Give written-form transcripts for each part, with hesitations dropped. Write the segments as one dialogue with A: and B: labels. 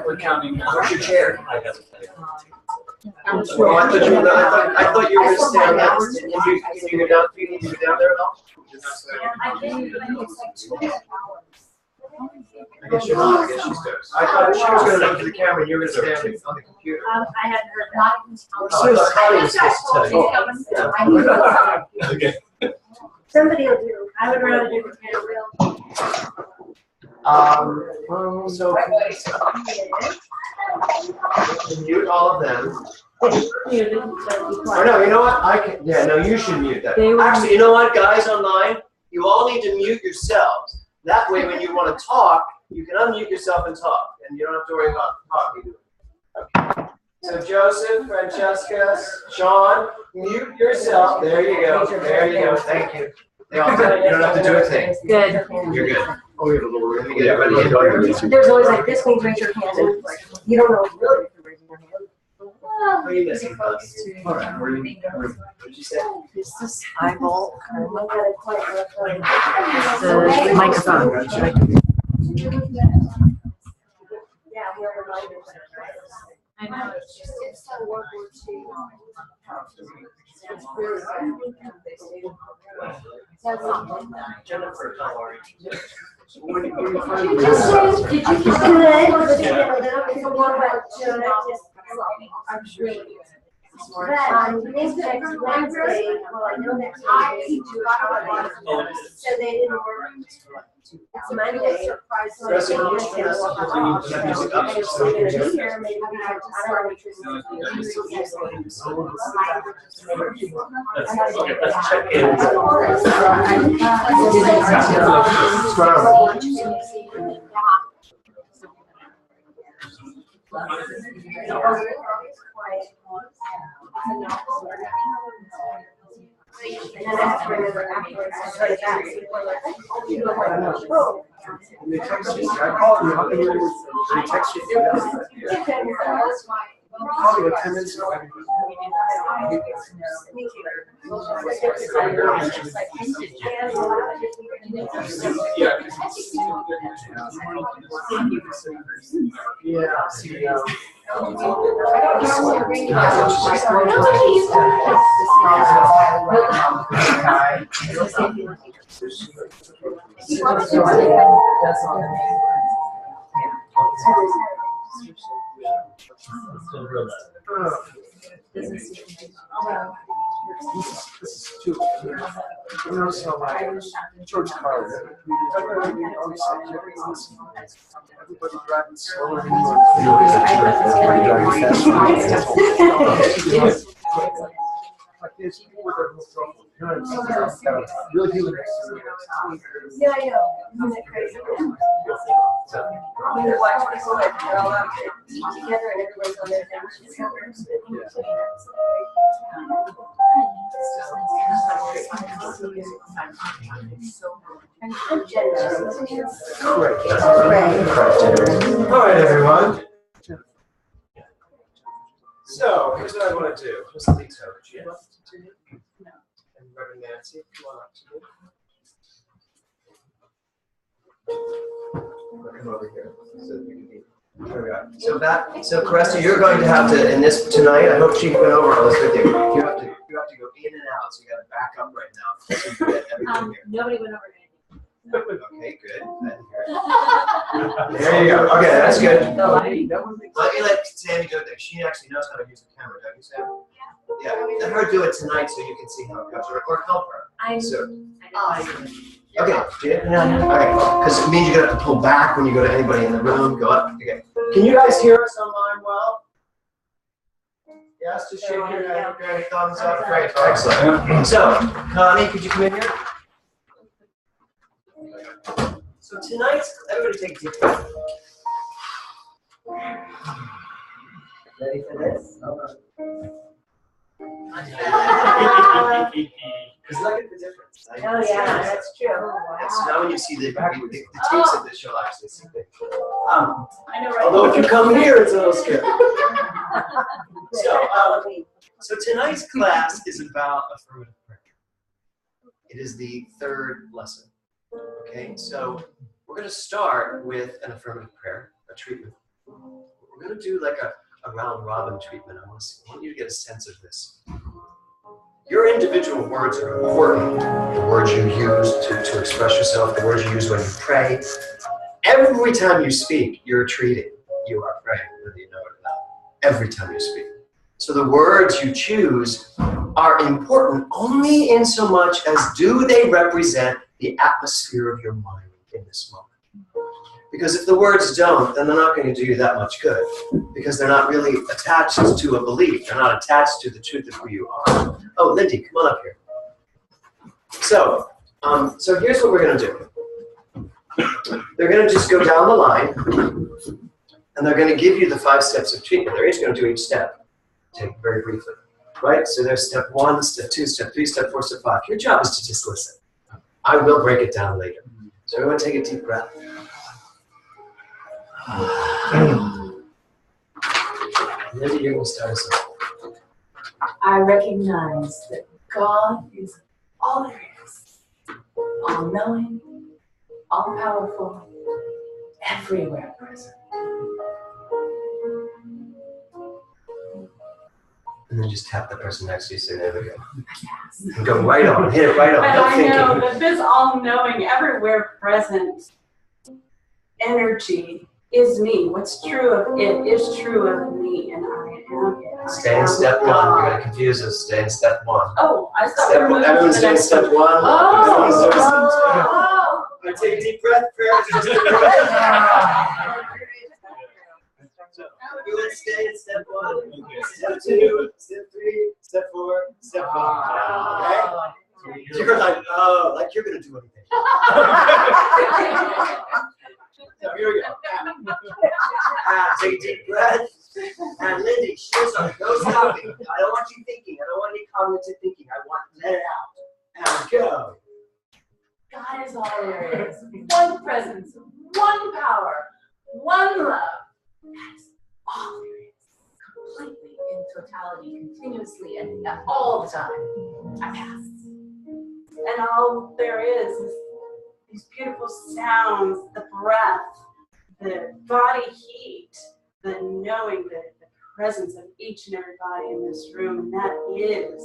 A: We're counting now.
B: What's your chair?
A: I'm
B: Well,
A: sure.
B: I thought you were going to stay on that. Can you go down? Do you need to go down there at all? I guess you're not. I guess she's good. I thought she was going to look to the camera and you were going to stay on the computer.
C: I hadn't heard that.
B: Oh, I thought Connie was supposed to tell you. Okay.
C: Somebody will do. I would rather do the camera.
B: So mute all of them. Or no, you know what? I can. Yeah, no, you should mute that. Actually, you know what, guys online, you all need to mute yourselves. That way, when you want to talk, you can unmute yourself and talk, and you don't have to worry about talking. Okay. So Joseph, Francesca, Sean, mute yourself. There you go. There you go. Thank you. They all did it. You don't have to do a thing.
C: Good.
B: You're good. Oh, we have a little room. Let me get everybody in here.
C: There's always like this means raise your hand. And you don't know really if you're raising your hand.
B: What are you missing, folks? All right. What did you say?
C: It's this eyeball. The microphone. Yeah, whoever might be. I know. It's so World War II.
B: Jennifer, how are you?
C: Did you just disconnect? I'm sure. But next Wednesday, well, I know next Wednesday, so they didn't work. It's Monday.
B: Chris, can you turn us up? That music up just so we can hear it?
C: Maybe I don't know which
B: Okay, let's check in.
C: And then I have to remember afterwards to try it back.
B: They text you. I called you. They text you. Call you 10 minutes ago. This is too. You know, so like George Carlin. Everybody driving slower than you. Like this, people with their really feeling
C: Yeah, I know. Isn't that crazy? When you watch people like they're all out together and everyone's on their things.
B: All right, everyone. So, here's what I want to do. Just leave over. Jen. And Reverend Nancy, come on up to me. Come over here. So Cresta, you're going to have to, in this tonight, I hope she went over all this with you. You have to go in and out, so you got to back up right now. So you get everything here.
C: Nobody went over anything.
B: Okay, good. There you go. Okay, that's good. Let me let Sammy do it. She actually knows how to use the camera, don't you, Sam? Yeah. Let her do it tonight so you can see how it goes, or help her. Okay. Okay. Because it means you're gonna have to pull back when you go to anybody in the room. Go up. Okay. Can you guys hear us online well? Yes. Just shake your thumbs up. Great. Excellent. So, Connie, could you come in here? So tonight, everybody take a deep breath. Ready for this? Because look at the difference.
C: Oh yeah, that's true.
B: So now when you see the tapes of this, you'll actually see things. I know, right? Although if you come here, it's a little scary. So tonight's class is about affirmative prayer. It is the third lesson. Okay, so we're going to start with an affirmative prayer, a treatment. We're going to do like a round robin treatment. I want you to get a sense of this. Your individual words are important. The words you use to express yourself, the words you use when you pray. Every time you speak, you're treating. You are praying, whether you know it or not. Every time you speak. So the words you choose are important only in so much as do they represent the atmosphere of your mind in this moment. Because if the words don't, then they're not going to do you that much good. Because they're not really attached to a belief. They're not attached to the truth of who you are. Oh, Lindy, come on up here. So here's what we're going to do. They're going to just go down the line, and they're going to give you the 5 steps of treatment. They're each going to do each step. Take very briefly. Right? So there's step 1, step 2, step 3, step 4, step 5. Your job is to just listen. I will break it down later. So everyone take a deep breath. Lindy, you're going to start us off.
C: I recognize that God is all there is, all-knowing, all-powerful, everywhere present.
B: And then just tap the person next to you, say, there we go. And go right on, hit it right on, no thinking.
D: I know that this all-knowing, everywhere present energy is me. What's true of it is true of me, and I am it.
B: Stay in step 1. You're going to confuse us. Stay in step 1.
D: Oh, I thought
B: Step one. Everyone's doing step 1. Everyone's doing step 2.
D: Oh.
B: I take a deep breath, prayer. So, everyone stay in step 1. Step 2, step 3, step 4, step 5. Okay? You're like, oh, like you're going to do anything. So here we go. Take a deep breath. And Lindy, share something. No stopping. I don't want you thinking. I don't want any cognitive thinking. I want let it out. And go.
C: God is all there is. One presence, one power, one love. That's all there is. Completely in totality, continuously, and all the time. I pass.
D: And all there is these beautiful sounds, the breath, the body heat, the knowing the presence of each and every body in this room, and that is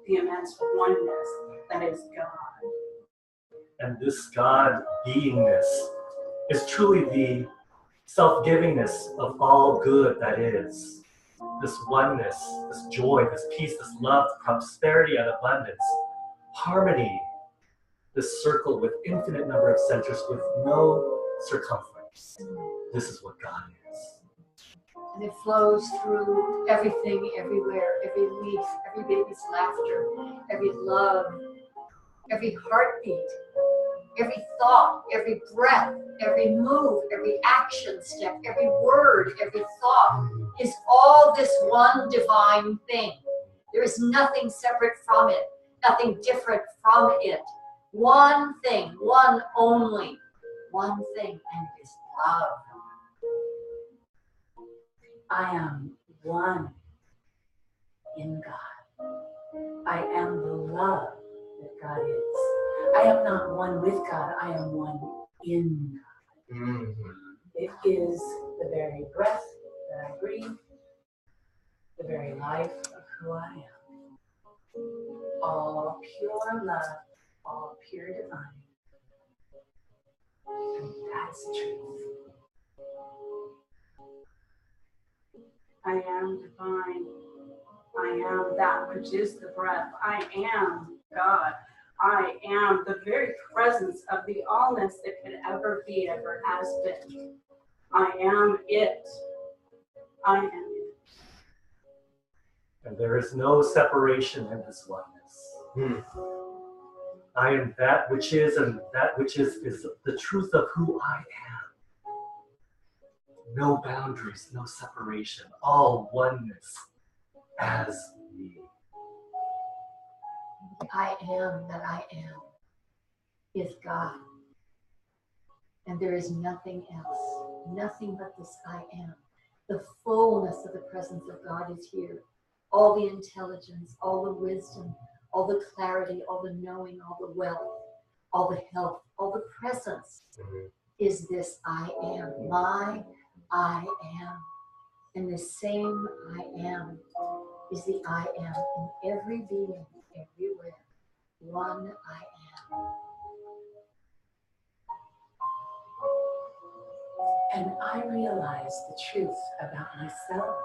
D: the immense oneness that is God.
A: And this God beingness is truly the self-givingness of all good that is. This oneness, this joy, this peace, this love, prosperity and abundance, harmony, this circle with infinite number of centers with no circumference. This is what God is.
E: And it flows through everything, everywhere, every leaf, every baby's laughter, every love, every heartbeat, every thought, every breath, every move, every action step, every word, every thought is all this one divine thing. There is nothing separate from it, nothing different from it. One thing, one only, one thing, and it is love.
D: I am one in God. I am the love that God is. I am not one with God, I am one in God.
B: Mm-hmm.
D: It is the very breath that I breathe, the very life of who I am. All pure love, all pure divine. And that's the truth. I am divine. I am that which is the breath. I am God. I am the very presence of the allness that could ever be, ever has been. I am it. I am it.
A: And there is no separation in this oneness. I am that which is, and that which is the truth of who I am. No boundaries, no separation, all oneness as me.
E: I am that I am is God. And there is nothing else, nothing but this I am. The fullness of the presence of God is here. All the intelligence, all the wisdom, all the clarity, all the knowing, all the wealth, all the health, all the presence is this I am. My I am. And the same I am is the I am in every being, everywhere. One I am.
C: And I realize the truth about myself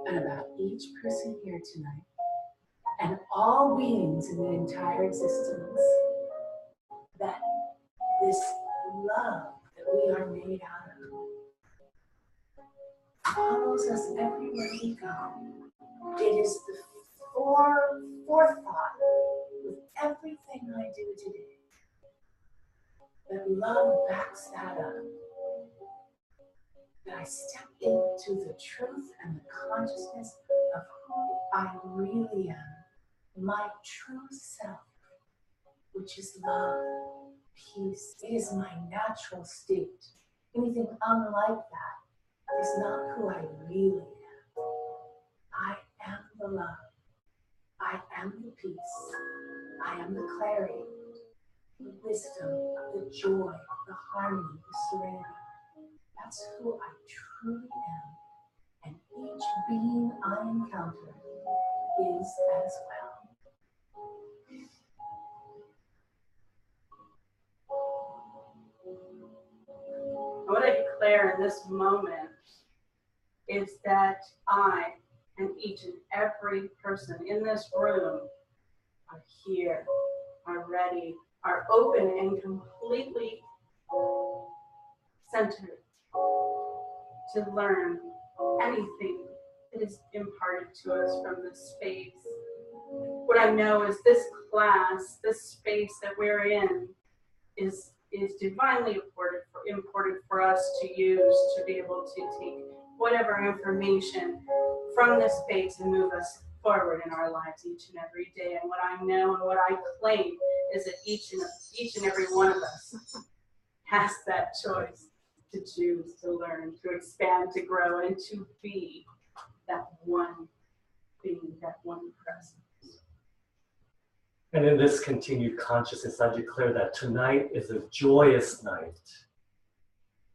C: and about each person here tonight and all beings in the entire existence, that this love that we are made out of follows us everywhere we go. It is the forethought with everything I do today. That love backs that up. That I step into the truth and the consciousness of who I really am, my true self, which is love, peace. It is my natural state. Anything unlike that is not who I really am. I am the love. I am the peace. I am the clarity, the wisdom, the joy, the harmony, the serenity. That's who I truly am. And each being I encounter is as well.
D: What I declare in this moment is that I and each and every person in this room are here, are ready, are open and completely centered to learn anything that is imparted to us from this space. What I know is this class, this space that we're in, is divinely imported for us to use to be able to take whatever information from this space and move us forward in our lives each and every day. And what I know and what I claim is that each and every one of us has that choice to choose, to learn, to expand, to grow, and to be that one being, that one presence.
A: And in this continued consciousness, I declare that tonight is a joyous night,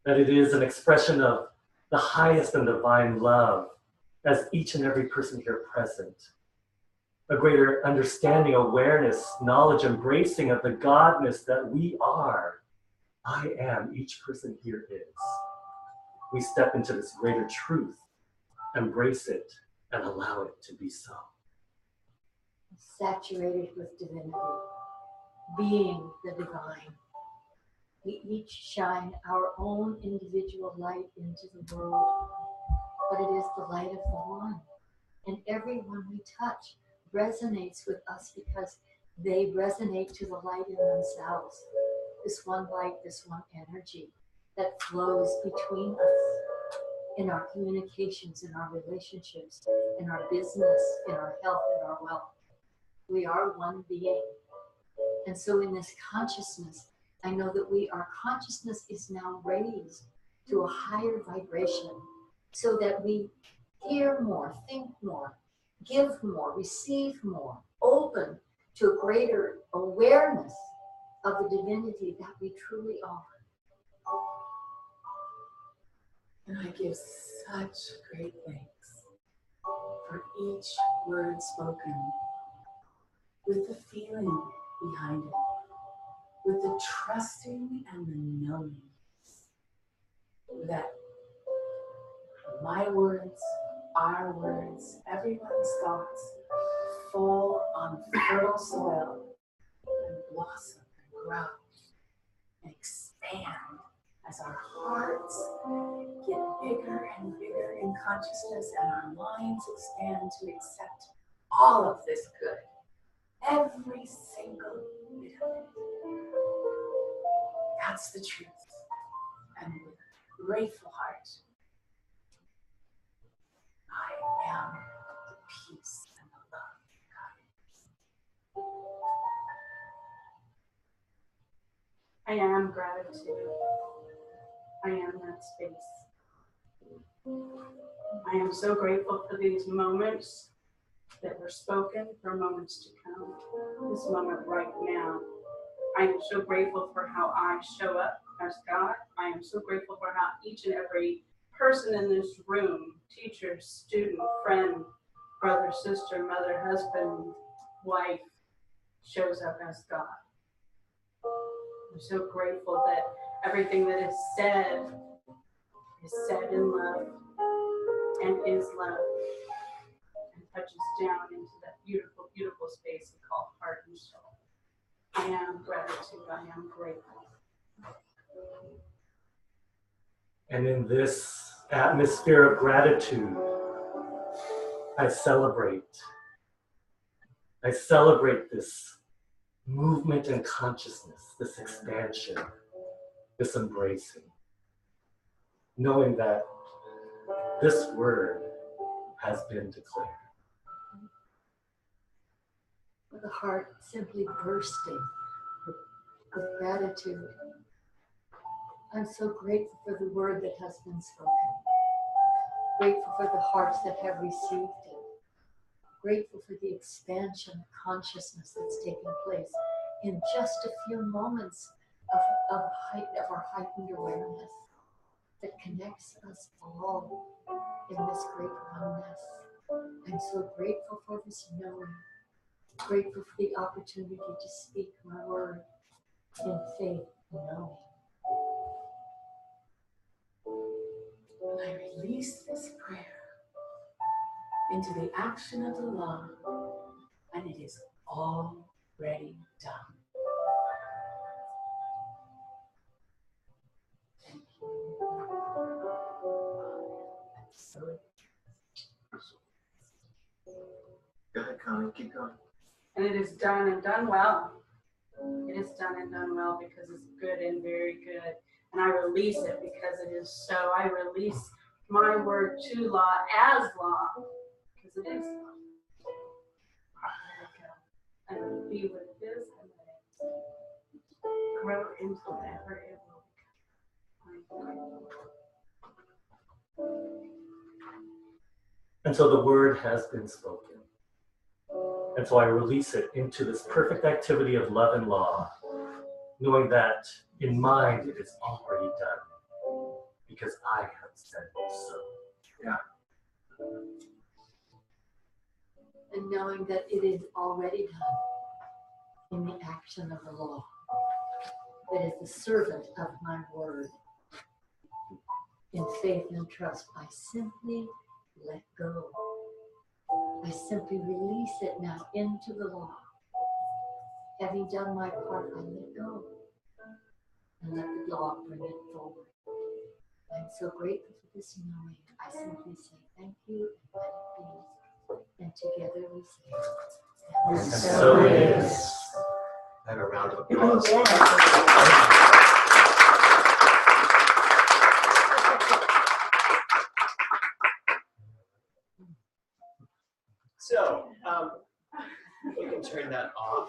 A: that it is an expression of the highest and divine love as each and every person here present. A greater understanding, awareness, knowledge, embracing of the godness that we are. I am, each person here is. We step into this greater truth, embrace it, and allow it to be so.
E: Saturated with divinity, being the divine. We each shine our own individual light into the world, but it is the light of the one. And everyone we touch resonates with us because they resonate to the light in themselves. This one light, this one energy that flows between us in our communications, in our relationships, in our business, in our health, in our wealth. We are one being. And so in this consciousness, I know that our consciousness is now raised to a higher vibration so that we hear more, think more, give more, receive more, open to a greater awareness of the divinity that we truly are.
C: And I give such great thanks for each word spoken, with the feeling behind it, with the trusting and the knowing that my words, our words, everyone's thoughts fall on fertile soil and blossom and grow and expand as our hearts get bigger and bigger in consciousness and our minds expand to accept all of this good. Every single bit of it. That's the truth. And with a grateful heart, I am the peace and the love God.
D: I am gratitude. I am that space. I am so grateful for these moments that were spoken, for moments to come. This moment right now. I am so grateful for how I show up as God. I am so grateful for how each and every person in this room, teacher, student, friend, brother, sister, mother, husband, wife, shows up as God. I'm so grateful that everything that is said in love and is love and touches down into that beautiful, beautiful space we call heart and soul. I am gratitude. I am grateful.
A: And in this atmosphere of gratitude, I celebrate this movement in consciousness, this expansion, this embracing, knowing that this word has been declared.
E: With a heart simply bursting with gratitude. I'm so grateful for the word that has been spoken. Grateful for the hearts that have received it. Grateful for the expansion of consciousness that's taking place in just a few moments of our heightened awareness that connects us all in this great oneness. I'm so grateful for this knowing. Grateful for the opportunity to speak my word in faith and knowing.
C: I release this prayer into the action of the law, and it is already done. Thank you. So
B: Go ahead, Connie, keep going.
D: And it is done and done well. It is done and done well because it's good and very good. And I release it because it is so. I release my word to law as law because it is law. Let it go. And be what it is and let it grow into whatever it will become.
A: And so the word has been spoken. And so I release it into this perfect activity of love and law, knowing that in mind it is already done because I have said so.
B: Yeah.
E: And knowing that it is already done in the action of the law. That is the servant of my word. In faith and trust, I simply let go. I simply release it now into the law. Having done my part, I let go and let the law bring it forward. I'm so grateful for this knowing. I simply say thank you and let it be. And together we say,
A: And so it is.
B: Have a round of applause. So, we can turn that off.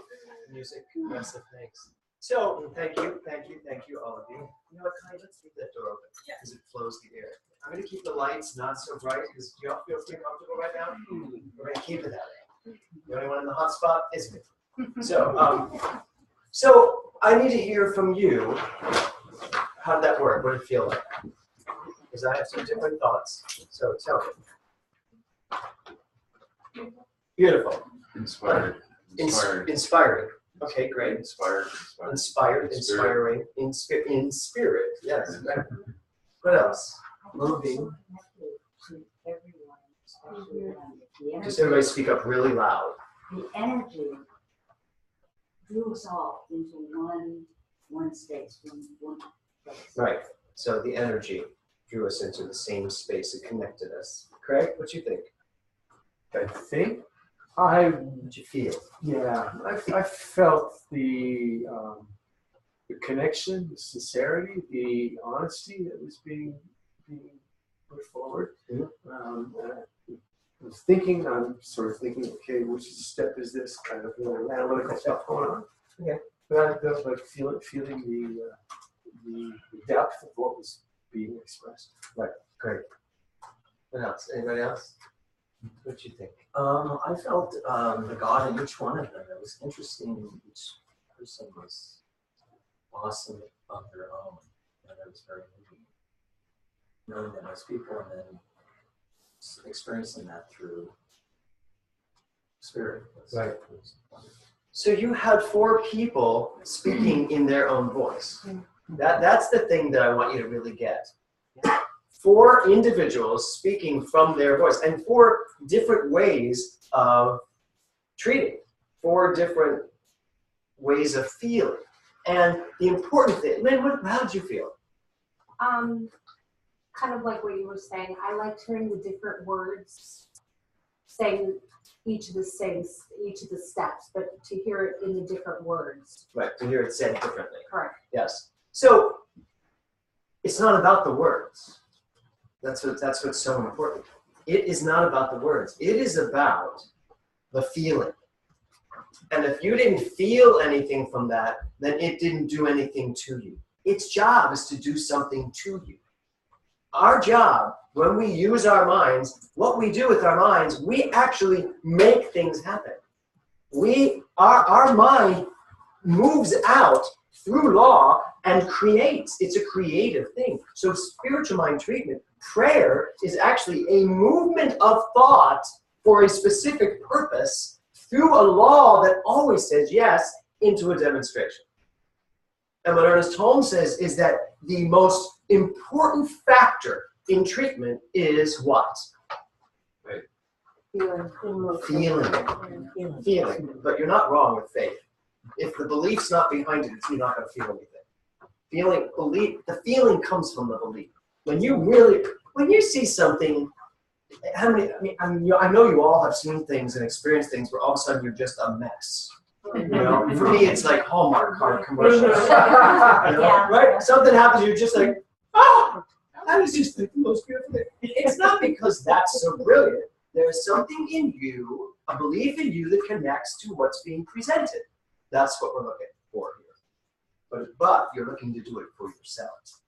B: Music, massive thanks. So, thank you, all of you. You know what, Connie, let's leave that door open because it flows the air. I'm going to keep the lights not so bright because do y'all feel pretty comfortable right now? We're going to keep it that way. The only one in the hot spot is me. So I need to hear from you. How did that work? What did it feel like? Because I have some different thoughts. So tell me. Beautiful.
F: Inspired.
B: Inspiring. Okay, great.
F: Inspired.
B: Inspiring. In spirit. Yes. What else? Moving. Just everybody speak up really loud.
G: The energy drew us all into one space, one place.
B: Right. So the energy drew us into the same space. It connected us. Craig, what you think? What'd you feel?
H: Yeah, I felt the connection, the sincerity, the honesty that was being put forward. I'm sort of thinking, okay, which step is this kind of analytical stuff going on?
B: Okay.
H: But I felt like feeling the depth of what was being expressed.
B: Right. Great. What else? Anybody else? What do you think?
I: I felt the God in each one of them. It was interesting. Each person was awesome on their own, and it was very moving. knowing that most people and then experiencing that through spirit.
A: Right.
B: So you had 4 people speaking in their own voice. That's the thing that I want you to really get. 4 individuals speaking from their voice, and 4 different ways of treating, 4 different ways of feeling. And the important thing, Lynn, how did you feel?
F: Kind of like what you were saying. I liked hearing the different words, saying each of the steps, but to hear it in the different words.
B: Right, to hear it said differently.
F: Correct.
B: Yes. So it's not about the words. That's what's so important. It is not about the words. It is about the feeling. And if you didn't feel anything from that, then it didn't do anything to you. Its job is to do something to you. Our job, when we use our minds, what we do with our minds, we actually make things happen. Our mind moves out through law and creates. It's a creative thing. So spiritual mind treatment, prayer, is actually a movement of thought for a specific purpose through a law that always says yes into a demonstration. And what Ernest Holmes says is that the most important factor in treatment is what?
A: Right.
B: Feeling. But you're not wrong with faith. If the belief's not behind it, you're not going to feel anything. The feeling comes from the belief. When you see something, I know you all have seen things and experienced things where all of a sudden you're just a mess. You know, for me, it's like Hallmark card commercials. Right? Something happens, you're just like, oh, that is just the most beautiful thing. It's not because that's so brilliant. There's something in you, a belief in you that connects to what's being presented. That's what we're looking for here. But you're looking to do it for yourselves.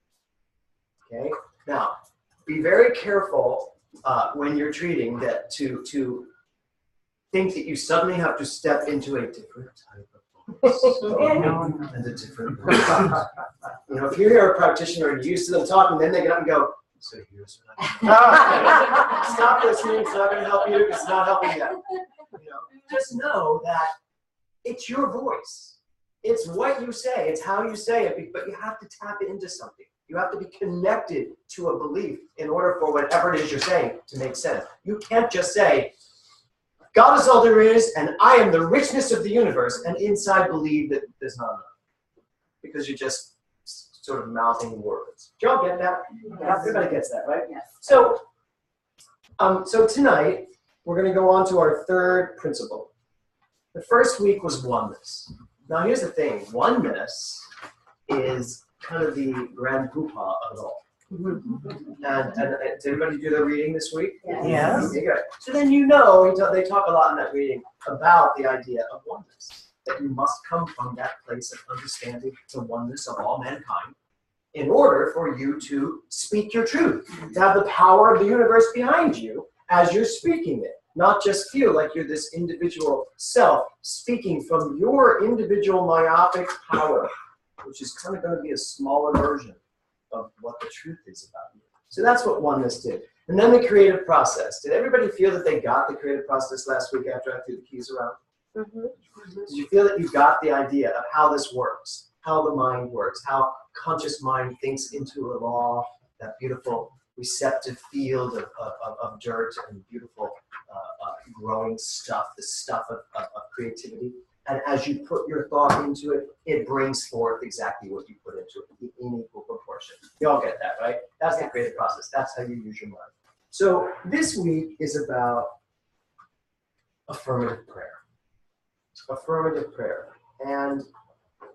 B: Okay? Now, be very careful when you're treating that to think that you suddenly have to step into a different type of voice and a different voice. You know, if you're a practitioner and you're used to them talking, then they get up and go, so here's what I stop listening, it's not going to help you, it's not helping yet. You know, just know that it's your voice. It's what you say, it's how you say it, but you have to tap it into something. You have to be connected to a belief in order for whatever it is you're saying to make sense. You can't just say, God is all there is, and I am the richness of the universe, and inside believe that there's not enough. Because you're just sort of mouthing words. Do y'all get that? Yes. Everybody gets that, right?
F: Yes.
B: So tonight, we're going to go on to our 3rd principle. The first week was oneness. Now here's the thing. Oneness is kind of the grand poobah of it all. And did everybody do their reading this week?
F: Yes.
B: Okay, good. So then you know, they talk a lot in that reading about the idea of oneness. That you must come from that place of understanding the oneness of all mankind in order for you to speak your truth. To have the power of the universe behind you as you're speaking it. Not just feel like you're this individual self speaking from your individual myopic power, which is kind of going to be a smaller version of what the truth is about you. So that's what oneness did. And then the creative process. Did everybody feel that they got the creative process last week after I threw the keys around? Did you feel that you got the idea of how this works, how the mind works, how conscious mind thinks into a law, that beautiful receptive field of dirt and beautiful growing stuff, the stuff of creativity? And as you put your thought into it, it brings forth exactly what you put into it in equal proportion. You all get that, right? That's the creative process. That's how you use your mind. So this week is about affirmative prayer. Affirmative prayer. And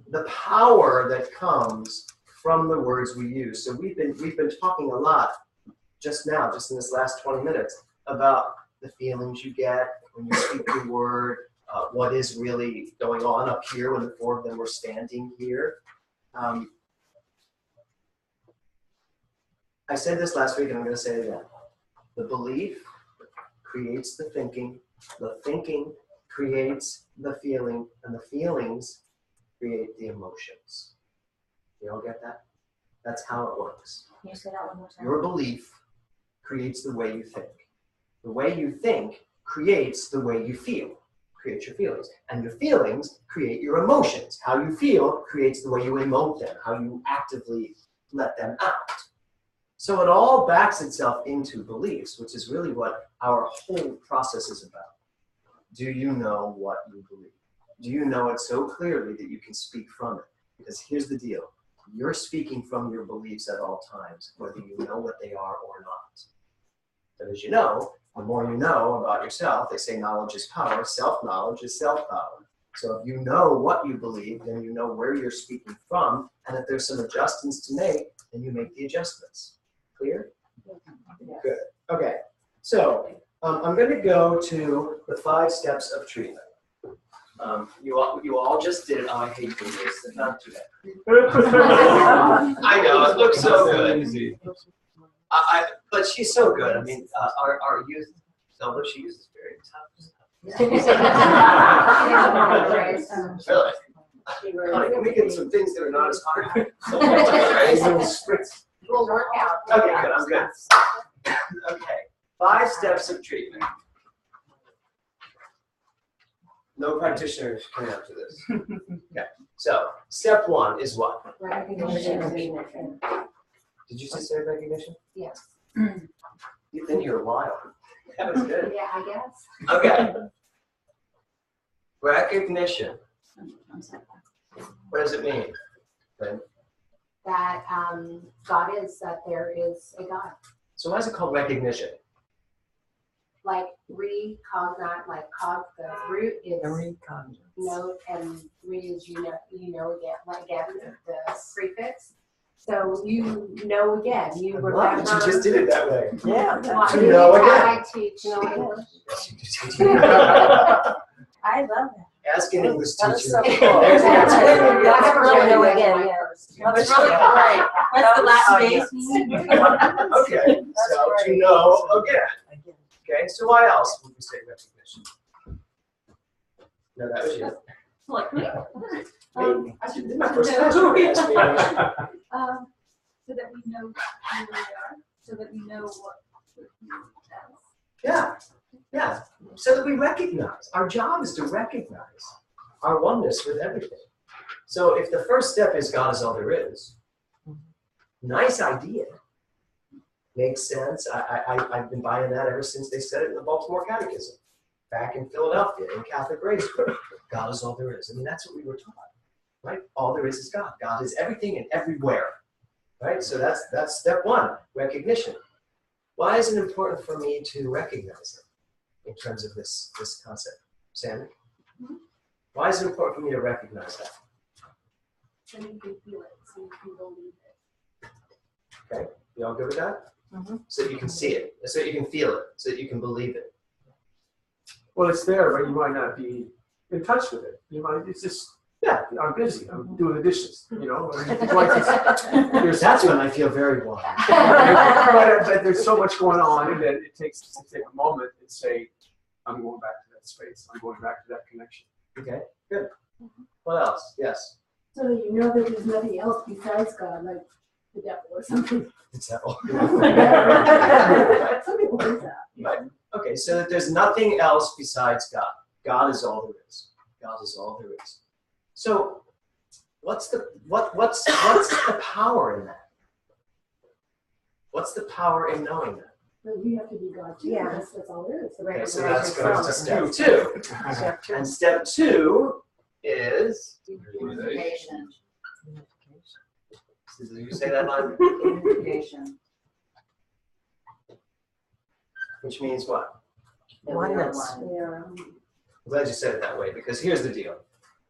B: the power that comes from the words we use. So we've been talking a lot just now, just in this last 20 minutes, about the feelings you get when you speak your word, what is really going on up here when the 4 of them were standing here. I said this last week and I'm going to say it again. The belief creates the thinking creates the feeling, and the feelings create the emotions. You all get that? That's how it works.
F: Can you say that one more time?
B: Your belief creates the way you think. The way you think creates the way you feel, creates your feelings. And your feelings create your emotions. How you feel creates the way you emote them, how you actively let them out. So it all backs itself into beliefs, which is really what our whole process is about. Do you know what you believe? Do you know it so clearly that you can speak from it? Because here's the deal. You're speaking from your beliefs at all times, whether you know what they are or not. But as you know, the more you know about yourself, they say knowledge is power, self-knowledge is self-power. So if you know what you believe, then you know where you're speaking from, and if there's some adjustments to make, then you make the adjustments. Clear? Good. Okay. So I'm going to go to the 5 steps of treatment. You all just did it. Oh, I hate doing this. Not do that. I know, it looks so good. But she's so good. I mean, our youth, although she uses very tough. Really? Honey, can we get some things that are not as hard?
F: We'll work out.
B: Okay, good. I'm good. Okay. 5 steps of treatment. No practitioners can answer this. Okay. So, step 1 is what?
F: Recognition.
B: Did you just say recognition?
F: Yes.
B: You've been here a while. That was good.
F: Yeah, I guess.
B: Okay. Recognition. What does it mean? Lynn?
F: That God is, that there is a God.
B: So why is it called recognition?
F: Like recognize, like the root is know, and re is you know again, like again, the prefix. So you know again, you remember.
B: You just did it that way.
F: Yeah.
B: To know again.
F: I teach English.
D: I love that.
B: Ask an English
D: That is
B: teacher.
D: so cool.
B: There's the answer.
D: That's really know again, yeah. That's really great. What's the last base?
B: Okay, so to know again. Okay, so why else would we say recognition? No, that was you.
D: Like me.
B: I did my first question. You asked me.
D: So that we know who we are, so that we know what we do.
B: Yeah, yeah. So that we recognize. Our job is to recognize our oneness with everything. So if the first step is God is all there is, nice idea. Makes sense. I've been buying that ever since they said it in the Baltimore Catechism. Back in Philadelphia, in Catholic grade school. God is all there is. I mean, that's what we were taught. Right? All there is God. God is everything and everywhere. Right? So that's step 1, recognition. Why is it important for me to recognize it in terms of this concept? Sammy? Why is it important for me to recognize that?
D: So you can feel it, so you can believe it.
B: Okay, you all good with that? So that you can see it, so that you can feel it, so that you can believe it.
H: Well, it's there, but you might not be in touch with it. You might, it's just, yeah, I'm busy. I'm doing the dishes, you know.
B: That's when I feel very warm.
H: But there's so much going on that it takes to take a moment and say, I'm going back to that space. I'm going back to that connection.
B: Okay, good. What else? Yes.
D: So you know that there's nothing else besides God, like the devil or something.
B: The devil.
D: Some people think that.
B: Right. Okay, so that there's nothing else besides God. God is all there is. God is all there is. So, what's the power in that? What's the power in knowing that?
D: But we have to be God too.
F: Yeah.
D: That's all there is.
B: Okay, so that's going to step 2. And step 2 is
G: Unification.
B: Did you say that line?
G: Unification.
B: Which means what?
G: Oneness.
B: I'm glad you said it that way, because here's the deal.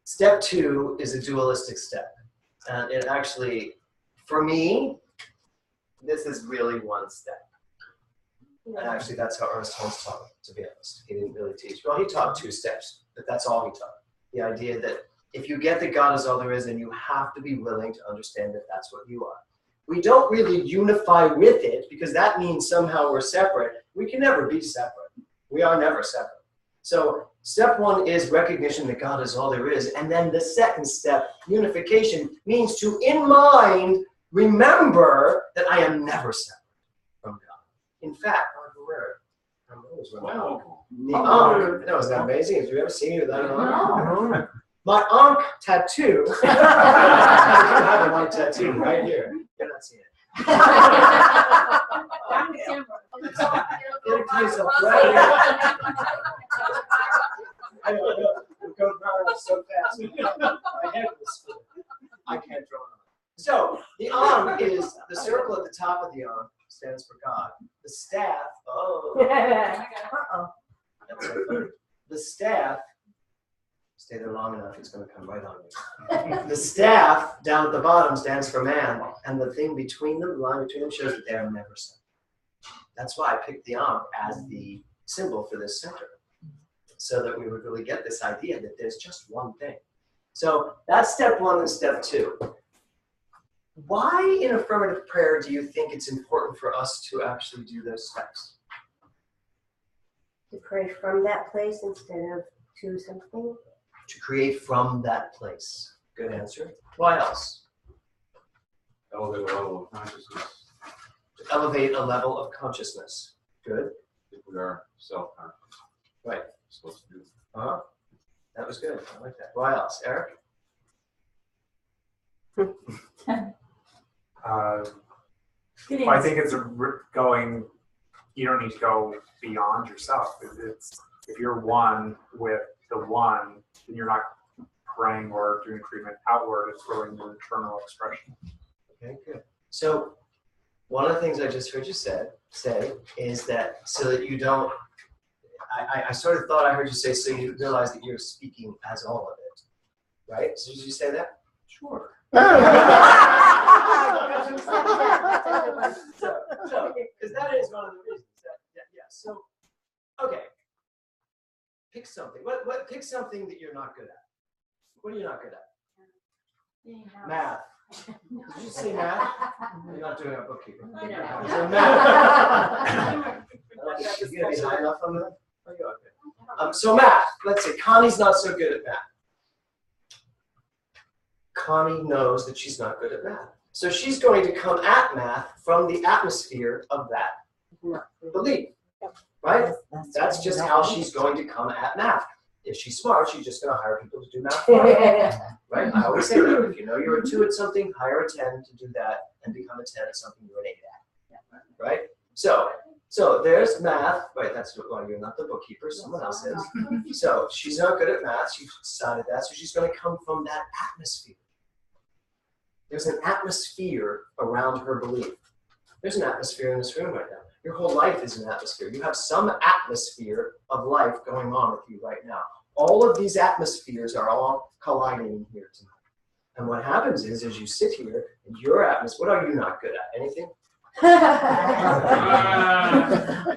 B: Step 2 is a dualistic step. And it actually, for me, this is really one step. And actually, that's how Ernest Holmes taught it, to be honest. He didn't really teach. Well, he taught 2 steps, but that's all he taught. The idea that if you get that God is all there is, then you have to be willing to understand that that's what you are. We don't really unify with it, because that means somehow we're separate. We can never be separate. We are never separate. So step 1 is recognition that God is all there is. And then the second step, unification, means to, in mind, remember that I am never separate from God. In fact,
I: Wow.
B: the Ankh. That was amazing. Have you ever seen me without an Ankh? No. My Ankh tattoo. I have one tattoo right here. You're not seeing it. Get it to yourself right here. I know. We're going viral so fast. My head was spinning. I can't draw it. So the Ankh is the circle at the top of the Ankh stands for God. The staff. That's so funny. The staff. Stay there long enough, it's going to come right on you. The staff down at the bottom stands for man, and the thing between them, the line between them, shows that they are never separate. That's why I picked the Ankh as the symbol for this center, so that we would really get this idea that there's just one thing. So that's step one and step two. Why in affirmative prayer do you think it's important for us to actually do those steps?
J: To pray from that place instead of to something.
B: To create from that place. Good answer. Why else?
K: Elevate a level of consciousness.
B: To elevate a level of consciousness. Good.
K: If we are self-conscious.
B: Right.
K: Supposed to do.
B: Uh-huh. That was good. I like that. Why else? Eric?
L: I think it's going, you don't need to go beyond yourself. It's if you're one with the one, then you're not praying or doing treatment outward, it's really your internal expression.
B: Okay, good. So one of the things I just heard you say is that so that you don't, I sort of thought I heard you say so you realize that you're speaking as all of it, right? So did you say that? Sure. Because that is one of the reasons. Yeah. So, okay. Pick something. Pick something that you're not good at. What are you not good at? Math. Did you say math? You're not doing a bookkeeper. So math. You gonna be high enough on that? Okay. So math. Let's say Connie's not so good at math. Connie knows that she's not good at math. So she's going to come at math from the atmosphere of that belief. Right? That's just how she's going to come at math. If she's smart, she's just going to hire people to do math for her. Right? I always say that. If you know you're a 2 at something, hire a 10 to do that and become a 10 at something you're an 8 at. Right? So there's math. Right? That's why you're not the bookkeeper. Someone else is. So she's not good at math. She's decided that. So she's going to come from that atmosphere. There's an atmosphere around her belief. There's an atmosphere in this room right now. Your whole life is an atmosphere. You have some atmosphere of life going on with you right now. All of these atmospheres are all colliding here tonight. And what happens is, as you sit here, in your atmosphere, what are you not good at? Anything?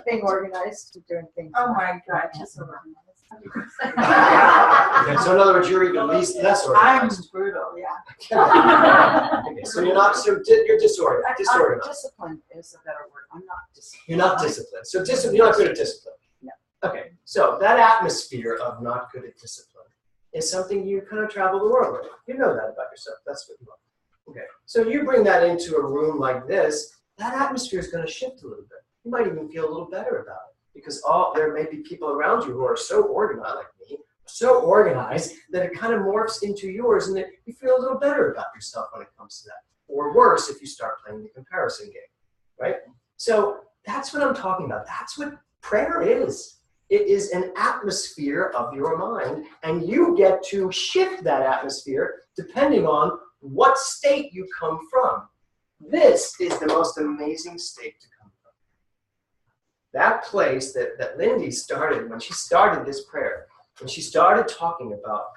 G: Being organized, doing things.
D: Oh my God, just organized.
B: Okay, so in other words, you're even less
D: I'm
B: organized.
D: brutal, yeah.
B: Okay, so you're not. So you're disorganized.
G: Disciplined is a better word. I'm not disciplined.
B: You're not disciplined. So you're not good at discipline.
G: No.
B: Okay, so that atmosphere of not good at discipline is something you kind of travel the world with. You know that about yourself. That's what you want. Okay, so you bring that into a room like this, that atmosphere is going to shift a little bit. You might even feel a little better about it because there may be people around you who are so organized like me, so organized that it kind of morphs into yours and that you feel a little better about yourself when it comes to that. Or worse if you start playing the comparison game, right? So that's what I'm talking about. That's what prayer is. It is an atmosphere of your mind, and you get to shift that atmosphere depending on what state you come from. This is the most amazing state to come from. That place that Lindy started, when she started this prayer, when she started talking about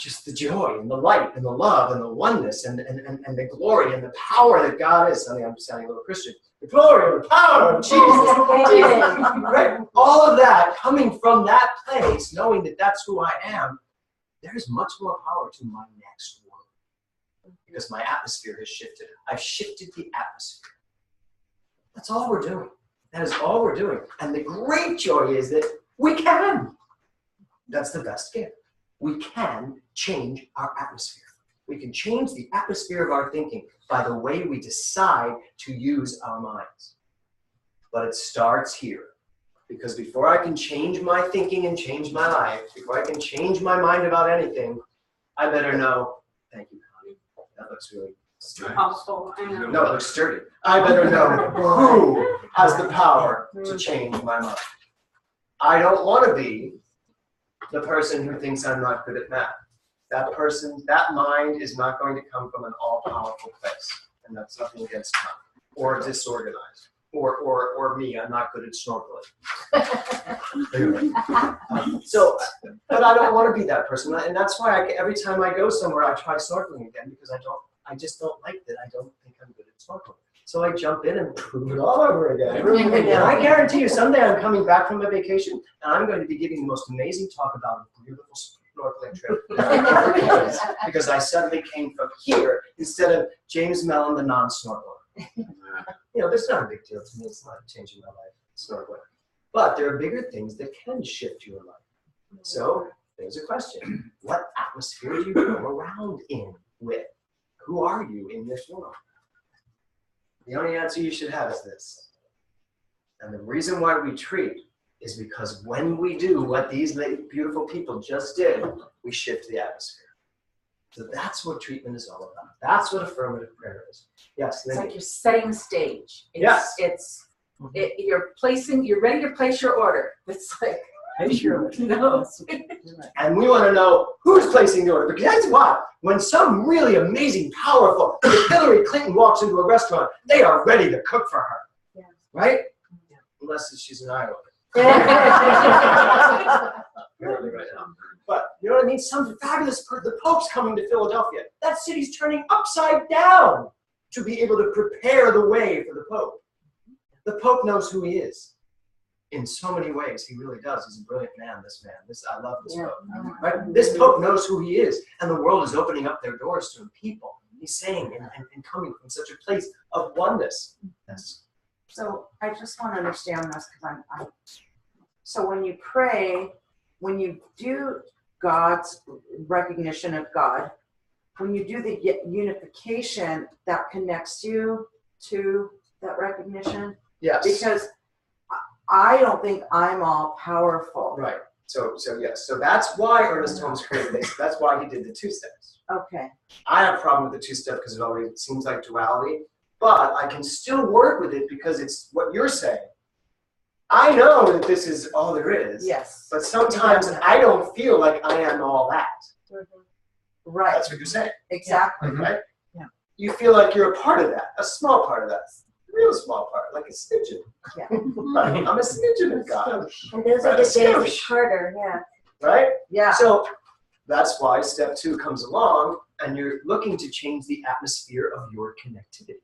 B: just the joy and the light and the love and the oneness and the glory and the power that God is. I mean, I'm sounding a little Christian. The glory and the power of Jesus. Right? All of that coming from that place, knowing that that's who I am, there's much more power to my next world. Because my atmosphere has shifted. I've shifted the atmosphere. That's all we're doing. That is all we're doing. And the great joy is that we can. That's the best gift. We can change our atmosphere. We can change the atmosphere of our thinking by the way we decide to use our minds. But it starts here. Because before I can change my thinking and change my life, before I can change my mind about anything, I better know, thank you, Connie. That looks really sturdy.
D: Awful. I know.
B: No, it looks sturdy. I better know who has the power to change my mind. I don't want to be the person who thinks I'm not good at math. That person, that mind is not going to come from an all-powerful place. And that's nothing against Connie. Or disorganized. Or me, I'm not good at snorkeling. Anyway. But I don't want to be that person. And that's why every time I go somewhere, I try snorkeling again because I just don't like that. I don't think I'm good at snorkeling. So I jump in and prove it all over again. And I guarantee you, someday I'm coming back from a vacation and I'm going to be giving the most amazing talk about a beautiful snorkeling trip. Because I suddenly came from here instead of James Mellon, the non-snorkeler. You know, that's not a big deal to me. It's not changing my life, snorkeling. But there are bigger things that can shift your life. So there's a question. What atmosphere do you go around in with? Who are you in this world? The only answer you should have is this. And the reason why we treat is because when we do what these beautiful people just did, we shift the atmosphere. So that's what treatment is all about. That's what affirmative prayer is. Yes.
C: It's like you're setting the stage.
B: Yes.
C: You're ready to place your order. It's like, no.
B: And we want to know who's placing the order. Because that's why, when some really amazing, powerful, if Hillary Clinton walks into a restaurant, they are ready to cook for her.
J: Yeah.
B: Right? Yeah. Unless she's an Iowa. Apparently right now. But you know what I mean? Some fabulous the Pope's coming to Philadelphia. That city's turning upside down to be able to prepare the way for the Pope. The Pope knows who he is. In so many ways, he really does. He's a brilliant man, this man. I love this Pope. Right? This Pope knows who he is, and the world is opening up their doors to him. People. He's saying and coming from such a place of oneness. Yes.
G: So I just want to understand this because I'm so when you pray, when you do God's recognition of God, when you do the unification, that connects you to that recognition.
B: Yes.
G: Because I don't think I'm all powerful.
B: Right. So yes. So that's why Ernest Holmes created this. That's why he did the two steps.
G: Okay.
B: I have a problem with the two-step because it always seems like duality, but I can still work with it because it's what you're saying. I know that this is all there is.
G: Yes.
B: But sometimes I don't feel like I am all that.
G: Right.
B: That's what you're saying.
G: Exactly.
B: Right?
G: Yeah.
B: You feel like you're a part of that, a small part of that, a real small part, like a smidgen.
G: Yeah.
B: I'm a smidgen of God.
J: And those are the days it's harder, yeah.
B: Right?
G: Yeah.
B: So that's why step 2 comes along, and you're looking to change the atmosphere of your connectivity,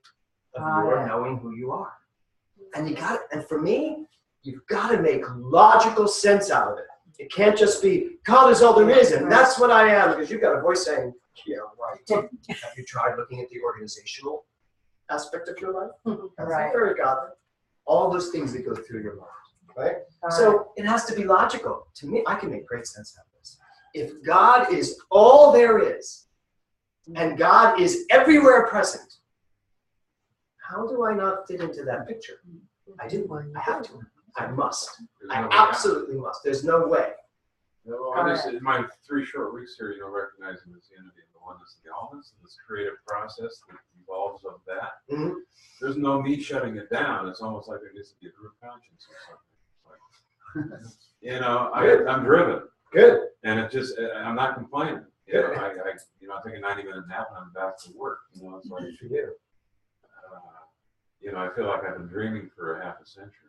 B: of your knowing who you are. And you got it. And for me, you've got to make logical sense out of it. It can't just be, God is all there is, and that's what I am, because you've got a voice saying, yeah, right. Have you tried looking at the organizational aspect of your life? That's not very godly. All those things that go through your mind, right? So it has to be logical. To me, I can make great sense out of this. If God is all there is, and God is everywhere present, how do I not fit into that picture? I do. I have to. I must. I absolutely must. There's no way.
K: No, I just, in my 3 short weeks here, recognizing this unity and the oneness of the allness and this creative process that evolves of that, there's no me shutting it down. It's almost like there needs to be a group conscience or something. I'm driven.
B: Good.
K: And it just, I'm not complaining. I take a 90-minute nap and I'm back to work. That's what you should do. I feel like I've been dreaming for a half a century.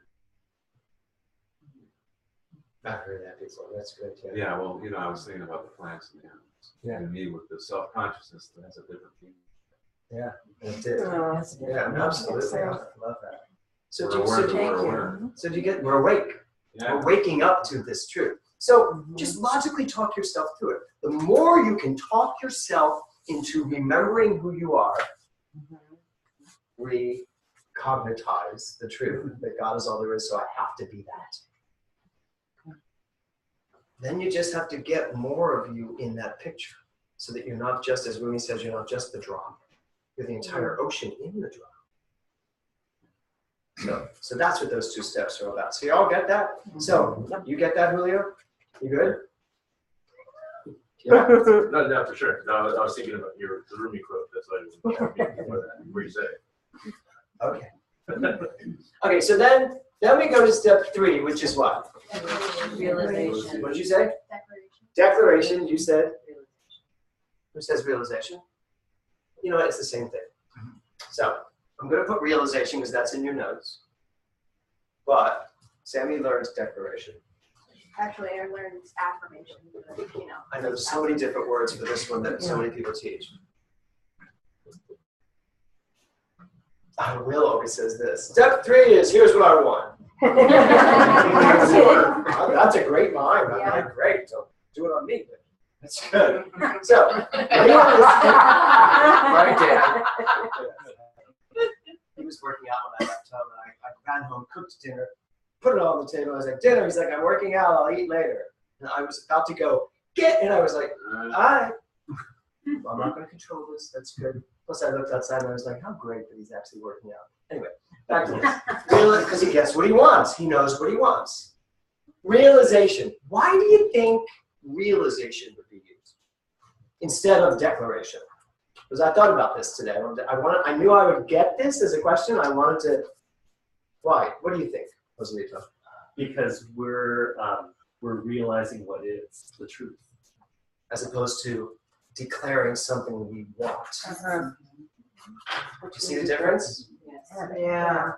B: I've heard that before. That's good.
K: Yeah, well, I was thinking about the plants and the animals.
B: Yeah.
K: And me with the self-consciousness, that's a different thing.
B: Yeah, that's it. Yeah, absolutely. I love that. So we're awake. Yeah. We're waking up to this truth. So just logically talk yourself through it. The more you can talk yourself into remembering who you are, recognitize the truth that God is all there is, so I have to be that. Then you just have to get more of you in that picture. so that you're not just, as Rumi says, you're not just the drop. You're the entire ocean in the drop. So that's what those 2 steps are about. So you all get that? So you get that, Julio? You good? Yeah.
M: No, for sure. No, I was thinking about the Rumi quote. That's what I was where you say it.
B: Okay. Okay, so then we go to step 3, which is what?
C: Realization.
B: What did you say? Declaration. You said? Who says realization? You know what? It's the same thing. So I'm going to put realization because that's in your notes. But Sammy learns declaration.
N: Actually, I learned affirmation. But, you know.
B: I know there's so many different words for this one that so many people teach. Will always says this. Step 3 is here's what I want. That's a great mind. I'm like, great. Don't do it on me. That's good. So, right, Dad. He was working out when I left home, and I ran home, cooked dinner, put it on the table. I was like, dinner. He's like, I'm working out. I'll eat later. And I was about to go and I was like, all right. I'm not going to control this. That's good. Plus, I looked outside and I was like, how great that he's actually working out. Anyway, back to this. Because he gets what he wants. He knows what he wants. Realization. Why do you think realization would be used instead of declaration? Because I thought about this today. I knew I would get this as a question. I wanted to. Why? What do you think, Joselito?
A: Because we're realizing what is the truth,
B: as opposed to declaring something we want. You see the difference?
C: Yes.
G: Yeah.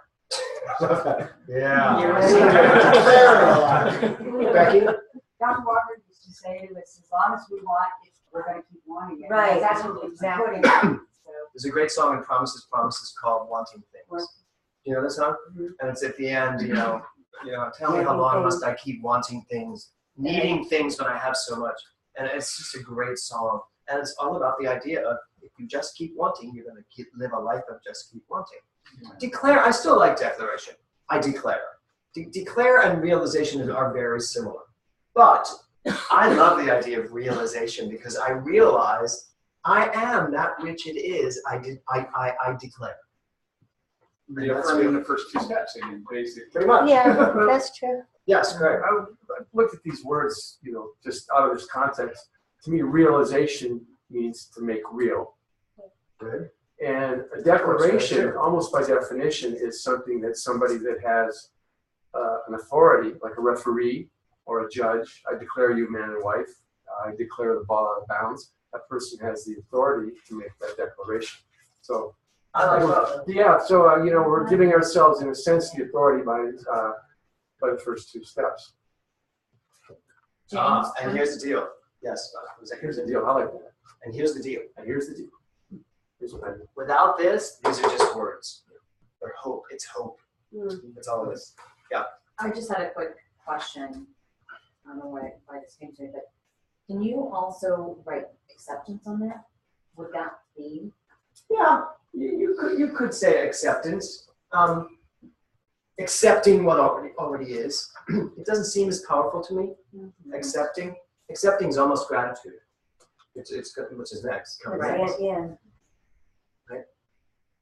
B: Yeah.
E: Becky? Dr. Walker used to say to us, as long as we want, we're going to keep wanting it.
J: Right.
E: That's what exactly.
B: There's a great song in Promises, Promises called Wanting Things. Do you know this song? And it's at the end, you know, tell me how long must I keep wanting things, needing things when I have so much. And it's just a great song. And it's all about the idea of if you just keep wanting, you're going to live a life of just keep wanting. Declare, I still like declaration. I declare. Declare and realization are very similar. But I love the idea of realization because I realize I am that which it is I declare.
H: Reaffirming the first 2 steps, I mean, basically.
B: Pretty much.
J: Yeah, that's true.
B: Yes, correct.
H: I looked at these words, just out of this context. To me, realization means to make real.
B: Good.
H: And a declaration, almost by definition, is something that somebody that has an authority, like a referee or a judge. I declare you man and wife. I declare the ball out of bounds. That person has the authority to make that declaration. So, yeah. So we're giving ourselves, in a sense, the authority by the first 2 steps.
B: And here's the deal. Yes,
H: here's the deal. I like that.
B: And here's the deal.
H: And here's the deal. Here's what I mean.
B: Without this, these are just words. They're hope. It's hope. That's all it is. Yeah.
C: I just had a quick question. I don't know why this came to me, but can you also write acceptance on that? Would that be?
B: Yeah, you could say acceptance. Accepting what already is. It doesn't seem as powerful to me. Accepting is almost gratitude. It's good, which is next.
J: Right. Yeah.
B: Right.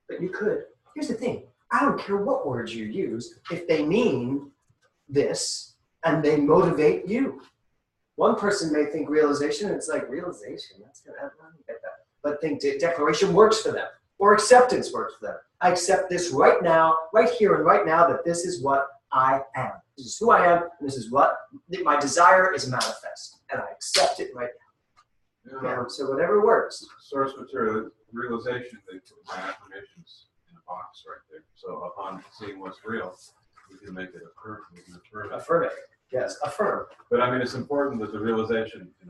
B: But you could. Here's the thing. I don't care what words you use if they mean this and they motivate you. One person may think realization. It's like realization. That's good. I don't get that. But think declaration works for them, or acceptance works for them. I accept this right now, right here and right now, that this is what I am. This is who I am, and this is what my desire is manifest, and I accept it right now. Yeah. So whatever works.
K: Source material, realization, they put my affirmations in a box right there. So upon seeing what's real, we can make it affirm. We can affirm it.
B: Affirm it. Yes, affirm.
K: But I mean, it's important that the realization, the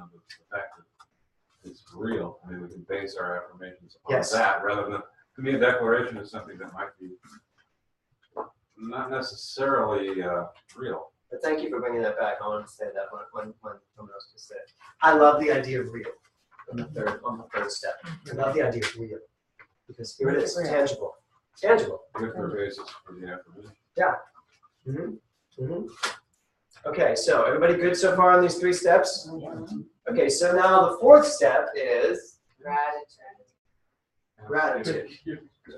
K: fact that it's real. I mean, we can base our affirmations on that rather than. To me, a declaration is something that might be not necessarily real.
B: But thank you for bringing that back. I want to say that when someone else just said it. I love the idea of real on the third step. I love the idea of real because here it is, tangible. Tangible.
K: Good for a basis for the affirmation.
B: Yeah. Okay, so everybody good so far on these 3 steps? Okay, so now the fourth step is
F: Gratitude.
B: gratitude.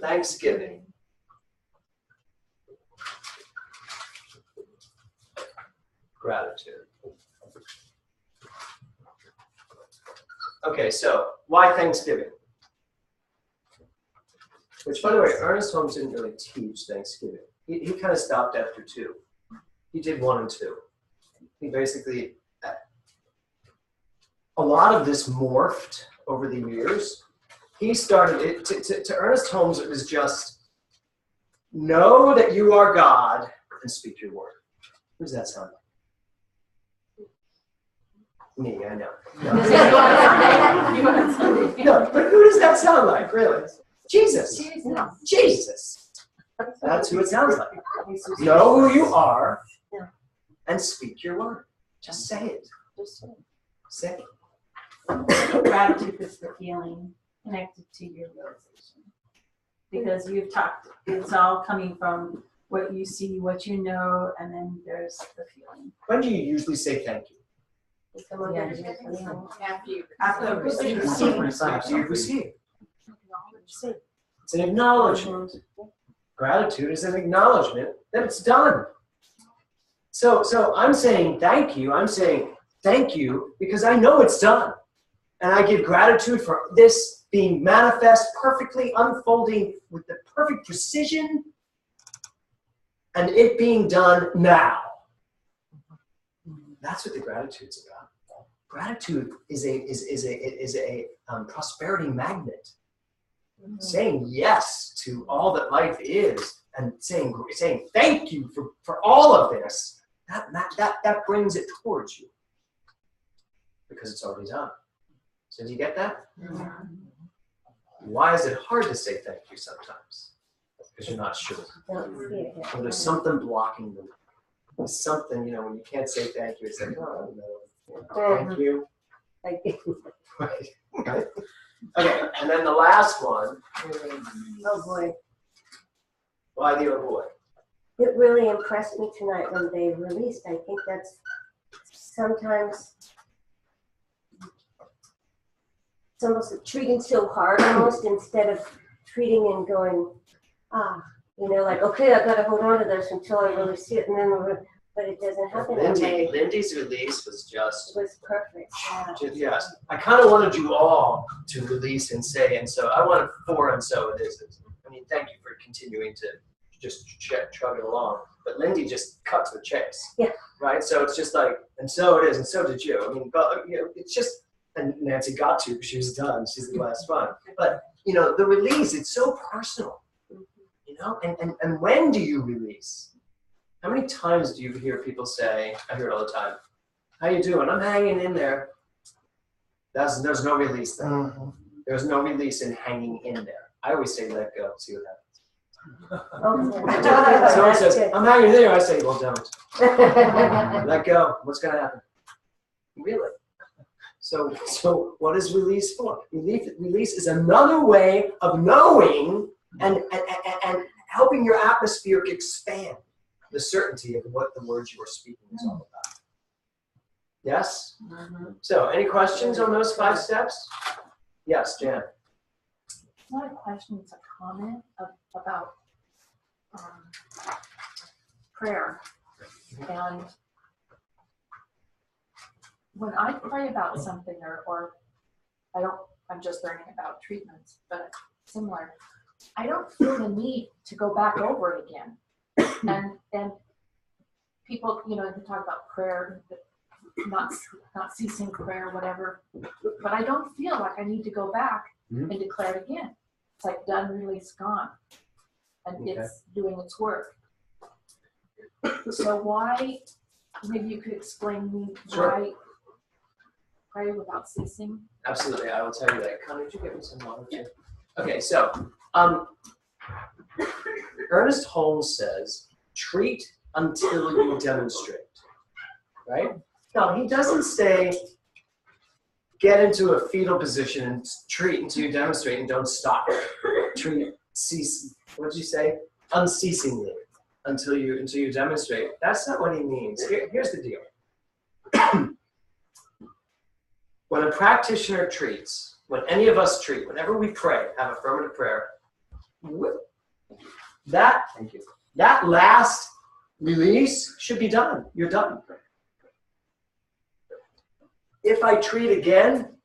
B: Thanksgiving. Gratitude. Okay, so why Thanksgiving? Which, by the way, Ernest Holmes didn't really teach Thanksgiving. He kind of stopped after 2. He did 1 and 2. He basically, a lot of this morphed over the years. He started it, to Ernest Holmes, it was just, know that you are God and speak your word. Who does that sound like? Me, I know. No, but who does that sound like, really? Jesus. Jesus. That's who it sounds like. Know who you are and speak your word. Just say it. Say it.
D: Gratitude is the feeling connected to your realization. Because you've talked, it's all coming from what you see, what you know, and then there's the feeling.
B: When do you usually say thank you?
D: After
B: receive. After you receive. It's an acknowledgement. Gratitude is an acknowledgement that it's done. So I'm saying thank you. I'm saying thank you because I know it's done. And I give gratitude for this being manifest, perfectly unfolding with the perfect precision, and it being done now. That's what the gratitude's about. Gratitude is a prosperity magnet. Saying yes to all that life is and saying thank you for all of this, that brings it towards you because it's already done. So do you get that? Why is it hard to say thank you sometimes? Because you're not sure. Or there's something blocking them. There's something, when you can't say thank you, it's like, oh, no. Thank you.
J: Thank you.
B: Right? Okay, and then the last one.
J: Oh boy.
B: Why the oh boy?
J: It really impressed me tonight when they released. I think that's sometimes it's almost treating so hard almost instead of treating and going, like, okay, I've got to hold on to this until I really see it, and then but it doesn't happen that way.
B: Lindy's release was just...
J: It was perfect.
B: Yes. I kind of wanted you all to release and say, and so I wanted 4, and so it is. I mean, thank you for continuing to just chug it along. But Lindy just cut to the chase.
J: Yeah.
B: Right? So it's just like, and so it is, and so did you. I mean, but, it's just, and Nancy got to because she was done. She's the last one. But, the release, it's so personal. And when do you release? How many times do you hear people say, I hear it all the time, how you doing? I'm hanging in there. There's no release there. Mm-hmm. There's no release in hanging in there. I always say, let go, see what happens. Someone says, I'm hanging in there. I say, well, don't. Let go. What's going to happen? Really? So what is release for? Release is another way of knowing and helping your atmosphere expand the certainty of what the words you are speaking is all about. Yes? Mm-hmm. So, any questions on those 5 steps? Yes, Jan.
C: It's not a question, it's a comment about prayer. And when I pray about something or I'm just learning about treatments, but similar, I don't feel the need to go back over it again. And people, you talk about prayer, not ceasing prayer, whatever. But I don't feel like I need to go back and declare it again. It's like done, release, gone, and it's doing its work. So why? Maybe you could explain me why pray without ceasing.
B: Absolutely, I will tell you that. Connie, did you get me some water too? Okay, so Ernest Holmes says, treat until you demonstrate, right? No, he doesn't say, get into a fetal position and treat until you demonstrate and don't stop. Treat, cease, what did you say? Unceasingly, until you demonstrate. That's not what he means. Here's the deal. when a practitioner treats, when any of us treat, whenever we pray, have affirmative prayer, that last release should be done. You're done. If I treat again,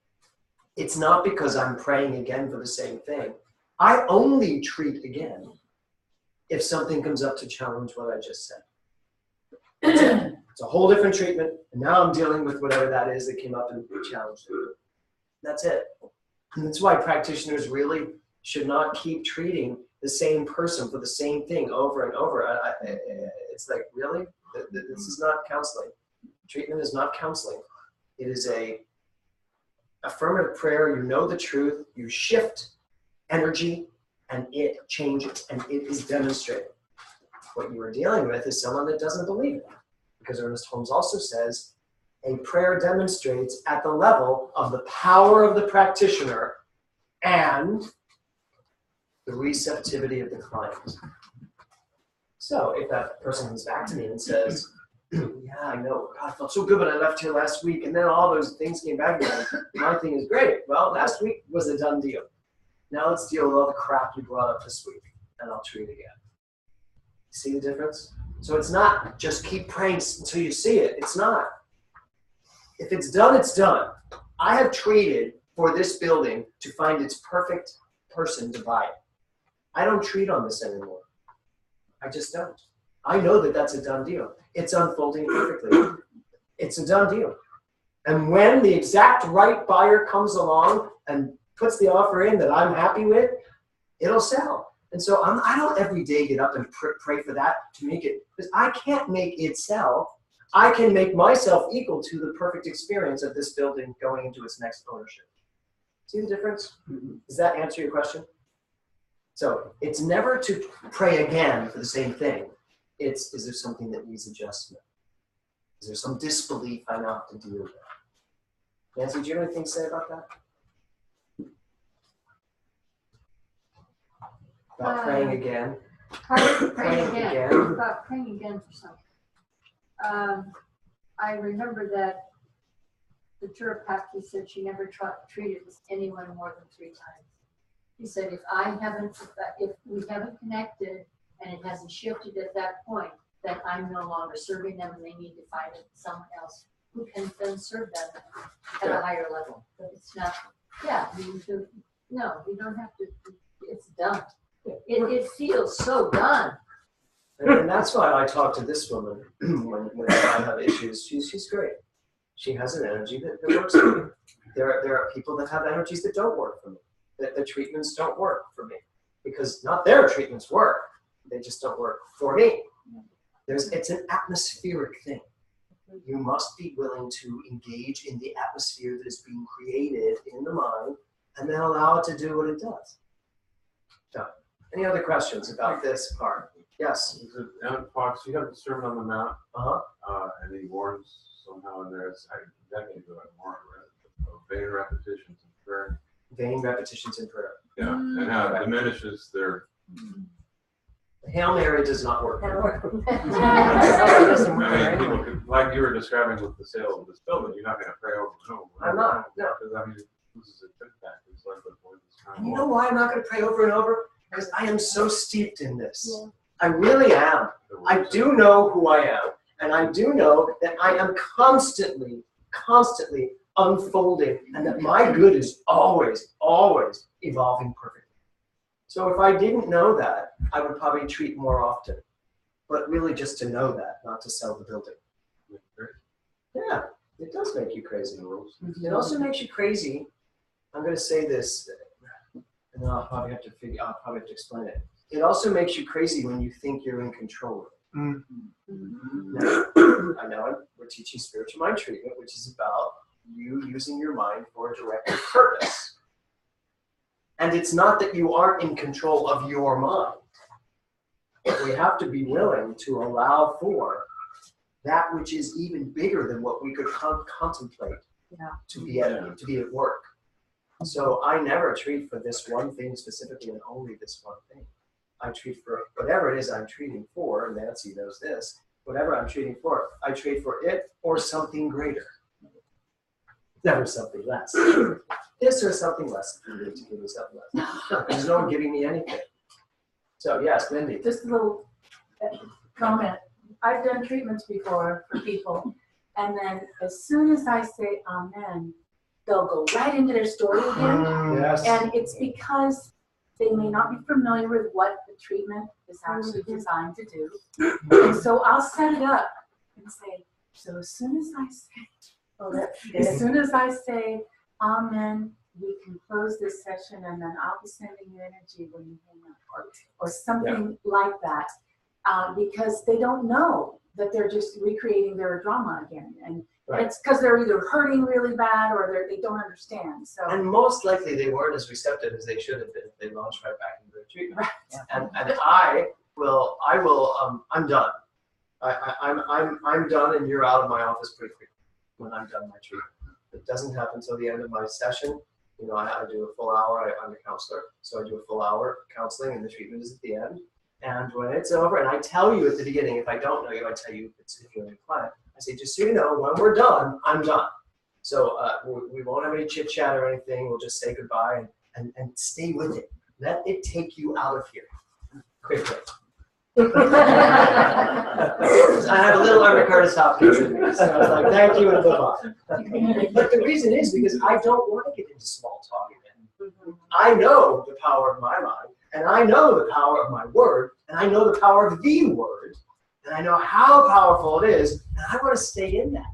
B: it's not because I'm praying again for the same thing. I only treat again if something comes up to challenge what I just said. It's a whole different treatment, and now I'm dealing with whatever that is that came up and challenged it. That's it. And that's why practitioners really should not keep treating the same person for the same thing over and over. It's like, really? This is not counseling. Treatment is not counseling. It is a affirmative prayer. You know the truth. You shift energy, and it changes, and it is demonstrated. What you are dealing with is someone that doesn't believe it. Because Ernest Holmes also says, a prayer demonstrates at the level of the power of the practitioner and the receptivity of the client. So if that person comes back to me and says, yeah, I know, God, I felt so good when I left here last week, and then all those things came back again. My thing is great. Well, last week was a done deal. Now let's deal with all the crap you brought up this week, and I'll treat again. See the difference? So it's not just keep praying until you see it. It's not. If it's done, it's done. I have treated for this building to find its perfect person to buy it. I don't treat on this anymore. I just don't. I know that that's a done deal. It's unfolding perfectly. It's a done deal. And when the exact right buyer comes along and puts the offer in that I'm happy with, it'll sell. And so I don't every day get up and pray for that to make it, because I can't make it sell. I can make myself equal to the perfect experience of this building going into its next ownership. See the difference? Does that answer your question? So it's never to pray again for the same thing. It's, is there something that needs adjustment? Is there some disbelief I now have to deal with? Nancy, do you have anything to say about that? About praying again?
E: Praying again. About praying again for something. I remember that the chiropractor said she never treated anyone more than 3 times. He said, if we haven't connected and it hasn't shifted at that point, then I'm no longer serving them, and they need to find someone else who can then serve them at a higher level. But it's not, you don't have to, it's done. It feels so done.
B: And that's why I talk to this woman when I have issues. She's great. She has an energy that works for me. There are people that have energies that don't work for me, that the treatments don't work for me. Because not their treatments work, they just don't work for me. It's an atmospheric thing. You must be willing to engage in the atmosphere that is being created in the mind and then allow it to do what it does. So, any other questions about this part? Yes.
K: Alan Fox, you have the Sermon on the Mount, and he warns somehow in there, it's a decade ago, vain repetitions in prayer.
B: Vain repetitions in prayer.
K: Yeah, and how it diminishes their...
B: The Hail Mary does not work.
K: People could, like you were describing with the sale of this building, you're not going to pray over and over.
B: I'm not, no.
K: Because, it loses its impact. It's like the point is kind of...
B: You know why I'm not going to pray over and over? Because I am so steeped in this. Yeah. I really am. I do know who I am. And I do know that I am constantly unfolding, and that my good is always evolving perfectly. So if I didn't know that, I would probably treat more often. But really just to know that, not to sell the building. Yeah, it does make you crazy. It also makes you crazy. I'm going to say this, and then I'll probably have to explain it. It also makes you crazy when you think you're in control of it. Now, I know we're teaching spiritual mind treatment, which is about you using your mind for a direct purpose. And it's not that you aren't in control of your mind. We have to be willing to allow for that which is even bigger than what we could contemplate to be at work. So I never treat for this one thing specifically and only this one thing. I treat for whatever it is I'm treating for, and Nancy knows this, whatever I'm treating for, I treat for it or something greater. Never something less. This or something less if you need to give me something less. No, there's no one giving me anything. So yes, Mindy.
C: Just a little comment. I've done treatments before for people, and then as soon as I say amen, they'll go right into their story again.
B: Yes.
C: And it's because they may not be familiar with what the treatment is actually designed to do. And so I'll set it up and say, so as soon as I say amen, we can close this session, and then I'll be sending you energy when you hang up, or something like that, because they don't know that they're just recreating their drama again, and it's because they're either hurting really bad or they don't understand. So,
B: and most likely they weren't as receptive as they should have been if they launched right back into their treatment. Right. And I'm done. I'm done, and you're out of my office pretty quickly when I'm done my treatment. It doesn't happen until the end of my session. You know, I do a full hour. I'm a counselor, so I do a full hour counseling, and the treatment is at the end. And when it's over, and I tell you at the beginning, if I don't know you, I tell you if you're a new client. I say, just so you know, when we're done, I'm done. So we won't have any chit chat or anything. We'll just say goodbye and stay with it. Let it take you out of here quickly. I have a little Arthur Curtis Hopkins in me, so I was like, thank you and goodbye. But the reason is because I don't want to get into small talk again. I know the power of my mind, and I know the power of my word, and I know the power of the word, and I know how powerful it is, and I want to stay in that.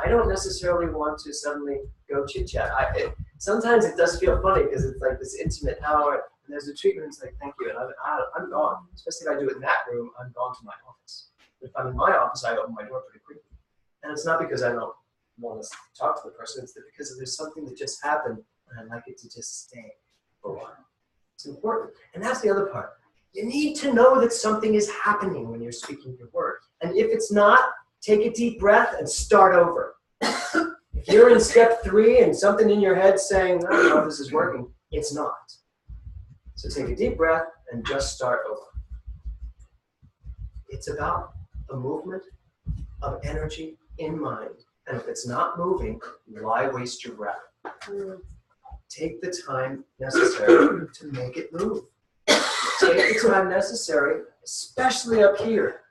B: I don't necessarily want to suddenly go chit-chat. Sometimes it does feel funny because it's like this intimate hour, and there's a treatment, it's like, thank you, and I'm gone. Especially if I do it in that room, I'm gone to my office. If I'm in my office, I open my door pretty quickly. And it's not because I don't want to talk to the person, it's because there's something that just happened, and I'd like it to just stay for a while. It's important. And that's the other part. You need to know that something is happening when you're speaking your word. And if it's not, take a deep breath and start over. If you're in step 3 and something in your head saying, I don't know if this is working, it's not. So take a deep breath and just start over. It's about a movement of energy in mind. And if it's not moving, why waste your breath? Take the time necessary to make it move. Take the time necessary, especially up here.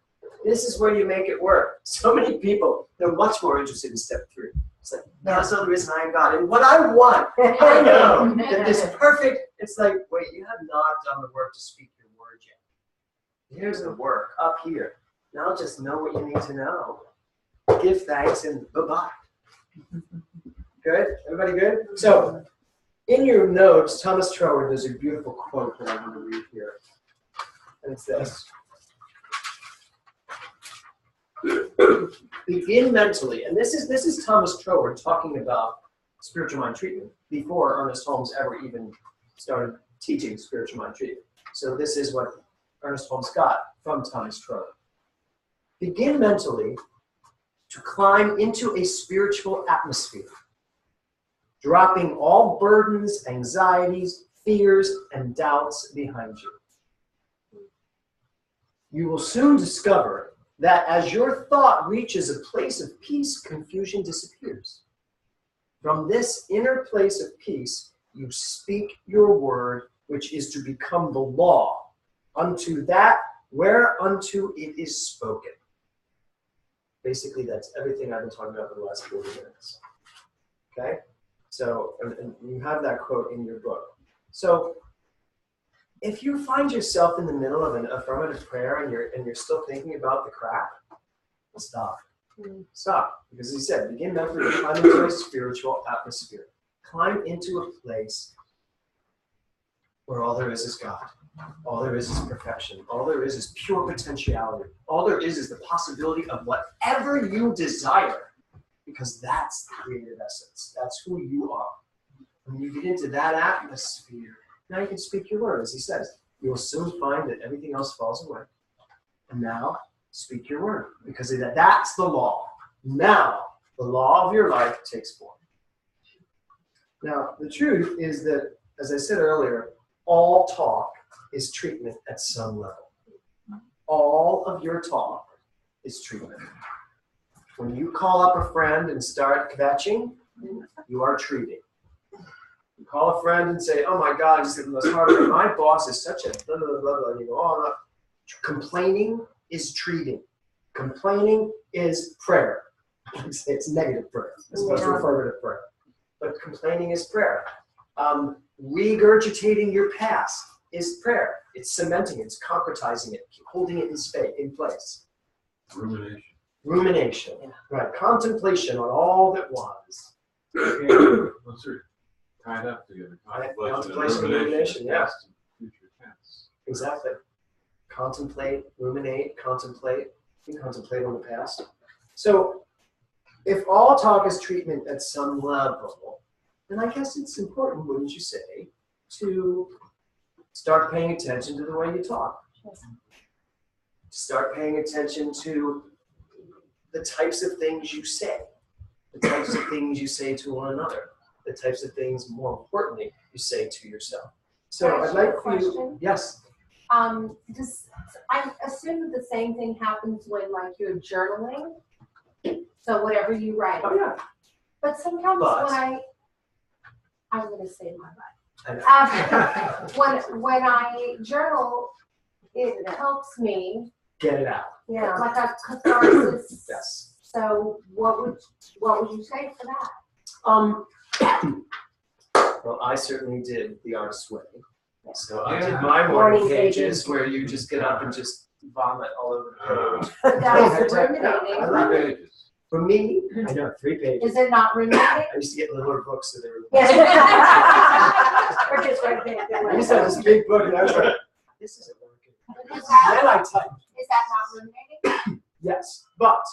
B: This is where you make it work. So many people, they're much more interested in step 3. It's like, that's the reason I got it. And what I want, I know that this perfect, it's like, wait, you have not done the work to speak your word yet. Here's the work up here. Now just know what you need to know. Give thanks and bye-bye. Good? Everybody good? So, in your notes, Thomas Troward, there's a beautiful quote that I want to read here. And it's this. Begin mentally, and this is Thomas Troward talking about spiritual mind treatment before Ernest Holmes ever even started teaching spiritual mind treatment. So this is what Ernest Holmes got from Thomas Troward. Begin mentally to climb into a spiritual atmosphere, dropping all burdens, anxieties, fears, and doubts behind you. You will soon discover that as your thought reaches a place of peace, confusion disappears. From this inner place of peace, you speak your word, which is to become the law, unto that whereunto it is spoken. Basically, that's everything I've been talking about for the last 40 minutes. Okay? So, and you have that quote in your book. So, if you find yourself in the middle of an affirmative prayer and you're still thinking about the crap, stop. Stop. Because as he said, begin mentally to climb into a spiritual atmosphere. Climb into a place where all there is God. All there is perfection. All there is pure potentiality. All there is the possibility of whatever you desire. Because that's the creative essence. That's who you are. When you get into that atmosphere, now you can speak your word. As he says, you will soon find that everything else falls away. And now, speak your word. Because that's the law. Now, the law of your life takes form. Now, the truth is that, as I said earlier, all talk is treatment at some level. All of your talk is treatment. When you call up a friend and start kvetching, You are treating. You call a friend and say, oh my God, I just had the most hard day. My boss is such a blah, blah, blah, blah. You go, oh, no. Complaining is treating. Complaining is prayer. It's negative prayer as opposed to affirmative prayer. But complaining is prayer. Regurgitating your past is prayer. It's cementing it, it's concretizing it, holding it in space, in place.
K: Rumination.
B: Rumination. Right. Contemplation on all that was.
K: Those are tied up together.
B: Contemplation and rumination, yeah.
K: Past and future tense.
B: Exactly. Contemplate, ruminate, contemplate. You contemplate on the past. So, if all talk is treatment at some level, then I guess it's important, wouldn't you say, to start paying attention to the way you talk. Start paying attention to the types of things you say, the types of things you say to one another, the types of things, more importantly, you say to yourself. So I'd like for you, yes.
F: I assume that the same thing happens when like you're journaling. So whatever you write.
B: Oh yeah.
F: But sometimes when I'm going to say my life. When I journal, it helps me
B: get it out.
F: Yeah, like a catharsis.
B: Yes.
F: So what would you say for that?
B: Well, I certainly did the artist's way. So I did my morning pages where you just get up and just vomit all over the page.
F: That's ruminating.
B: I love it. For me, I know 3 pages.
F: Is it not ruminating?
B: I used to get littler books so they were.
F: Or just right there.
B: I used to have this big book and I was like, this isn't working. And I typed.
F: Is that not ruminating?
B: Yes, but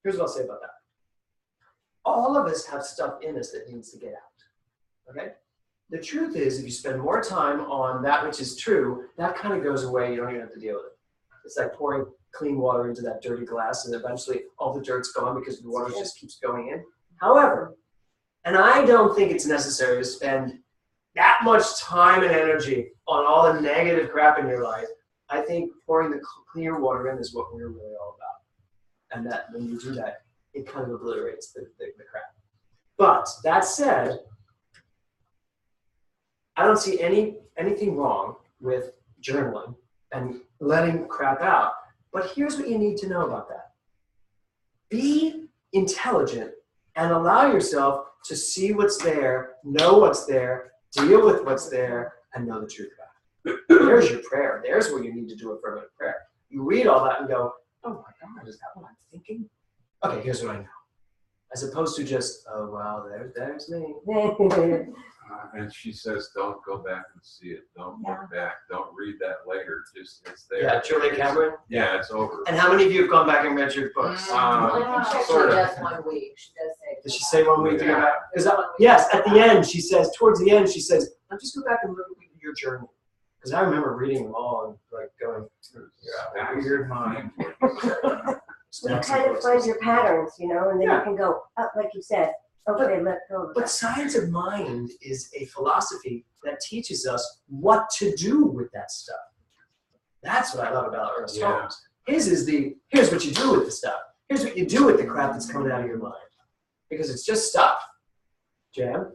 B: here's what I'll say about that. All of us have stuff in us that needs to get out. Okay? The truth is, if you spend more time on that which is true, that kind of goes away. You don't even have to deal with it. It's like pouring clean water into that dirty glass, and eventually all the dirt's gone because the water just keeps going in. However, and I don't think it's necessary to spend that much time and energy on all the negative crap in your life. I think pouring the clear water in is what we're really all about. And that when you do that, it kind of obliterates the crap. But that said, I don't see anything wrong with journaling and letting crap out. But here's what you need to know about that. Be intelligent and allow yourself to see what's there, know what's there, deal with what's there, and know the truth about it. There's your prayer. There's where you need to do affirmative prayer. You read all that and go, oh my God, is that what I'm thinking? Okay, here's what I know. As opposed to just, oh, wow, there's me.
K: And she says, don't go back and see it. Don't look back. Don't read that later. Just, it's there.
B: Yeah, Julie Cameron?
K: Yeah, it's over.
B: And how many of you have gone back and read your books?
F: Sort of. She does 1 week. She does say.
B: Does she say 1 week to go back? Yes, at the end, she says, towards the end, she says, I'll just go back and look at your journal. Because I remember reading them all and like going, weird mind.
J: You kind of find your patterns, and then you can go up, like you said. Okay, let go.
B: But science of mind is a philosophy that teaches us what to do with that stuff. That's what I love about Ernest Holmes. Here's what you do with the stuff. Here's what you do with the crap that's coming out of your mind. Because it's just stuff. Jan?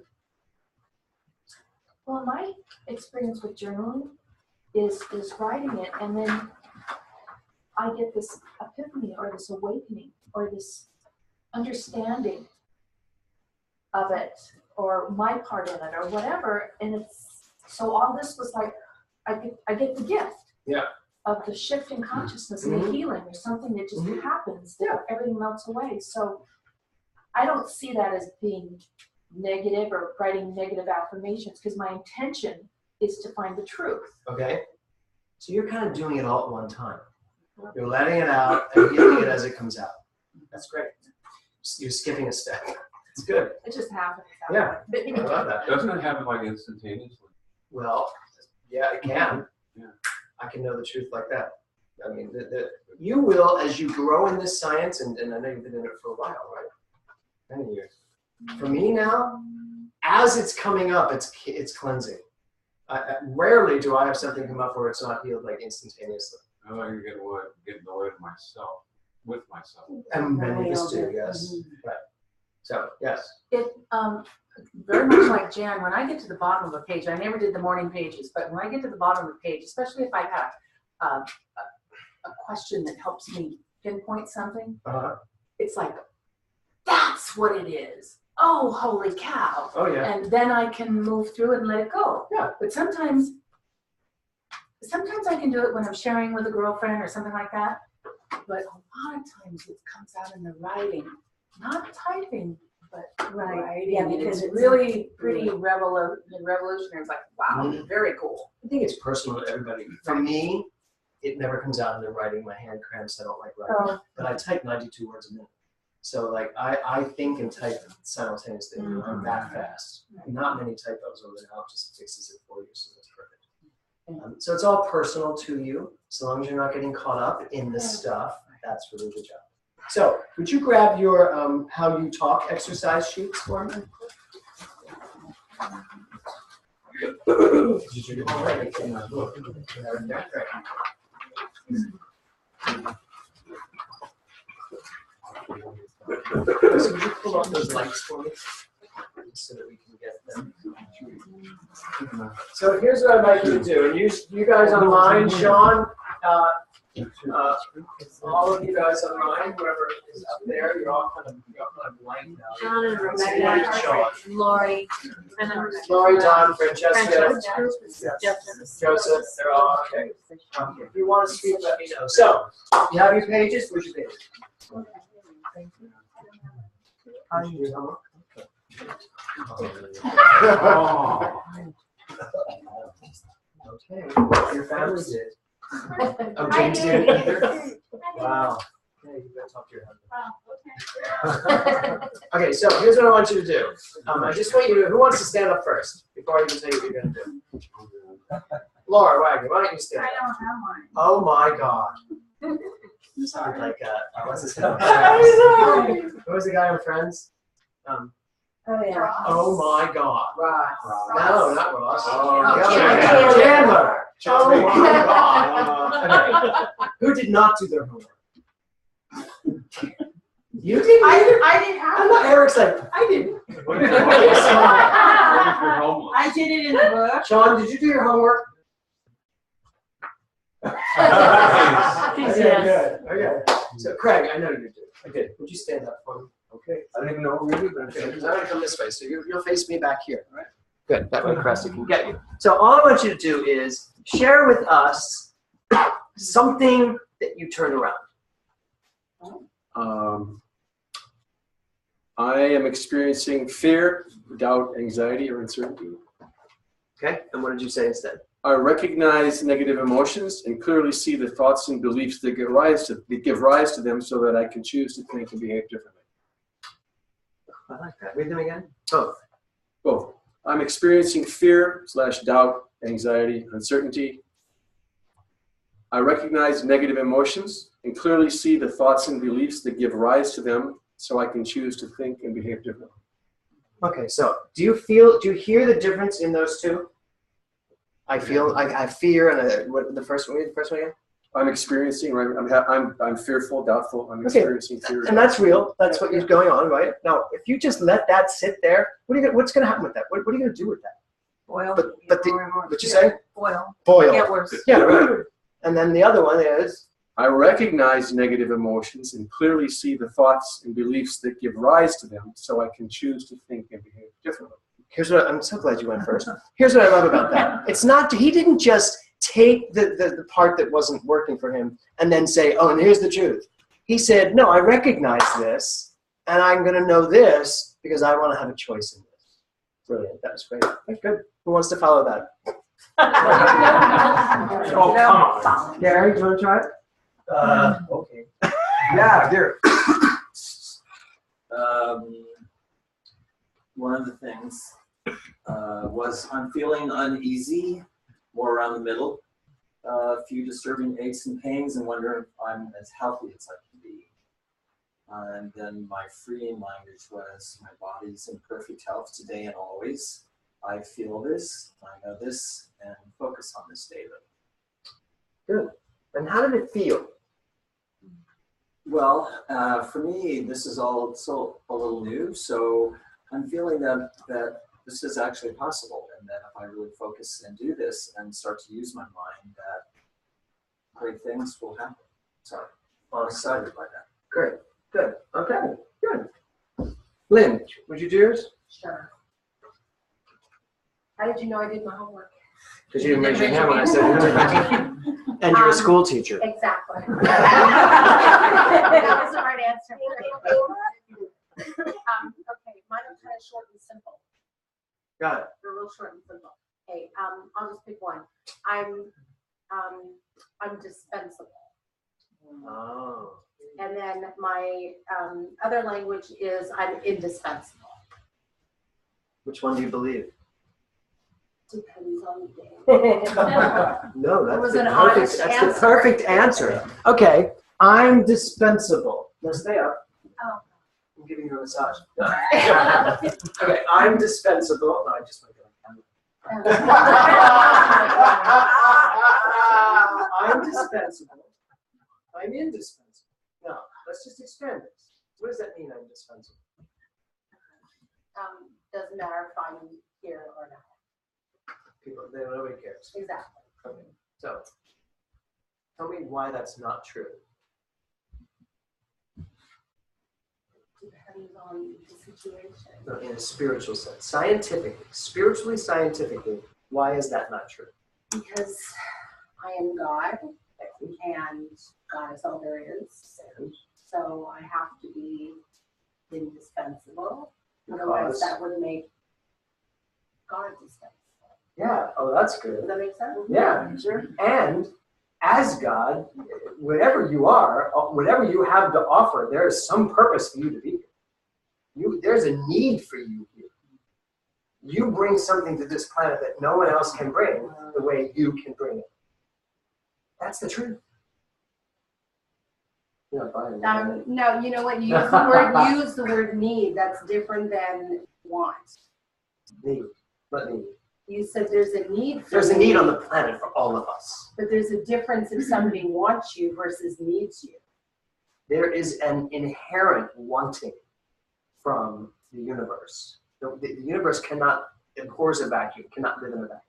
C: Well, my experience with journaling is writing it, and then I get this epiphany or this awakening or this understanding of it or my part in it or whatever, and it's so all this was like I get the gift of the shift in consciousness and the healing or something that just happens. Everything melts away. So I don't see that as being negative or writing negative affirmations because my intention is to find the truth.
B: Okay, so you're kind of doing it all at one time. You're letting it out and healing it as it comes out. That's great. You're skipping a step. It's good.
C: It just happens.
B: Yeah,
C: I
B: love that.
K: Doesn't it happen like instantaneously?
B: Well, yeah, it can.
K: Yeah.
B: I can know the truth like that. I mean, you will, as you grow in this science, and I know you've been in it for a while, right? Many years. For me now, as it's coming up, it's cleansing. Rarely do I have something come up where it's not healed like instantaneously.
K: I like getting away with myself, with myself.
B: And many of us do, yes. Right. So, yes.
C: It, very much like Jan, when I get to the bottom of a page, I never did the morning pages, but when I get to the bottom of a page, especially if I have a question that helps me pinpoint something, it's like, that's what it is. Oh, holy cow.
B: Oh, yeah.
C: And then I can move through and let it go.
B: Yeah.
C: But sometimes I can do it when I'm sharing with a girlfriend or something like that. But a lot of times it comes out in the writing, not typing, but writing.
J: Yeah,
C: And
J: because
C: it's really pretty revolutionary. It's like, wow, very cool.
B: I think it's personal to everybody. For me, it never comes out in the writing. My hand cramps. I don't like writing. But I type 92 words a minute. So like I think and type simultaneously. I'm that fast. Not many typos, or the help just fixes it for you. So that's perfect. So it's all personal to you. So long as you're not getting caught up in the stuff, that's really the job. So would you grab your how you talk exercise sheets for me? So would you pull up those lights for me, so that we can get them? So here's what I'd like you to do, and you guys online, Sean, all of you guys online, whoever is up there, you're all kind of blank now.
J: Sean and Rebecca, Lori,
B: Lori, Don, Francesca, Joseph, they're all okay. If you want to speak, let me know. So, you have your pages? Where's your pages? Okay, your family did. Oh, James didn't either? Wow. Okay, you better talk to your husband. Okay, so here's what I want you to do. I just want you to, who wants to stand up first before I even tell you what you're going to do? Laura Wagner, why don't you stand up?
D: I don't have one.
B: Oh my God. You sound like, what's his name? Who was the guy on Friends?
J: Oh yeah.
B: Oh my God.
G: Ross.
B: No, not Ross.
J: Chandler.
B: Chandler. Oh my God. Okay. Who did not do their homework? You did?
G: I didn't have
B: I thought Eric's like, I didn't.
G: I did it in the book.
B: Sean, did you do your homework?
J: Yes.
B: Good. Okay. So Craig, I know you did. Okay. Would you stand up for me? Okay.
H: I don't even know who we are.
B: Okay. Because I'm gonna come this way, so you'll face me back here. All right. Good. That way, Cressy can get you. So all I want you to do is share with us something that you turned around.
H: I am experiencing fear, doubt, anxiety, or uncertainty.
B: Okay. And what did you say instead?
H: I recognize negative emotions and clearly see the thoughts and beliefs that give rise to them, so that I can choose to think and behave differently.
B: I like that. Read them again. Both.
H: Both. I'm experiencing fear / doubt, anxiety, uncertainty. I recognize negative emotions and clearly see the thoughts and beliefs that give rise to them, so I can choose to think and behave differently.
B: Okay, so do you hear the difference in those two? I feel, I fear, and what the first one again?
H: I'm experiencing, right? I'm fearful, doubtful. I'm experiencing fear.
B: And that's real. That's what is going on, right? Now, if you just let that sit there, what's going to happen with that? What are you going to do with that?
G: Boil.
B: What you say?
G: Boil.
B: Boil.
G: Get worse.
B: Yeah, right. And then the other one is?
H: I recognize negative emotions and clearly see the thoughts and beliefs that give rise to them, so I can choose to think and behave differently.
B: Here's what I'm so glad you went first. Here's what I love about that. It's not, he didn't just take the part that wasn't working for him and then say, oh, and here's the truth. He said, no, I recognize this, and I'm going to know this because I want to have a choice in this. Brilliant. That was great. Okay, good. Who wants to follow that?
L: Oh, come on.
B: Gary, do you want to try it? Okay.
H: Yeah, here.
I: One of the things was I'm feeling uneasy, more around the middle. A few disturbing aches and pains, and wondering if I'm as healthy as I can be. And then my freeing language was, my body's in perfect health today and always. I feel this, I know this, and focus on this daily.
B: Good. And how did it feel?
I: Well, for me, this is all still a little new, so I'm feeling that this is actually possible, and that if I really focus and do this and start to use my mind, that great things will happen. So I'm excited by that.
B: Great. Good. Okay. Good. Lynn, would you do yours?
F: Sure. How did you know I did my homework?
B: Because you didn't raise your hand when I said it. And you're a school teacher.
F: Exactly. That was the right answer. Okay, mine are kind of short and simple.
B: Got it.
F: They're real short and simple. Okay, I'll just pick one. I'm dispensable.
B: Oh.
F: And then my other language is I'm indispensable.
B: Which one do you believe?
F: Depends on the day.
B: No, that's,
F: was
B: the
F: an
B: perfect,
F: honest
B: that's
F: answer.
B: the perfect answer. Okay, I'm dispensable. Now stay up.
F: Oh.
B: I'm giving you a massage. Okay, I'm dispensable. No, I just want to get on camera. I'm dispensable. I'm indispensable. Now, let's just expand this. What does that mean, I'm dispensable?
F: Doesn't matter if I'm here or not.
B: Nobody cares.
F: Exactly.
B: Okay, so tell me why that's not true.
F: Depends on the situation.
B: No, in a spiritual sense. Scientifically, spiritually, scientifically, why is that not true?
F: Because I am God, and God is all there is. So I have to be indispensable. Otherwise, that would make God dispensable.
B: Yeah, oh, that's good.
F: Does that make sense?
B: Yeah, sure. And as God, whatever you are, whatever you have to offer, there is some purpose for you to be here. There's a need for you here. You bring something to this planet that no one else can bring the way you can bring it. That's the truth. You're not buying that.
F: No, you know what? You use the word need. That's different than want.
B: Need. What need?
F: You said there's a need for
B: There's a need on the planet for all of us.
F: But there's a difference if somebody wants you versus needs you.
B: There is an inherent wanting from the universe. The universe abhors a vacuum, cannot live in a vacuum.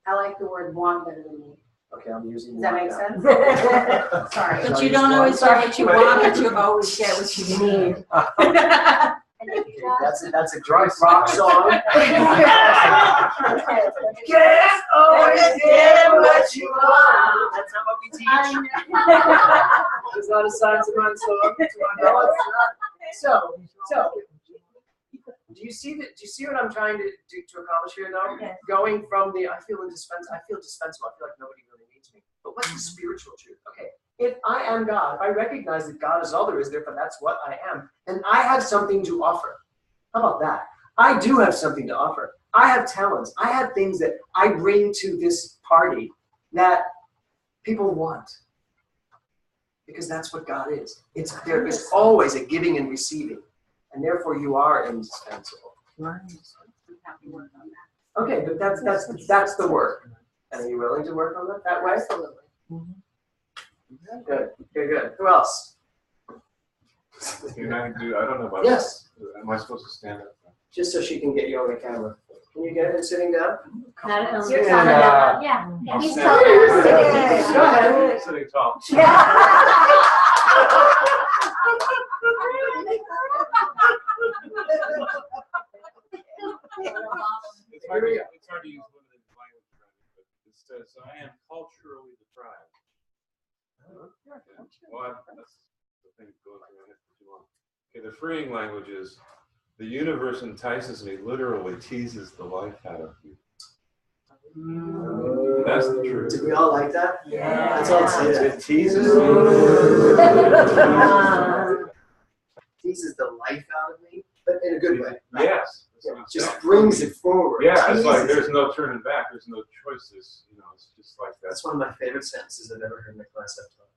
F: I like the word want better than need.
B: Okay, I'm using
F: Does that
B: want
F: make
B: now.
F: sense? Sorry.
E: But you don't always get what you want, but you always get what you need.
B: That's a great rock song. Can't always get what you want. That's not what we teach. It's not a science of mind song. So, do you see what I'm trying to accomplish here, though?
J: Yes.
B: Going from the I feel dispensable, I feel like nobody really needs me. But what's the spiritual truth? Okay, if I am God, if I recognize that God is all there is, therefore that's what I am, then I have something to offer. How about that? I do have something to offer. I have talents. I have things that I bring to this party that people want. Because that's what God is. There is always a giving and receiving. And therefore you are indispensable.
F: Right. We have to work on that.
B: Okay, but that's the work. And are you willing to work on that way?
F: Absolutely.
B: Mm-hmm. Good. Good. Who else?
K: Can I do? I don't know about.
B: Yes.
K: Am I supposed to stand up?
B: Just so she can get you on the camera. Can you get her sitting down?
J: Not at home.
B: You're
J: You're
B: telling
J: telling
B: them.
J: Yeah. He's
K: Stand.
J: telling us.
B: Go ahead.
K: Sitting tall. It's hard to use limited language, but it says, I am culturally deprived. Well, that's the thing that goes through my head for too long. Okay, the freeing language is, the universe entices me, literally teases the life out of me. That's the truth.
B: Do we all like that?
J: Yeah.
B: Let's all say that.
K: It teases me.
B: Teases the life out of me, but in a good way.
K: Yes.
B: Just brings it forward.
K: Yeah, it's like
B: Teases
K: there's
B: it.
K: no turning back. There's no choices. It's just like that.
B: That's one of my favorite sentences I've ever heard in the class I've taught.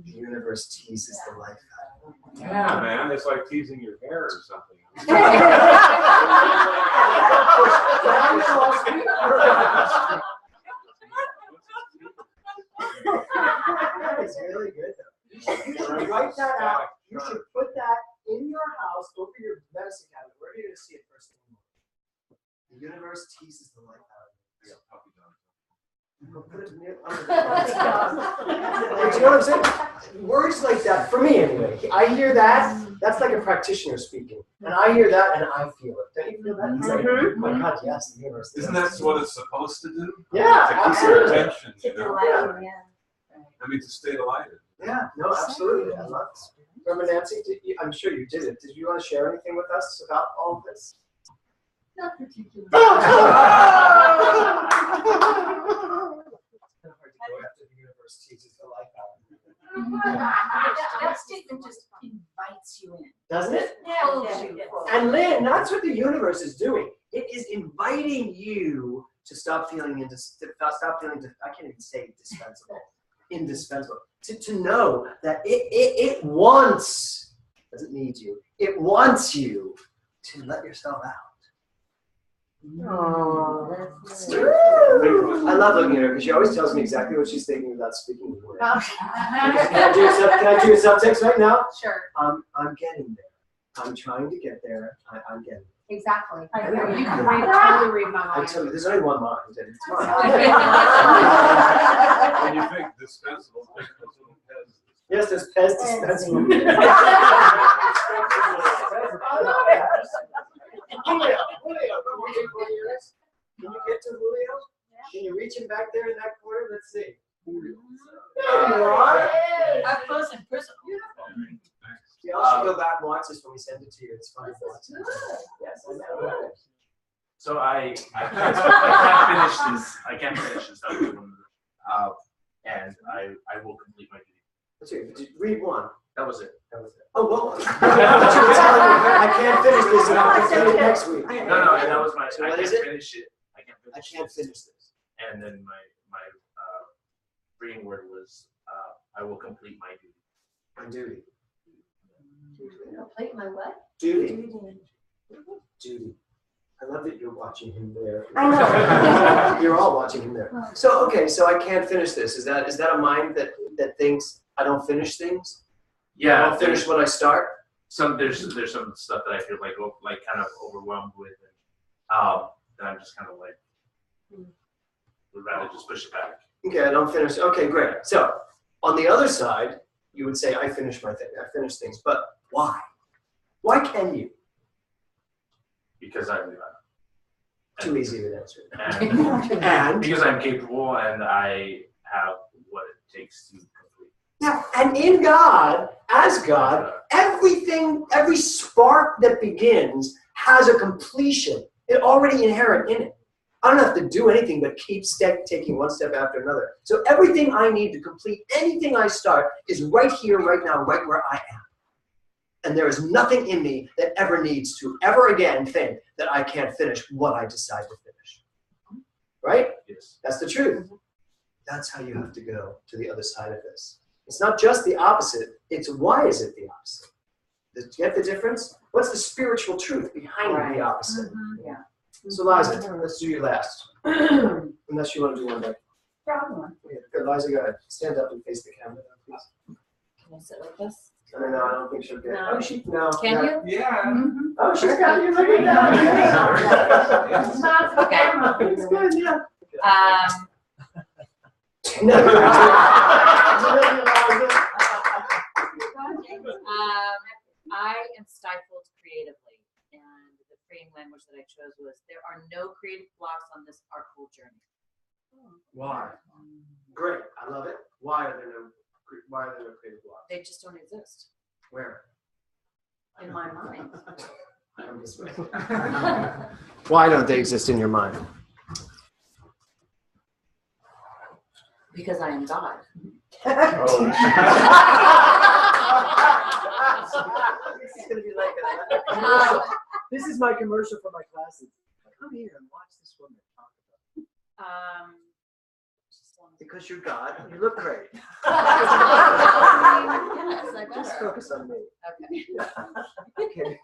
B: The universe teases the life out of me.
K: Yeah, man, it's like teasing your hair or something.
B: That is really good though. You should write that out. You should put that in your house over your medicine cabinet. Where are you going to see it first thing in the morning? The universe teases the life out of you. Put it near, you know what I'm saying? Words like that, for me anyway, I hear that, that's like a practitioner speaking. And I hear that and I feel it. Don't you feel that? It's like, oh my God, yes, the universe.
K: Isn't that what it's supposed to do?
B: Yeah,
K: to keep your
B: absolutely.
K: attention, you know? I mean, to stay delighted.
B: Yeah, no, absolutely. I love it. Remember, Nancy, I'm sure you did it. Did you want to share anything with us about all of this?
C: Not particularly. That statement just invites you in.
B: Doesn't it?
C: Yeah.
B: And Lynn, that's what the universe is doing. It is inviting you to stop feeling I can't even say indispensable. To know that it wants, doesn't need you. It wants you to let yourself out.
J: Oh, that's
B: I love looking at her because she always tells me exactly what she's thinking without speaking the word. Can I do a subtext right now?
F: Sure.
B: I'm getting there. I'm trying to get there. I'm getting there.
F: Exactly.
B: I
F: You
B: know.
F: can totally read my
B: I
F: mind.
B: tell you, there's only one mind, and it's mine.
K: When you think dispensable, think those little pets.
B: Yes, there's Pez dispensable. Julio, can you get to Julio? Can you reach him back there in that corner? Let's see. Julio. There you are.
C: Up close and personal.
B: Yeah, I'll should go back and watch this when we send it to you. It's fun to watch. Yes, I know.
M: So I can't finish this. And I will complete my duty.
B: Let's see. Read one.
M: That was it.
B: Oh, well. I can't finish this and I'll continue it next week.
M: No, that was my.
B: So
M: I
B: what
M: can't
B: is it?
M: finish it. I can't finish this. And then my reading word was I will complete my duty.
B: My duty.
C: Complete my what?
B: Duty. Duty. I love that you're watching him there.
J: I know.
B: You're all watching him there. So okay, so I can't finish this. Is that a mind that thinks I don't finish things?
M: Yeah.
B: I don't finish what I start?
M: There's some stuff that I feel like kind of overwhelmed with, and that I'm just kind of like would rather just push it back.
B: Okay, I don't finish. Okay, great. So on the other side, you would say I finish my thing. I finish things, but why? Why can you?
M: Because I'm
B: too easy of an answer.
M: And because I'm capable and I have what it takes to complete.
B: Yeah, and in God, as God, everything, every spark that begins has a completion. It's already inherent in it. I don't have to do anything but keep taking one step after another. So everything I need to complete anything I start is right here, right now, right where I am. And there is nothing in me that ever needs to ever again think that I can't finish what I decide to finish. Right?
M: Yes.
B: That's the truth. That's how you have to go to the other side of this. It's not just the opposite, it's why is it the opposite? Do you get the difference? What's the spiritual truth behind the opposite?
D: Yeah.
B: So Liza, let's do you last. Unless you want to do one day.
D: Problem.
B: Yeah, good, Liza, go ahead. Stand up and face the camera, please.
F: Can I sit like this?
B: No, I don't think she'll get it.
F: No.
B: Oh, she, no.
F: Can
B: no.
F: you?
K: Yeah.
D: Mm-hmm.
B: Oh, she's got you. Look at that.
F: Okay.
B: It's good, yeah.
C: I am stifled creatively, and the freeing language that I chose was, there are no creative blocks on this artful journey.
B: Why? Great, I love it. Why are there no creative blocks?
C: They just don't exist
B: Where?
C: in my mind.
B: I'm this way. Why don't they exist in your mind?
C: Because I am God.
B: This is gonna be like this is my commercial for my classes. Come here and watch this woman talk about. Because you're God, you look great. Just focus on me. Okay.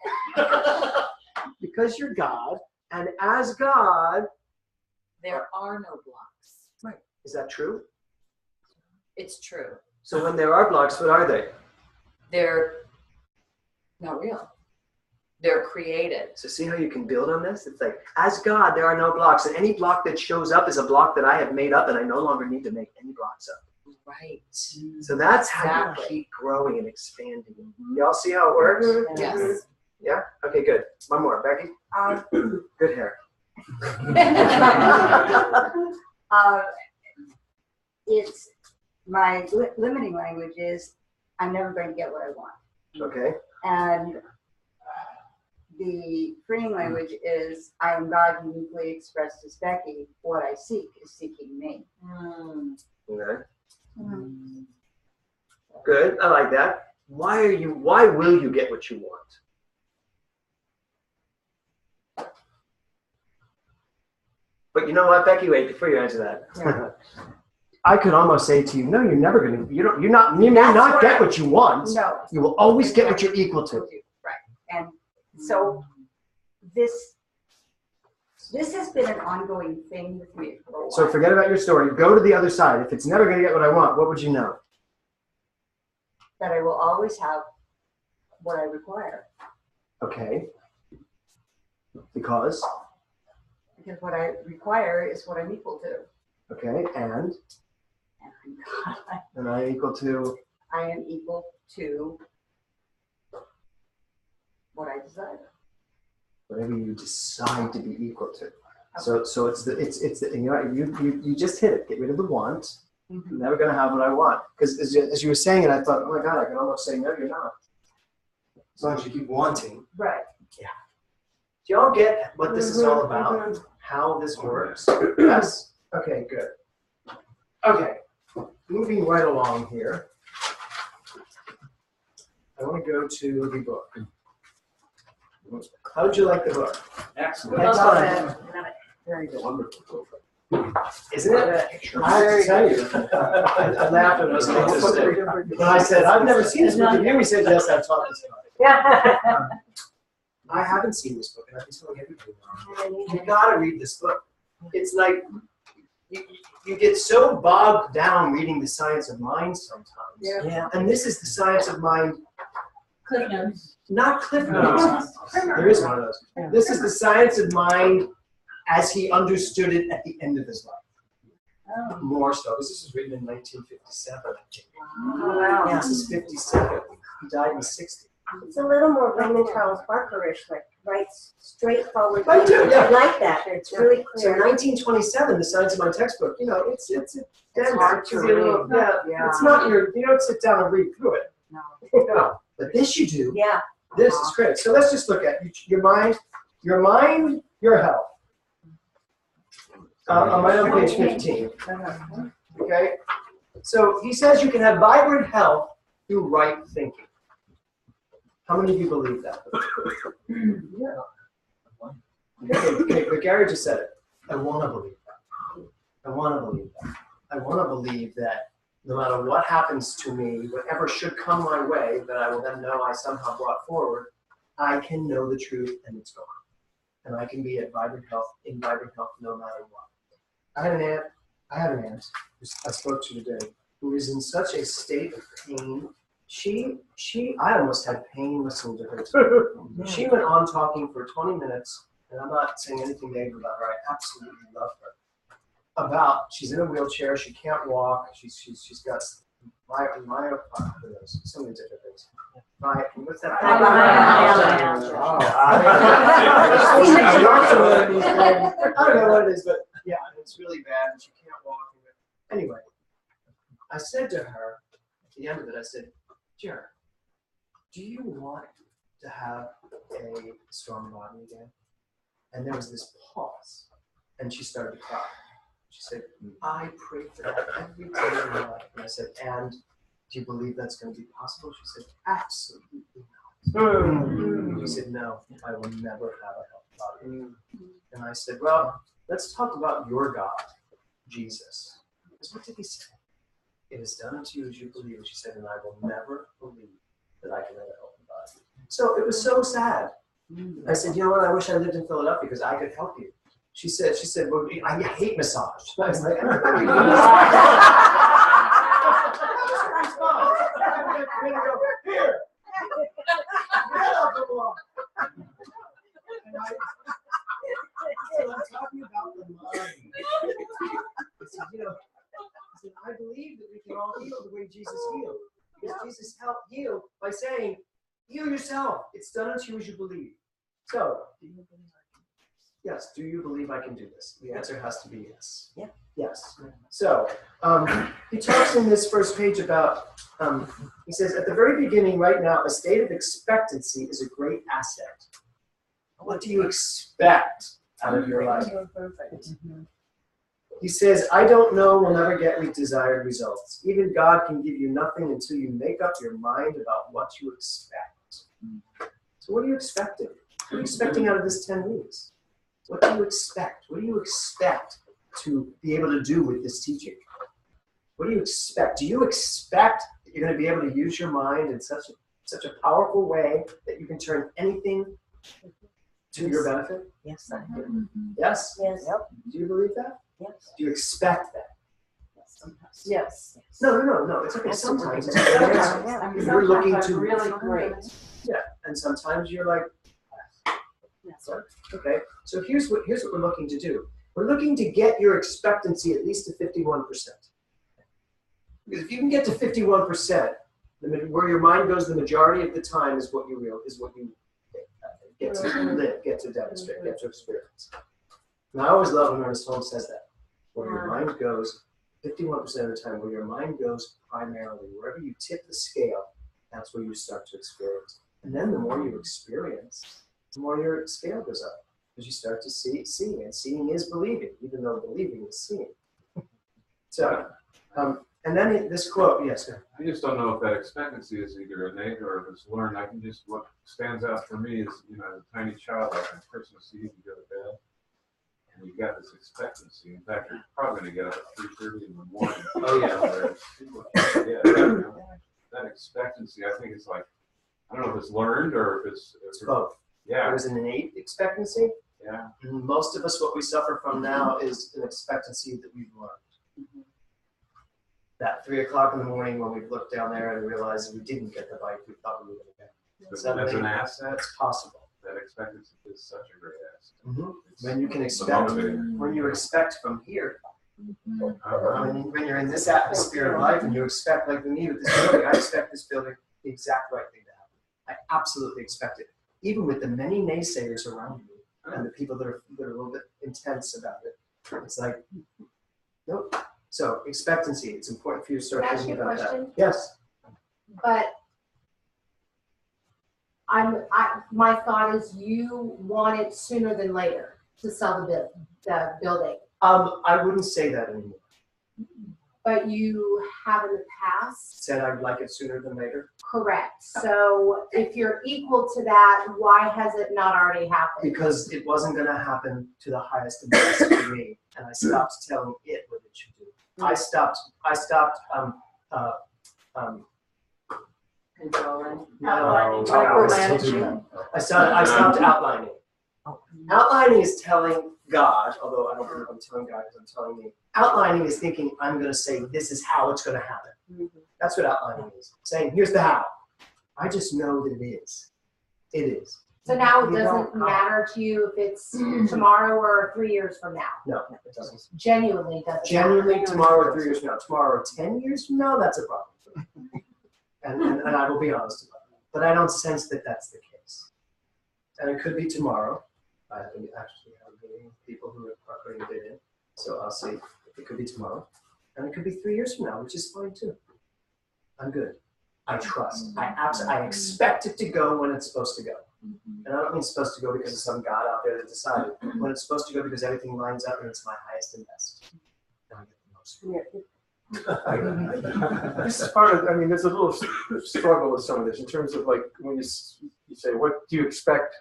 B: Because you're God, and as God,
C: there are no blocks.
B: Right. Is that true?
C: It's true.
B: So when there are blocks, what are they?
O: They're not real. They're created.
B: So see how you can build on this? It's like, as God, there are no blocks. And any block that shows up is a block that I have made up, and I no longer need to make any blocks up.
O: Right.
B: So that's how you keep growing and expanding. Y'all see how it works?
O: Yes.
B: Yeah? Okay, good. One more. Becky? Good hair.
P: It's my limiting language is I'm never going to get what I want.
B: Okay.
P: And the freeing language is I am God uniquely expressed as Becky. What I seek is seeking me.
B: Okay. Good. I like that. Why will you get what you want? But you know what, Becky? Wait, before you answer that. Yeah. I could almost say to you, no, you're never going to, you may not get what you want.
P: No.
B: You will always get what you're equal to.
P: Right. And so this has been an ongoing thing with me for a while.
B: So forget about your story. Go to the other side. If it's never going to get what I want, what would you know?
P: That I will always have what I require.
B: Okay. Because?
P: Because what I require is what I'm equal to.
B: Okay, and I'm equal to?
P: I am equal to what I desire.
B: Whatever you decide to be equal to. Okay. So it's the you just hit it. Get rid of the want. I'm never going to have what I want. Because as you were saying it, I thought, oh my God, I can almost say, no, you're not. As long as you keep wanting.
P: Right.
B: Yeah. Do y'all get what this is all about? How this works? Yes? Okay, good. Okay, moving right along here. I want to go to the book. How did you like the book?
K: Excellent.
B: Excellent.
P: Very good.
B: Wonderful. Isn't it? I have to tell you, I laughed when I was when I said, I've never seen this book. And you said, yes, I've taught this book.
P: Yeah.
B: I haven't seen this book, and I've been telling everybody, you've got to read this book. It's like, you get so bogged down reading the science of mind sometimes.
P: Yeah.
B: And this is the science of mind.
C: Cliff Notes.
B: Not Cliff Notes. There is one of those. Yeah. This is the science of mind as he understood it at the end of his life. Oh. More so, because this was written in 1957, I think.
J: Oh, wow.
B: This is 57. He died in 60.
J: It's a little more Raymond Charles Barker-ish, like right, straightforward.
B: I do, yeah.
J: I like that. It's really clear.
B: So 1927, the Science of Mind textbook, it's
P: hard to read.
B: Yeah, it's not you don't sit down and read through it. No. But this you do.
J: Yeah.
B: This is great. So let's just look at your mind, your health. I'm right on page 15. Okay? So he says you can have vibrant health through right thinking. How many of you believe that? Okay, but Gary just said it. I want to believe that. I want to believe that. I want to believe that no matter what happens to me, whatever should come my way, that I will then know I somehow brought forward, I can know the truth and it's gone. And I can be in vibrant health no matter what. I had an aunt who I spoke to today who is in such a state of pain. I almost had pain listening to her. She went on talking for 20 minutes, and I'm not saying anything negative about her. I absolutely love her. She's in a wheelchair, she can't walk, she's got so many different things. What's that? I don't know what it is, but yeah, it's really bad, and she can't walk. Anyway, I said to her at the end of it, I said, Jared, do you want to have a strong body again? And there was this pause, and she started to cry. She said, I pray for that every day of my life. And I said, and do you believe that's going to be possible? She said, absolutely not. She said, no, I will never have a healthy body. And I said, well, let's talk about your God, Jesus. Because what did he say? It is done unto you as you believe. And she said, and I will never believe that I can have a healthy body. So it was so sad. I said, you know what? I wish I lived in Philadelphia because I could help you. She said, well, I hate massage. I was like, You're gonna go, here. Get off the wall. And so I'm talking about the mind. I said, I believe that we can all heal the way Jesus healed. Because Jesus helped heal by saying, heal yourself. It's done unto you as you believe. So, do you believe I can do this? Yes. Do you believe I can do this? The answer has to be yes. Yeah. Yes. So, he talks in this first page about, he says, at the very beginning, right now, a state of expectancy is a great asset. What do you expect out of your life? He says, I don't know will never get me desired results. Even God can give you nothing until you make up your mind about what you expect. So what are you expecting? What are you expecting out of this 10 weeks? What do you expect? What do you expect to be able to do with this teaching? What do you expect? Do you expect that you're going to be able to use your mind in such a powerful way that you can turn anything to your benefit?
J: Yes, I do.
B: Yes?
J: Yes.
B: Yep. Do you believe that?
J: Yes.
B: Do you expect that?
J: Sometimes. Yes.
B: No. It's okay. Sometimes it's
D: Yeah.
B: okay.
D: I mean,
B: You're looking
D: sometimes
B: to
D: I'm really great.
B: Yeah, and sometimes you're like, okay. So here's what we're looking to do. We're looking to get your expectancy at least to 51%. Because if you can get to 51%, where your mind goes the majority of the time is what you get to live, get to demonstrate, get to experience. And I always love when Ernest Holmes says that. Where your mind goes, 51% of the time, where your mind goes primarily, wherever you tip the scale, that's where you start to experience. And then the more you experience, the more your scale goes up. Because you start to see, and seeing is believing, even though believing is seeing. So, and then this quote, yes, sir.
K: I just don't know if that expectancy is either innate or if it's learned. What stands out for me is, as a tiny child, like on Christmas Eve, you go to bed, and you've got this expectancy. In fact, you're probably going to get up at 3:30 in the morning.
B: Oh, yeah.
K: That expectancy, I think it's like, I don't know if it's learned or if it's
B: both.
K: Yeah.
B: There's an innate expectancy.
K: Yeah.
B: And most of us, what we suffer from now is an expectancy that we've learned. That 3 o'clock in the morning when we've looked down there and realized we didn't get the bike we thought we were going to get.
K: So that's an asset.
B: It's possible.
K: That expectancy is such a great asset.
B: When you can expect, when you expect from here, when you're in this atmosphere of life and you expect, like me with this building, I expect this building the exact right thing to happen. I absolutely expect it. Even with the many naysayers around me and the people that are a little bit intense about it, it's like, nope. So expectancy, it's important for you to start
F: Can I ask
B: thinking
F: you a
B: about that.
F: question?
B: Yes.
F: But my thought is you want it sooner than later to sell the building.
B: I wouldn't say that anymore.
F: But you have in the past.
B: Said I'd like it sooner than later.
F: Correct. So if you're equal to that, why has it not already happened?
B: Because it wasn't going to happen to the highest and best for me, and I stopped telling it what it should do. I stopped
D: Controlling.
B: Micromanaging. I stopped outlining. Outlining is telling God, although I don't believe I'm telling God because I'm telling me. Outlining is thinking I'm going to say this is how it's going to happen. That's what outlining is. Saying here's the how. I just know that it is. It is.
F: So now it doesn't matter to you if it's tomorrow or 3 years from now.
B: No, it doesn't.
F: Genuinely doesn't.
B: Genuinely,
F: matter.
B: tomorrow or 3 years from now. Tomorrow or 10 years from now, that's a problem. and I will be honest about that. But I don't sense that that's the case. And it could be tomorrow. I actually have people who are putting a bid in. So I'll see. It could be tomorrow. And it could be 3 years from now, which is fine too. I'm good. I trust. I expect it to go when it's supposed to go. And I don't mean it's supposed to go because of some God out there that decided. When it's supposed to go because everything lines up and it's my highest and best. And I get the most.
H: This is part of, there's a little struggle with some of this in terms of like when you say, what do you expect?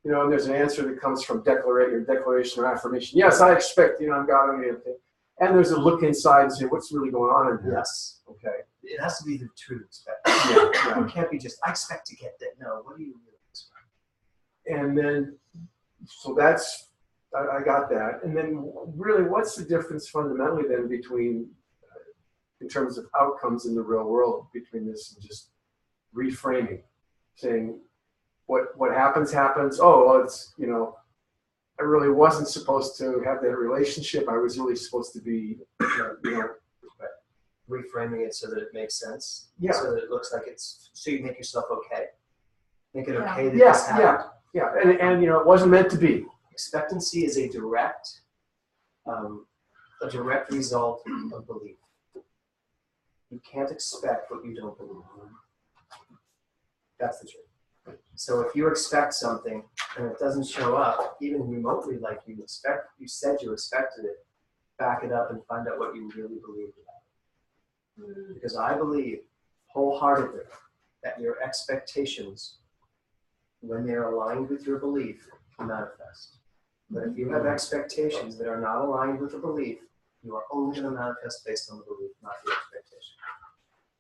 H: And there's an answer that comes from declaration or affirmation. Yes, I expect, I'm God and everything. And there's a look inside and say, what's really going on in here?
B: Yes.
H: Okay.
B: It has to be the true expect.
H: Yeah.
B: It can't be just, I expect to get that. No, what do you really expect?
H: And then, so that's, I got that. And then really, what's the difference fundamentally then between, in terms of outcomes in the real world, between this and just reframing, saying what happens happens. Oh, well, it's, you know, I really wasn't supposed to have that relationship. I was really supposed to be, you know.
B: Reframing it so that it makes sense.
H: Yeah.
B: So that it looks like it's, so you make yourself okay. Make it okay that
H: Yeah,
B: this happened.
H: yeah. And you know, it wasn't meant to be.
B: Expectancy is a direct result of belief. You can't expect what you don't believe. That's the truth. So if you expect something and it doesn't show up, even remotely like you said you expected it, back it up and find out what you really believe about it. Because I believe wholeheartedly that your expectations, when they're aligned with your belief, can manifest. But if you have expectations that are not aligned with the belief, you are only going to manifest based on the belief, not the expectation.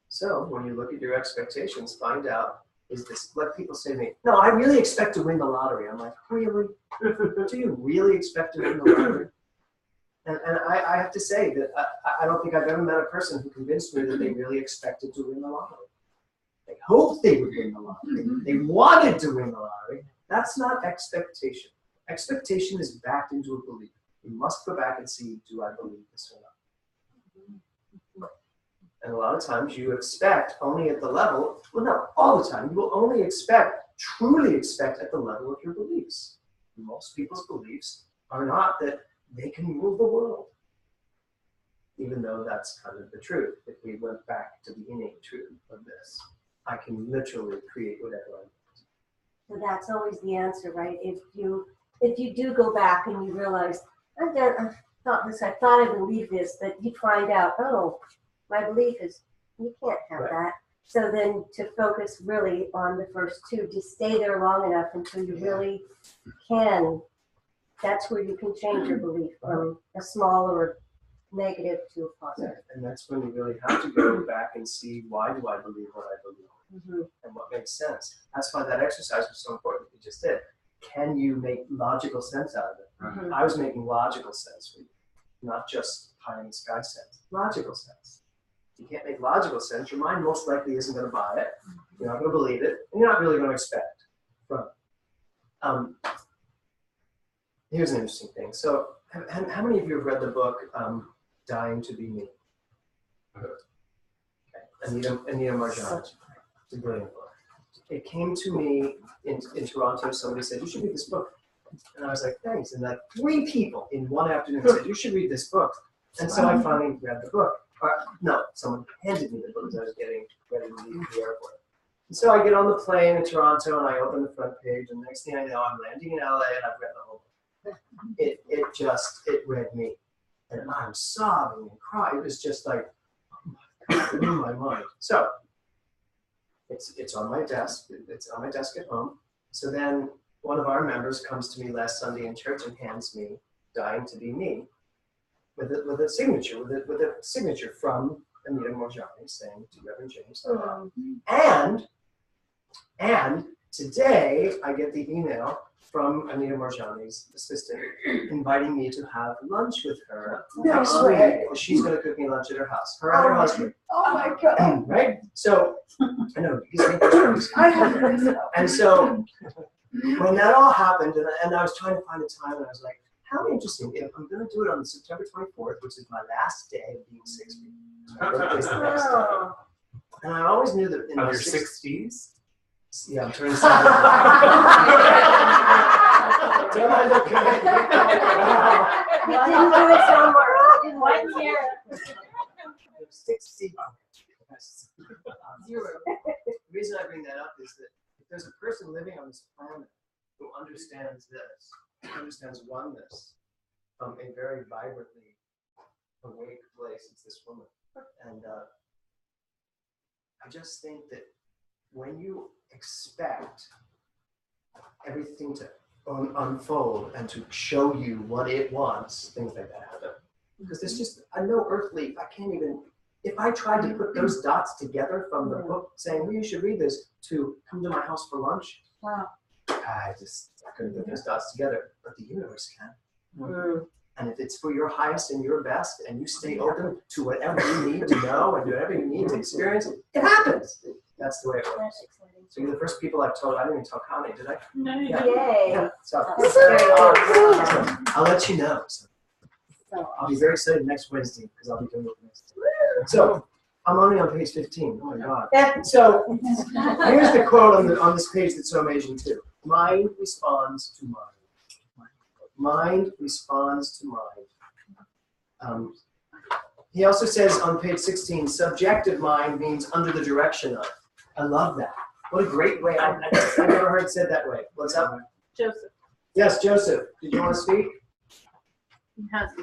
B: So when you look at your expectations, find out, is this, like people say to me, no, I really expect to win the lottery. I'm like, really? Do you really expect to win the lottery? And I have to say that I don't think I've ever met a person who convinced me that they really expected to win the lottery. They hoped they would win the lottery. They wanted to win the lottery. That's not expectation. Expectation is backed into a belief. You must go back and see, do I believe this or not? And a lot of times you expect only at the level, well, no, all the time, you will only truly expect at the level of your beliefs. Most people's beliefs are not that they can rule the world. Even though that's kind of the truth. If we went back to the innate truth of this, I can literally create whatever I want.
J: So that's always the answer, right? If you do go back and you realize, I thought I believed this, but you find out, oh, my belief is, you can't have that. So then to focus really on the first two, to stay there long enough until you really can. That's where you can change your belief from a small or negative to a positive.
B: And that's when you really have to go back and see, why do I believe what I believe? And what makes sense. That's why that exercise was so important that you just did. Can you make logical sense out of it? I was making logical sense for you, not just pie in the sky sense. Logical sense. If you can't make logical sense, your mind most likely isn't going to buy it. You're not going to believe it, and you're not really going to expect from it. Here's an interesting thing. So, how many of you have read the book Dying to Be Me? Okay. Anita Marjani. It's a brilliant book. It came to me in Toronto. Somebody said, you should read this book. And I was like, thanks. And like 3 people in one afternoon said, you should read this book. And so I finally read the book. No, someone handed me the book as I was getting ready to leave the airport. And so I get on the plane in Toronto and I open the front page, and the next thing I know, I'm landing in LA and I've read the whole book. It read me. And I'm sobbing and crying. It was just like, oh my God, it blew my mind. So it's on my desk. It's on my desk at home. So then one of our members comes to me last Sunday in church and hands me Dying to Be Me with a signature from Anita Marjani saying to Reverend James. And today I get the email from Anita Marjani's assistant inviting me to have lunch with her next week. She's going to cook me lunch at her house. Her and her husband.
P: Oh my God.
B: Right? So, I know, and so, when that all happened, and I was trying to find a time, and I was like, how interesting. If I'm going to do it on September 24th, which is my last day of being 60. My birthday's the next day. And I always knew that in
L: your
B: my
L: 60s?
B: Yeah, I'm turning 70. Don't I look good?
J: You didn't do it somewhere in 1 year.
B: 60. The reason I bring that up is that if there's a person living on this planet who understands this, understands oneness from a very vibrantly awake place, it's this woman. And I just think that when you expect everything to unfold and to show you what it wants, things like that happen. Because there's just, I know earthly, I can't even, if I tried to put those dots together from the book saying, well, you should read this, to come to my house for lunch, I couldn't put those dots together, but the universe can. And if it's for your highest and your best, and you stay open to whatever you need to know and whatever you need to experience, it happens. That's the way it works. So you're the first people I've told. I didn't even tell Connie, did I?
J: No.
B: Yeah.
J: Yay.
B: Yeah. So
J: That's very
B: awesome. I'll let you know. So I'll be very excited next Wednesday because I'll be doing it next. So I'm only on page 15. Oh my God. So here's the quote on this page that's so amazing too. Mind responds to mind. Mind responds to mind. He also says on page 16, subjective mind means under the direction of. I love that. What a great way. I've never heard it said that way. What's up?
D: Joseph.
B: Yes, Joseph. Did you want to speak?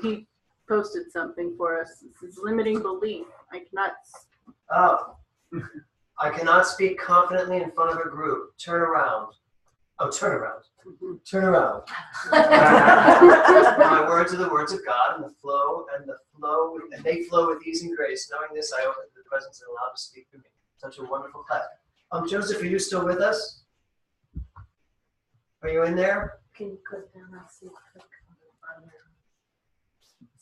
D: He posted something for us. This is limiting belief. I cannot.
B: Oh. I cannot speak confidently in front of a group. Turn around. Oh, turn around. Turn around. My words are the words of God, and they flow with ease and grace. Knowing this, I open to the presence and allow to speak to me. Such a wonderful class. Joseph, are you still with us? Are you in there?
J: Can you click down and see?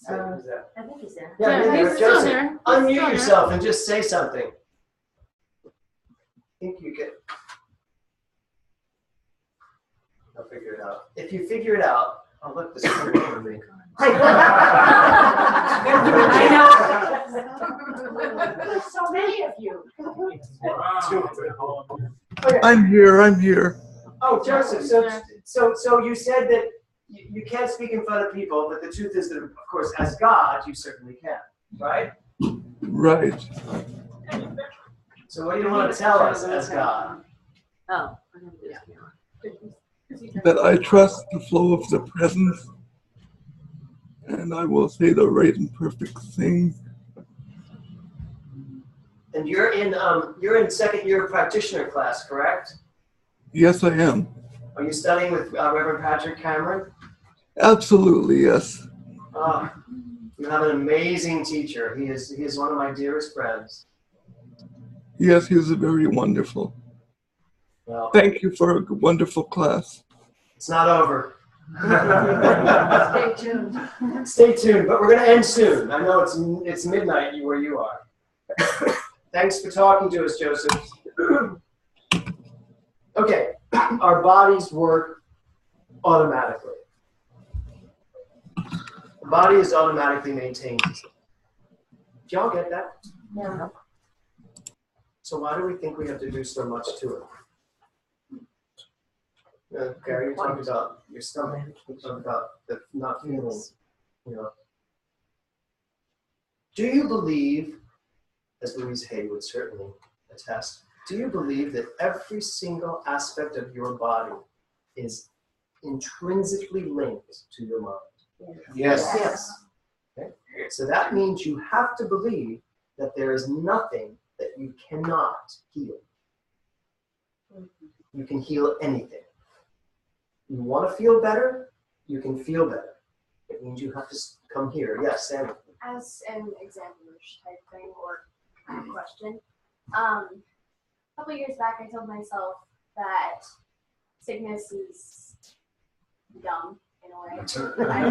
B: I
J: think he's there.
B: Yeah, you're there.
D: he's still
B: Joseph,
D: there.
B: unmute yourself and just say something. I think you get. I'll figure it out. If you figure it out, oh look, this is for me.
P: There's so many of you.
B: Okay.
Q: I'm here.
B: Oh, Joseph. So you said that you can't speak in front of people, but the truth is that, of course, as God, you certainly can, right?
Q: Right.
B: So what do you want to tell us as God?
D: Oh.
Q: That I trust the flow of the presence, and I will say the right and perfect thing.
B: And you're in second year practitioner class, correct?
Q: Yes, I am.
B: Are you studying with Reverend Patrick Cameron?
Q: Absolutely, yes.
B: You have an amazing teacher. He is one of my dearest friends.
Q: Yes, he was very wonderful.
B: Well,
Q: thank you for a wonderful class.
B: It's not over.
E: Stay tuned.
B: Stay tuned, but we're going to end soon. I know it's midnight where you are. Thanks for talking to us, Joseph. Okay, our bodies work automatically. The body is automatically maintained. Do y'all get that?
J: Yeah.
B: So why do we think we have to do so much to it? Gary, you're talking about your stomach. You're talking about the not feeling, Do you believe, as Louise Hay would certainly attest, do you believe that every single aspect of your body is intrinsically linked to your mind?
G: Yes.
B: Okay. So that means you have to believe that there is nothing that you cannot heal. You can heal anything. You want to feel better, you can feel better. It means you have to come here. Yes, Sammy.
N: As an examiner-ish type thing or question, a couple years back I told myself that sickness is dumb in a way. I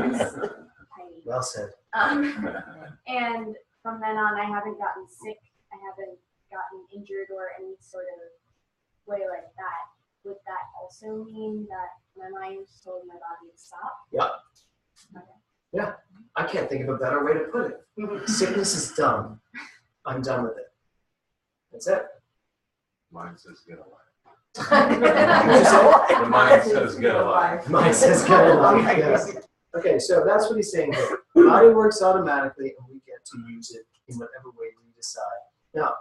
N: was tiny.
B: Well said.
N: And from then on I haven't gotten sick, I haven't gotten injured or any sort of way like that. Would that also mean that my mind told my body to stop?
B: Yeah.
N: Okay.
B: Yeah. I can't think of a better way to put it. Sickness is dumb. I'm done with it. That's it.
K: Mine says get alive. The mind says get alive.
B: Mine says get alive. Yes. Okay, so that's what he's saying here. The body works automatically, and we get to use it in whatever way we decide. Now,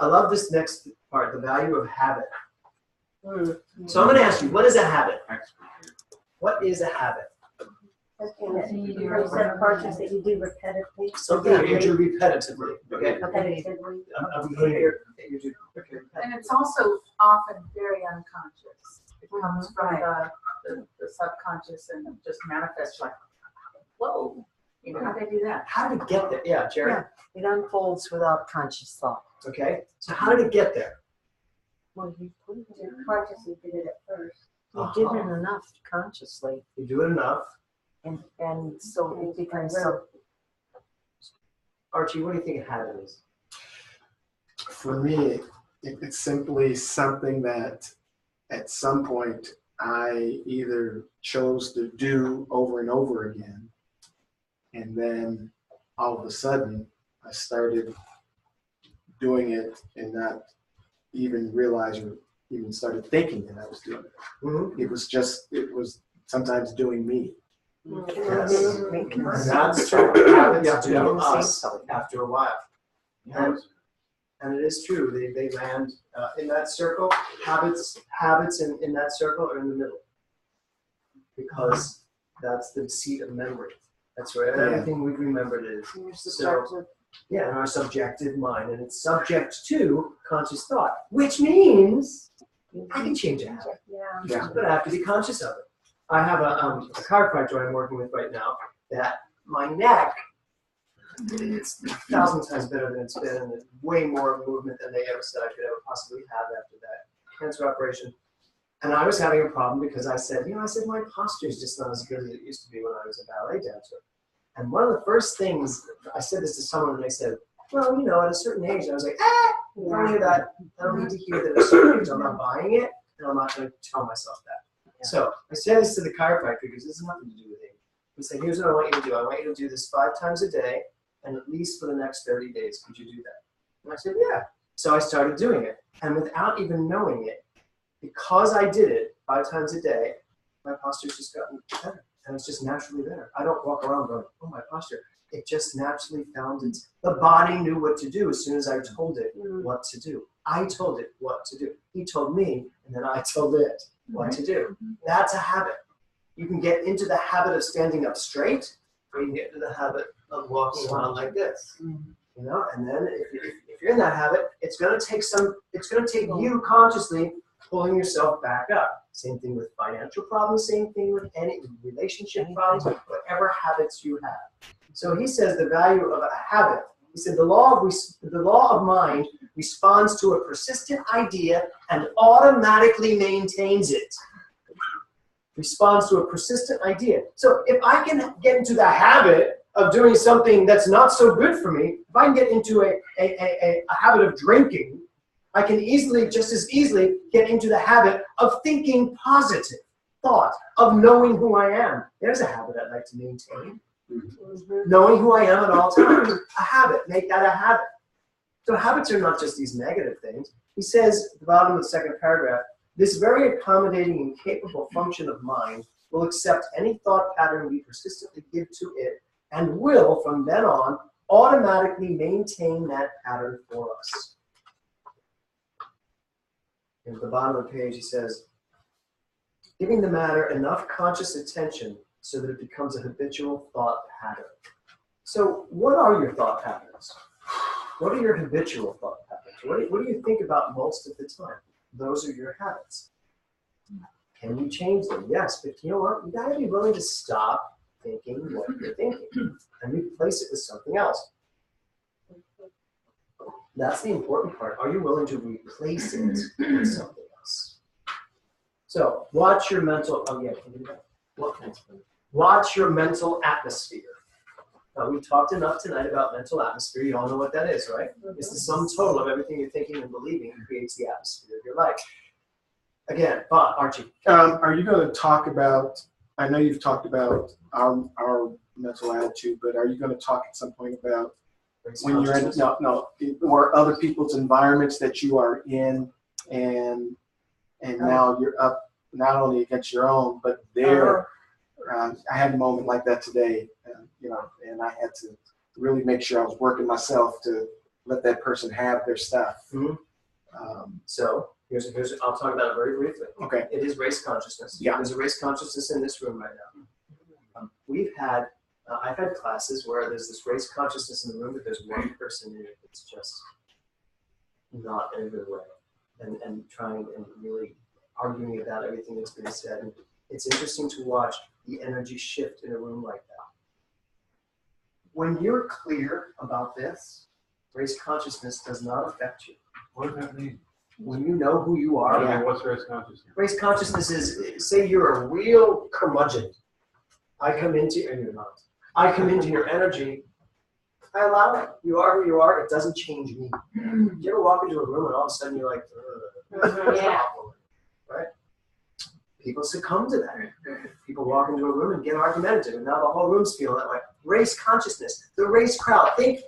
B: I love this next part, the value of habit. So I'm going to ask you, what is a habit? What is a habit?
J: Something that you subconscious that you do repetitively.
B: Something that you do repetitively. Okay.
J: Repetitively.
B: I'm going to hear that you do. Okay.
O: And it's also often very unconscious. It comes from the subconscious and just manifests like, whoa, how did I do that?
B: How did it get there? Yeah, Jerry.
R: Yeah, it unfolds without conscious thought.
B: Okay. So how did it get there?
R: Well, you put it
J: You consciously did it at first.
R: You did it enough consciously.
B: You do it enough.
R: And so it becomes so.
B: Archie, what do you think a habit is?
S: For me, It's simply something that at some point I either chose to do over and over again, and then all of a sudden I started doing it and not even realize or even started thinking that I was doing it.
B: Mm-hmm.
S: It was sometimes doing me.
B: Yes. And that's what happens to us after a while. And it is true, they land in that circle. Habits in that circle are in the middle. Because that's the seat of memory. That's where everything we've remembered is. So, yeah, in our subjective mind. And it's subject to conscious thought, which means I can change a habit.
J: Yeah.
B: But I have to be conscious of it. I have a chiropractor I'm working with right now that my neck, it's 1,000 times better than it's been, and it's way more movement than they ever said I could ever possibly have after that cancer operation. And I was having a problem because I said, my posture is just not as good as it used to be when I was a ballet dancer. And one of the first things, I said this to someone and they said, well, at a certain age, I was like, I don't hear that. I don't need to hear that at a certain age. I'm not buying it, and I'm not going to tell myself that. Yeah. So I said this to the chiropractor because this has nothing to do with it. He said, here's what I want you to do. I want you to do this 5 times a day, and at least for the next 30 days. Could you do that? And I said, yeah. So I started doing it. And without even knowing it, because I did it 5 times a day, my posture's just gotten better. And it's just naturally better. I don't walk around going, oh, my posture. It just naturally found it. The body knew what to do as soon as I told it what to do. I told it what to do. He told me, and then I told it what to do. That's a habit. You can get into the habit of standing up straight, or you can get into the habit of walking around like this. And then if you're in that habit, it's going to take you consciously pulling yourself back up. Same thing with financial problems, same thing with any relationship problems, whatever habits you have. So he says the value of a habit. He said the law of mind responds to a persistent idea and automatically maintains it. Responds to a persistent idea. So if I can get into the habit of doing something that's not so good for me, if I can get into a habit of drinking, I can just as easily get into the habit of thinking positive thought, of knowing who I am. There's a habit I'd like to maintain. Knowing who I am at all times. A habit. Make that a habit. So habits are not just these negative things. He says at the bottom of the second paragraph, this very accommodating and capable function of mind will accept any thought pattern we persistently give to it and will, from then on, automatically maintain that pattern for us. And at the bottom of the page, he says, giving the matter enough conscious attention so that it becomes a habitual thought pattern. So what are your thought patterns? What are your habitual thought patterns? What do you think about most of the time? Those are your habits. Can you change them? Yes, but you know what? You got to be willing to stop thinking what you're thinking and replace it with something else. That's the important part. Are you willing to replace it with something else? So watch your mental. Oh yeah, can you do that? Watch your mental atmosphere. Now, we talked enough tonight about mental atmosphere. You all know what that is, right? It's the sum total of everything you're thinking and believing creates the atmosphere of your life. Again, Bob, Archie.
S: Are you going to talk about, I know you've talked about our mental attitude, but are you going to talk at some point about when you're in, or other people's environments that you are in, and now you're up not only against your own, but their, I had a moment like that today, and I had to really make sure I was working myself to let that person have their stuff.
B: So here's I'll talk about it very briefly.
S: Okay.
B: It is race consciousness.
S: Yeah.
B: There's a race consciousness in this room right now. I've had classes where there's this race consciousness in the room, but there's one person in it that's just not in a good way, and trying and really arguing about everything that's been said. And it's interesting to watch the energy shift in a room like that. When you're clear about this, race consciousness does not affect you.
K: What does that mean?
B: When you know who you are.
K: I mean, what's race consciousness?
B: Race consciousness is, say you're a real curmudgeon. I come into, and you're not. I come into your energy, I allow it. You are who you are. It doesn't change me. You ever walk into a room and all of a sudden you're like,
F: Yeah.
B: right? People succumb to that. People walk into a room and get argumentative, and now the whole room's feeling that way. Race consciousness, the race crowd. Think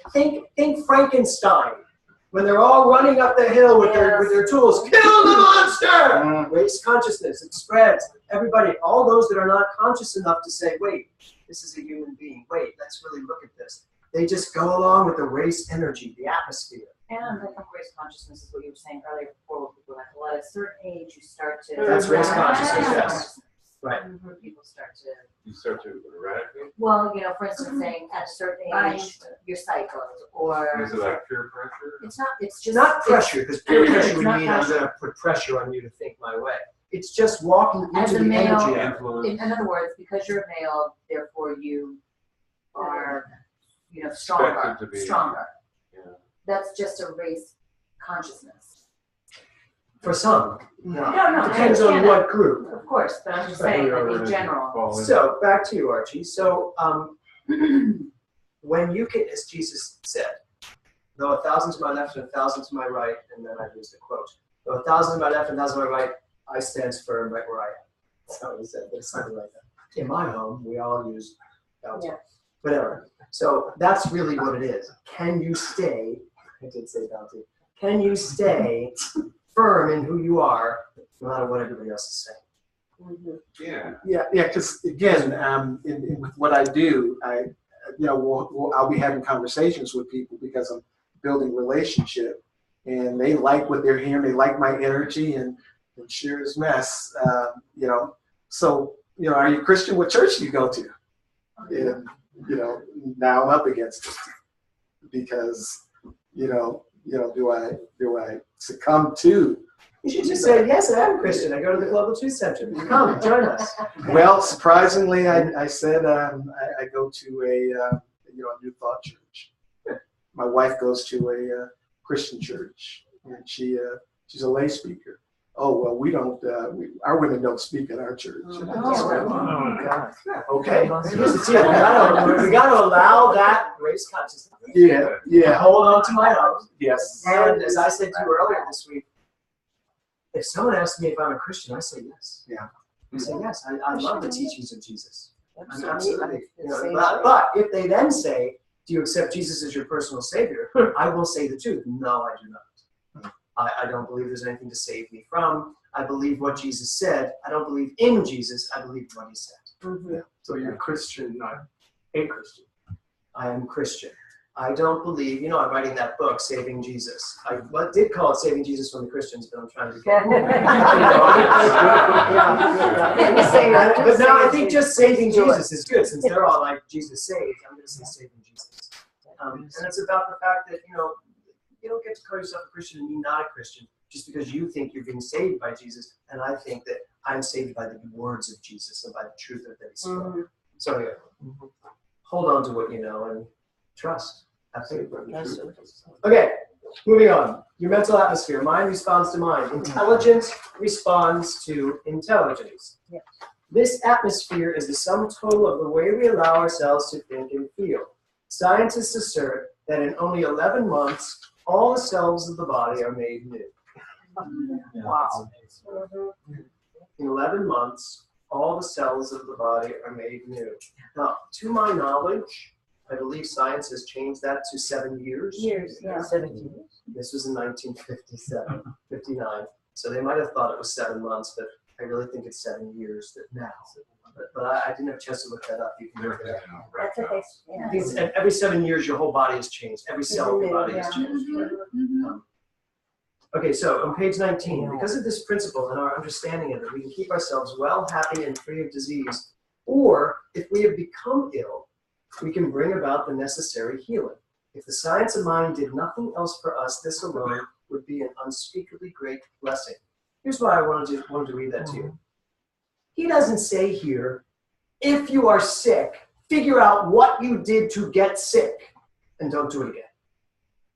B: Frankenstein. When they're all running up the hill with their tools, kill the monster! Race consciousness, it spreads. Everybody, all those that are not conscious enough to say, wait, this is a human being. Wait, let's really look at this. They just go along with the race energy, the atmosphere.
O: And I think race consciousness is what you were saying earlier before people like, well, at a certain age you start to.
B: That's race consciousness, yes. Right.
O: People start to.
K: You start to eradicate?
O: Well, for instance, saying at a certain age you're cycled, or.
K: Is it like peer pressure?
O: It's not. It's just
B: not pressure, because peer pressure would mean I'm going to put pressure on you to think my way. It's just walking
O: as
B: into
O: a
B: the
O: male,
B: energy.
O: in other words, because you're a male, therefore you are, stronger. Stronger.
K: Yeah.
O: That's just a race consciousness.
B: For some. No.
O: No,
B: Depends on what group.
O: Of course, but I'm just saying, like in general.
B: So back to you, Archie. So when you can, as Jesus said, though 1,000 to my left and 1,000 to my right, and then I used a quote. Though 1,000 to my left and 1,000 to my right, I stand firm right where I am. That's how he said it. It's something like that. In my home, we all use bounty. Whatever. So that's really what it is. Can you stay? I did say bounty. Can you stay firm in who you are, no matter what everybody else is saying?
S: Yeah. Because again, with what I do, I'll be having conversations with people because I'm building relationship, and they like what they're hearing. They like my energy, and sure as mess, So, are you Christian? What church do you go to? And now I'm up against it because, do I succumb to?
B: You should just say, yes, I am Christian. I go to the Global Truth Center. Come, join us.
S: Well, surprisingly, I said I go to a New Thought church. My wife goes to a Christian church, and she's a lay speaker. Oh, well, we don't, our women don't speak at our church.
B: God. Okay. Here's the deal. We got to allow that race consciousness.
S: Yeah.
B: Hold on to my own.
S: Yes.
B: And as I said to you earlier this week, if someone asks me if I'm a Christian, I say yes.
S: Yeah.
B: I say yes. I love the teachings of Jesus. I'm absolutely. But if they then say, do you accept Jesus as your personal savior? I will say the truth. No, I do not. I don't believe there's anything to save me from. I believe what Jesus said. I don't believe in Jesus. I believe what he said.
S: Yeah. So you're Christian, not a Christian.
B: I am Christian. I don't believe, I'm writing that book, Saving Jesus. I did call it Saving Jesus from the Christians, but I'm trying to get But no, I think just Saving Jesus is good, since they're all like, Jesus saved. I'm going to say Saving Jesus. And it's about the fact that, you don't get to call yourself a Christian and be not a Christian just because you think you're being saved by Jesus, and I think that I'm saved by the words of Jesus and by the truth of that he spoke. So anyway, hold on to what you know and trust. Absolutely. Okay, moving on. Your mental atmosphere. Mind responds to mind. Intelligence responds to intelligence.
R: Yes.
B: This atmosphere is the sum total of the way we allow ourselves to think and feel. Scientists assert that in only 11 months, all the cells of the body are made new.
R: Wow.
B: In 11 months, all the cells of the body are made new. Now, to my knowledge, I believe science has changed that to 7 years.
R: Years, yeah. 7 years.
B: This was in 1957, 59. So they might have thought it was 7 months, but I really think it's 7 years now. But I didn't have a chance to look that up. You can look it up.
J: That's what they, yeah.
B: And every 7 years, your whole body has changed. Every cell of your body has changed. Okay, so on page 19, because of this principle and our understanding of it, we can keep ourselves well, happy, and free of disease. Or if we have become ill, we can bring about the necessary healing. If the science of mind did nothing else for us, this alone would be an unspeakably great blessing. Here's why I wanted to read that to you. He doesn't say here, if you are sick, figure out what you did to get sick and don't do it again.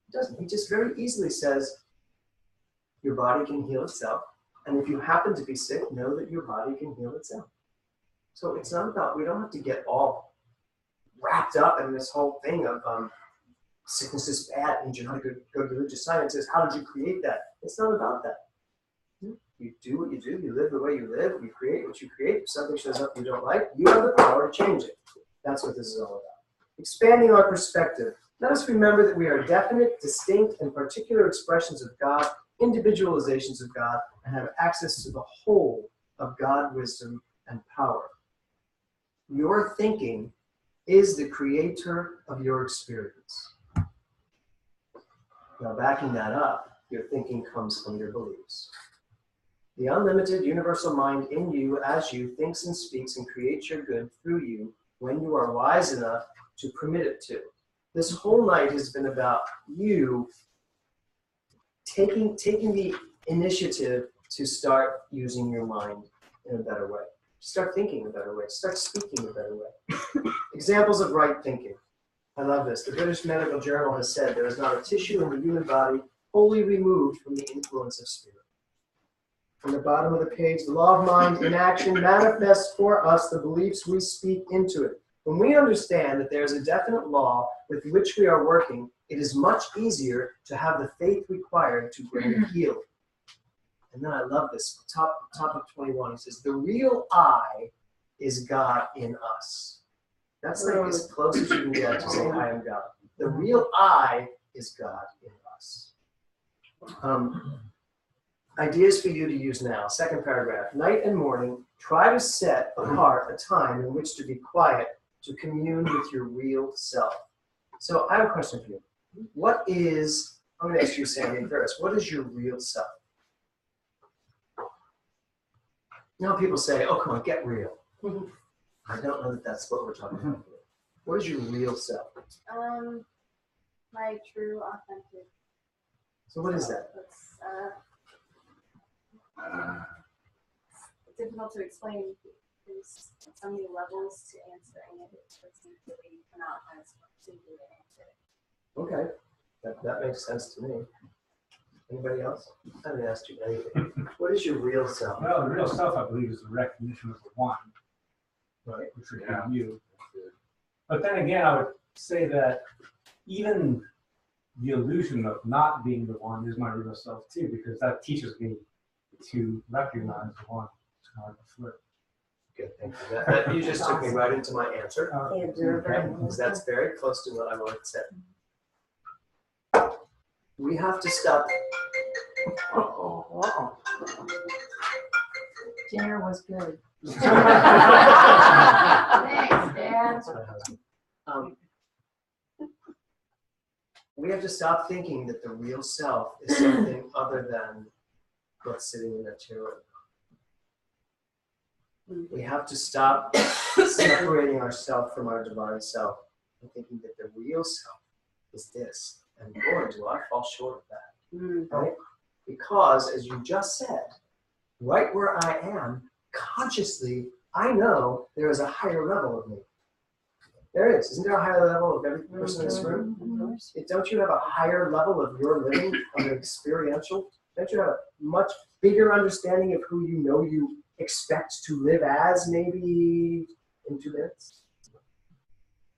B: He doesn't. He just very easily says, your body can heal itself. And if you happen to be sick, know that your body can heal itself. So it's not about, we don't have to get all wrapped up in this whole thing of, sickness is bad, it means you're not a good religious scientist. How did you create that? It's not about that. You do what you do, you live the way you live, you create what you create. If something shows up you don't like, you have the power to change it. That's what this is all about. Expanding our perspective. Let us remember that we are definite, distinct, and particular expressions of God, individualizations of God, and have access to the whole of God, wisdom, and power. Your thinking is the creator of your experience. Now, backing that up, your thinking comes from your beliefs. The unlimited universal mind in you, as you, thinks and speaks and creates your good through you when you are wise enough to permit it to. This whole night has been about you taking the initiative to start using your mind in a better way. Start thinking a better way. Start speaking a better way. Examples of right thinking. I love this. The British Medical Journal has said there is not a tissue in the human body wholly removed from the influence of spirit. On the bottom of the page, the law of mind in action manifests for us the beliefs we speak into it. When we understand that there is a definite law with which we are working, it is much easier to have the faith required to bring healing. And then I love this, top of 21, it says, the real I is God in us. That's like as close as you can get to saying I am God. The real I is God in us. Ideas for you to use now. Second paragraph. Night and morning, try to set apart a time in which to be quiet, to commune with your real self. So I have a question for you. What is, I'm going to ask you, Sandy, first. What is your real self? You know, people say, oh, come on, get real. I don't know that that's what we're talking about here. What is your real self?
N: My true, authentic.
B: So what is that?
N: It's difficult to explain. There's so many levels to answering it. It seems to come out as simply to answer it.
B: Okay, that makes sense to me. Anybody else? I haven't asked you anything. What is your real self?
T: Well, the real self, I believe, is the recognition of the one,
B: right?
T: Which would be you. But then again, I would say that even the illusion of not being the one is my real self too, because that teaches me to recognize the one. It's kind of like a flip.
B: Good, thank you. That you just took me right into my answer. Okay, because that's very close to what I wanted to say. We have to stop.
O: Dinner was good.
N: Thanks, Dad.
B: We have to stop thinking that the real self is something other than what's sitting in that chair right now. We have to stop separating ourselves from our divine self and thinking that the real self is this. And boy, do I fall short of that. Right? Because, as you just said, right where I am, consciously, I know there is a higher level of me. There is. Isn't there a higher level of every person in this room? Don't you have a higher level of your living, of experiential? Don't you have a much bigger understanding of who you know you expect to live as maybe in 2 minutes?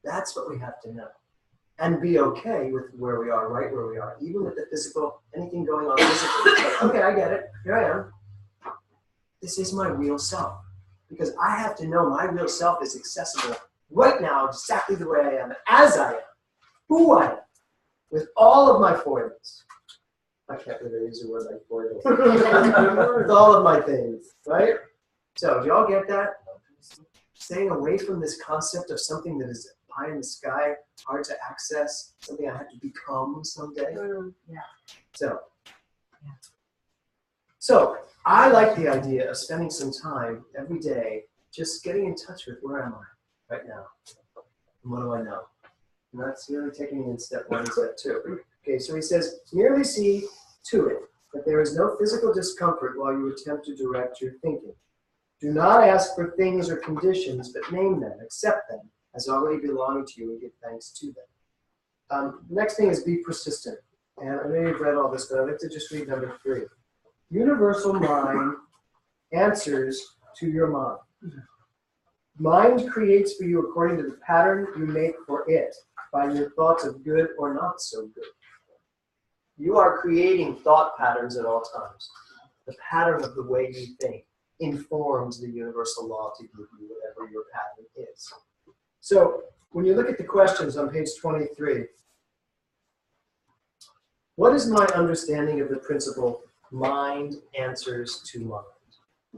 B: That's what we have to know. And be okay with where we are, right where we are, even with the physical, anything going on physically. Like, okay, I get it. Here I am. This is my real self. Because I have to know my real self is accessible right now, exactly the way I am, as I am, who I am, with all of my foibles. I can't really use a word like foibles. With all of my things, right? So, do y'all get that? Staying away from this concept of something that is high in the sky, hard to access, something I have to become someday.
O: Yeah.
B: So I like the idea of spending some time every day just getting in touch with where am I right now? And what do I know? And that's really taking it in step 1 and step 2. Okay, so he says, merely see to it that there is no physical discomfort while you attempt to direct your thinking. Do not ask for things or conditions, but name them, accept them as already belonging to you, and give thanks to them. Next thing is be persistent. And I know you've read all this, but I'd like to just read number 3. Universal mind answers to your mind. Mind creates for you according to the pattern you make for it. by your thoughts of good or not so good. You are creating thought patterns at all times. The pattern of the way you think informs the universal law to give you whatever your pattern is. So when you look at the questions on page 23, what is my understanding of the principle mind answers to mind?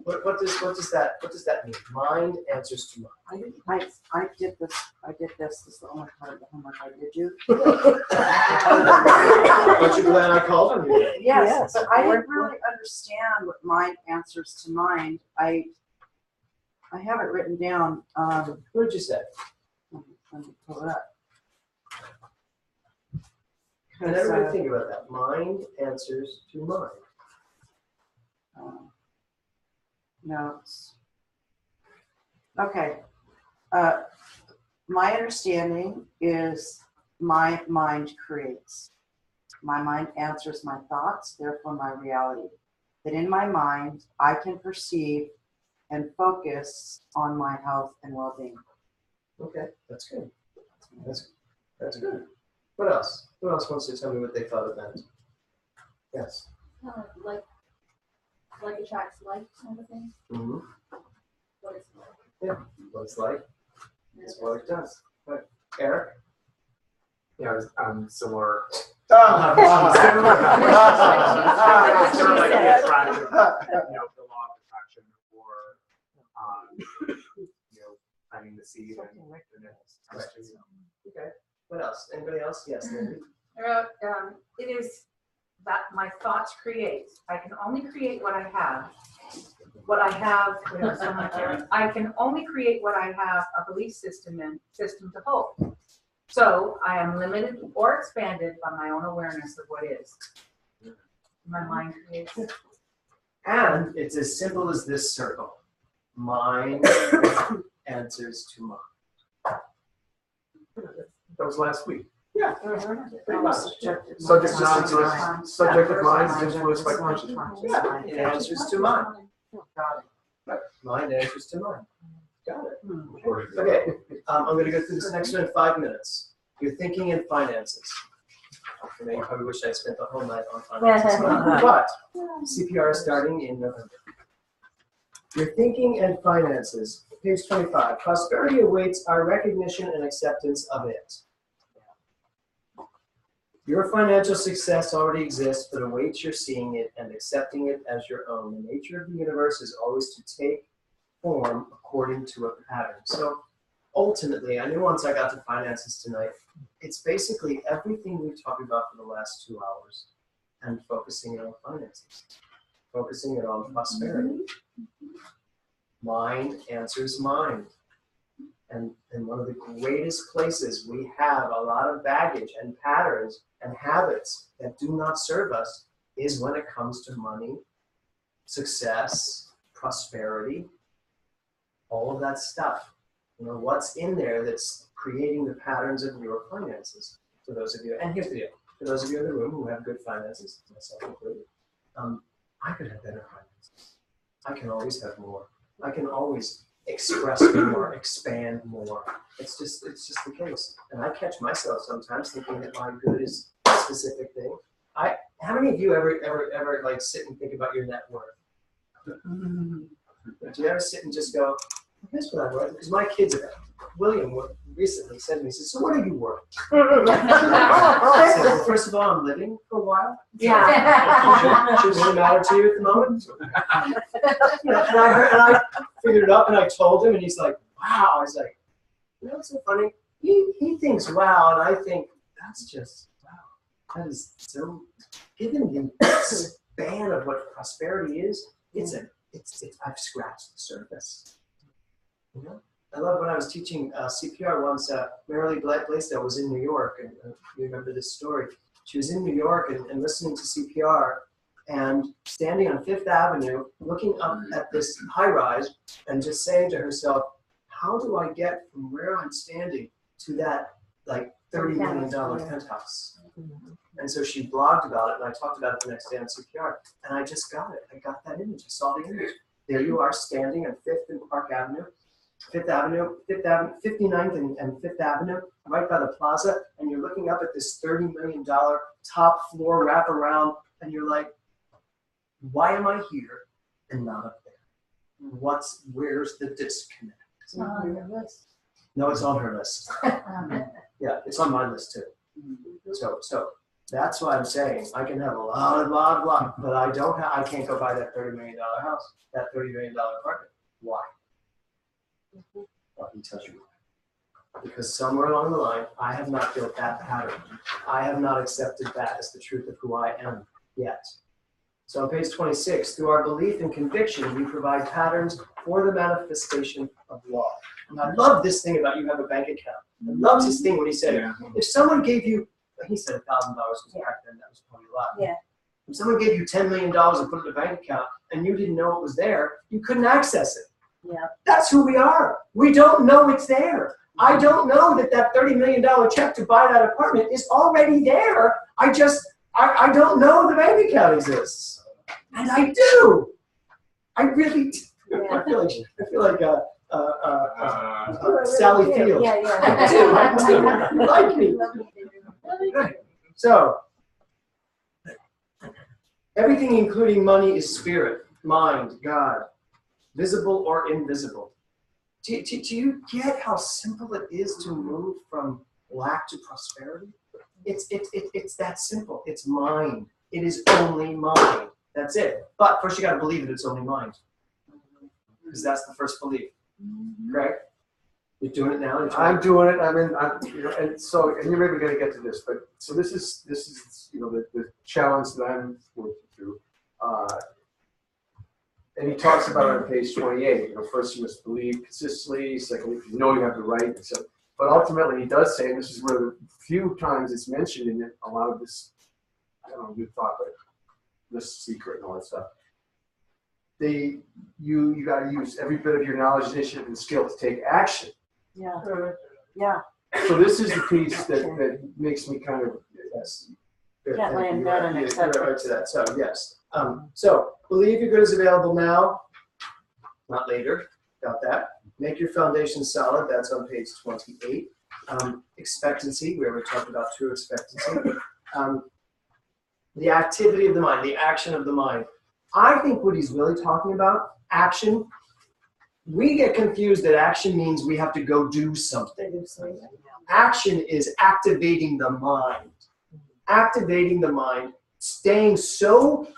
B: What does that mean? Mind answers to mind.
G: I did this. This is the only part of the homework I did do.
B: Aren't you glad I called on you?
G: Yes, but I didn't really understand what mind answers to mind. I have it written down.
B: What did you say?
G: Let me pull it up.
B: And everybody think about that. Mind answers to mind.
G: Notes. Okay. My understanding is my mind creates. My mind answers my thoughts, therefore my reality. That in my mind, I can perceive and focus on my health and well-being.
B: Okay, that's good. That's good. What else? Who else wants to tell me what they thought of that? Yes.
N: Like attracts like kind of thing.
B: Mm-hmm.
N: What it's like.
B: Yeah, what it's like is what it does. Right. Eric?
L: Yeah, similar.
B: Similar
L: like the attraction, the law of attraction, or planting the seed and the next question.
B: Okay. What else? Anybody else? Yes, Lindy.
O: It is that my thoughts create. I can only create what I have. What I have, I can only create what I have a belief system to hold. So I am limited or expanded by my own awareness of what is. My mind creates.
B: And it's as simple as this circle. Mind answers to mind.
H: That was last week.
B: Yeah,
H: pretty much. Subjective mind is influenced by conscious mind.
B: Yeah, it answers to mind. Right. Mind answers to mind. Got it. Okay, I'm going to go through this next one in 5 minutes. You're thinking in finances. I mean, I probably wish I spent the whole night on finances, but CPR is starting in November. You're thinking and finances. Page 25. Prosperity awaits our recognition and acceptance of it. Your financial success already exists, but awaits your seeing it and accepting it as your own. The nature of the universe is always to take form according to a pattern. So ultimately, I knew once I got to finances tonight, it's basically everything we've talked about for the last 2 hours and focusing it on finances, focusing it on prosperity. Mind answers mind. And one of the greatest places we have a lot of baggage and patterns and habits that do not serve us is when it comes to money, success, prosperity, all of that stuff. What's in there that's creating the patterns of your finances. For those of you, and here's the deal, for those of you in the room who have good finances, myself included, I could have better finances. I can always have more. I can always express more, expand more. It's just the case. And I catch myself sometimes thinking that my good is a specific thing. How many of you ever like sit and think about your net worth? Do you ever sit and just go, here's what I'm worth? Because my kids, William recently said to me, he said, so what are you worth? I said, well, first of all, I'm living for a while.
J: Yeah.
B: Should really matter to you at the moment. And I figured it up and I told him, and he's like, wow. I was like, what's so funny? He thinks wow, and I think that's just wow. That is so, given the span of what prosperity is, I've scratched the surface. I love when I was teaching CPR once, Marilee Blaisdell was in New York, and you remember this story. She was in New York and listening to CPR and standing on Fifth Avenue, looking up at this high rise and just saying to herself, how do I get from where I'm standing to that like $30 million penthouse? And so she blogged about it, and I talked about it the next day on CPR, and I just got it. I got that image. I saw the image. There you are standing on 5th and Park Avenue, Fifth Avenue, 59th and Fifth Avenue, right by the plaza, and you're looking up at this $30 million top floor wraparound, and you're like, why am I here and not up there? Where's the disconnect?
J: It's not on your list.
B: No, it's on her list. Yeah, it's on my list too. So that's why I'm saying I can have a lot, but I can't go buy that $30 million house, that $30 million apartment. Why? Well, he tells you why. Because somewhere along the line, I have not built that pattern. I have not accepted that as the truth of who I am yet. So on page 26, through our belief and conviction, we provide patterns for the manifestation of law. And I love this thing about you have a bank account. I love this thing when he said, if someone gave you, he said $1,000 was back then, that was probably a lot.
J: Yeah.
B: If someone gave you $10 million and put it in a bank account and you didn't know it was there, you couldn't access it.
J: Yeah.
B: That's who we are. We don't know it's there. I don't know that $30 million check to buy that apartment is already there. I don't know the bank account exists. And I do. I really do. Yeah. I feel like Sally Field.
J: Yeah.
B: I do. You like me. So, everything including money is spirit, mind, God, visible or invisible. Do you get how simple it is to move from lack to prosperity? It's that simple. It's mind. It is only mind. That's it. But first you got to believe that it's only mind, because that's the first belief. Correct? You're doing it now.
H: I'm doing it. And you're maybe going to get to this, but so this is the challenge that I'm working through. And he talks about it on page 28. First you must believe consistently. Secondly, you know you have the right. So, but ultimately, he does say, and this is where the few times it's mentioned in a lot of this, I don't know, good thought, but this secret and all that stuff. You got to use every bit of your knowledge, initiative, and skill to take action.
D: Yeah. Yeah.
H: So this is the piece that makes me kind of
D: Can't lay in bed and accept
B: right to that. So yes. So believe your good is available now, not later. Got that. Make your foundation solid. That's on page 28. Expectancy. We already talked about true expectancy. The activity of the mind, the action of the mind. I think what he's really talking about, action. We get confused that action means we have to go do something. Action is activating the mind. Activating the mind, staying so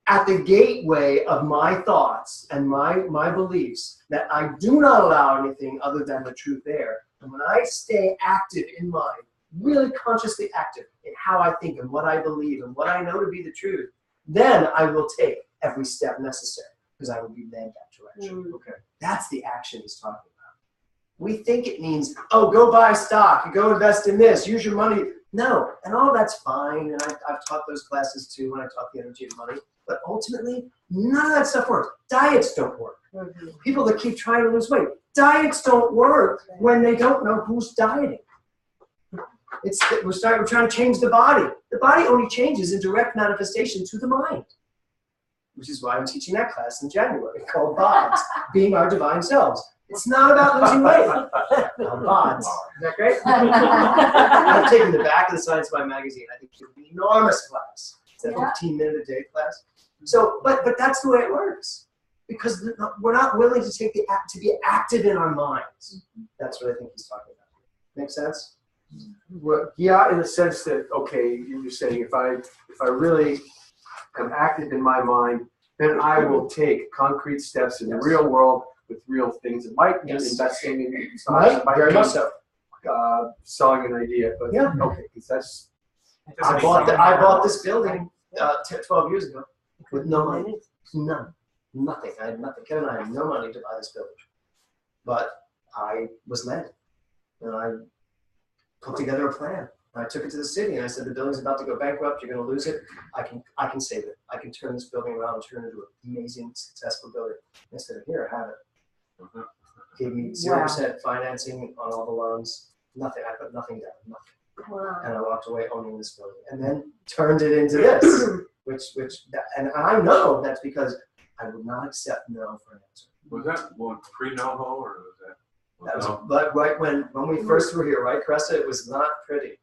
B: at the gateway of my thoughts and my beliefs that I do not allow anything other than the truth there. And when I stay active in mind, really consciously active in how I think and what I believe and what I know to be the truth, then I will take every step necessary because I will be led that direction. Okay, that's the action he's talking about. We think it means, oh, go buy stock, go invest in this, use your money. No, and all that's fine, and I've taught those classes too when I taught the energy of money, but ultimately, none of that stuff works. Diets don't work. People that keep trying to lose weight, diets don't work when they don't know who's dieting. We're trying to change the body. The body only changes in direct manifestation to the mind, which is why I'm teaching that class in January called BODS, Being Our Divine Selves. It's not about losing weight. BODS. Isn't that great? I've taken the back of the Science Mind magazine. I think it's an enormous class. It's a 15-minute-a-day class. So, but that's the way it works. Because we're not willing to take to be active in our minds. That's what I think he's talking about. Make sense?
H: Well, yeah, in the sense that, okay, you're saying if I really am active in my mind, then I will take concrete steps in the real world with real things. It might mean investing in stocks.
B: Very much so.
H: Selling an idea, but okay, because that's.
B: I bought this building 12 years ago with no money, nothing. I had nothing. Kevin and I had no money to buy this building, but I was led, and I put together a plan. I took it to the city, and I said, the building's about to go bankrupt. You're going to lose it. I can save it. I can turn this building around and turn it into an amazing, successful building. And I said, here, have it. Gave me 0% financing on all the loans. Nothing. I put nothing down. Nothing.
J: Wow.
B: And I walked away owning this building, and then turned it into this, and I know that's because I would not accept no for an answer.
K: Was that pre-NoHo or was that?
B: That was right when we first were here, right, Cressa? It was not pretty.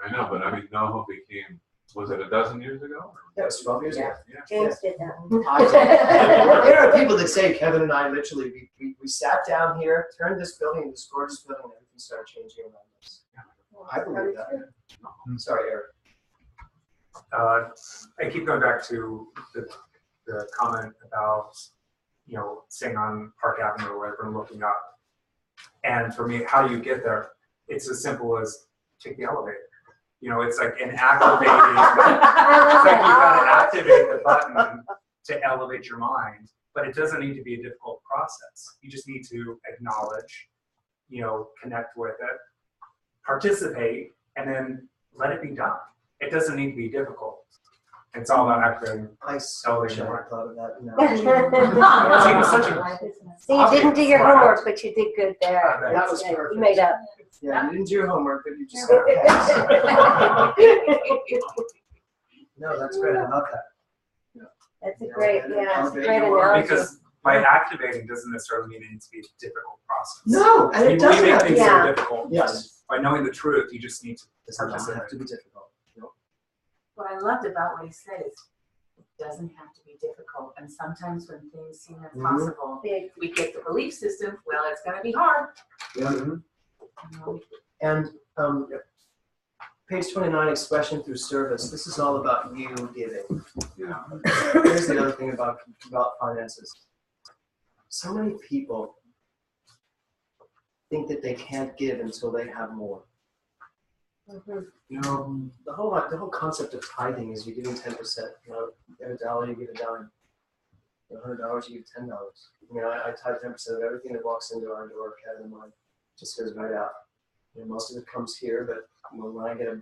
K: I know, but I mean, NoHo became, was it a dozen years ago?
B: Yeah, it was 12 years ago.
K: Yeah.
J: James did that.
B: There are people that say, Kevin and I literally, we sat down here, turned this building, this gorgeous building, and everything started changing around us. I believe that. Sorry, Eric.
L: I keep going back to the comment about, staying on Park Avenue or whatever and looking up. And for me, how do you get there? It's as simple as take the elevator. It's like an activating, it's like you've got to activate the button to elevate your mind, but it doesn't need to be a difficult process. You just need to acknowledge, connect with it, participate, and then let it be done. It doesn't need to be difficult. It's all about activating.
B: I so wish I had thought of that.
J: See, you didn't do your homework, but you did good there.
B: That was perfect.
J: You made up.
B: Yeah, you didn't do your homework, but you just got No, that's great. I love that.
J: That's a great, it's a great analogy.
L: Because by activating doesn't necessarily mean it needs to be a difficult process.
B: No, and it doesn't
L: We make
B: have to
L: things
B: be.
L: so difficult.
B: Yes.
L: By knowing the truth, you just need to
B: It doesn't
L: participate.
B: have to be difficult.
C: What I loved about what he said is it doesn't have to be difficult. And sometimes when things seem impossible, we get the belief system, well, it's going to be hard.
B: Yeah. And page 29, expression through service. This is all about you giving.
K: Yeah.
B: Here's the other thing about finances. So many people think that they can't give until they have more. The whole concept of tithing is you're giving 10%. You get $1, you give a dime. $100, you give $10. I tithe 10% of everything that walks into our door, Kevin and mine. Just goes right out. Most of it comes here, but when I get a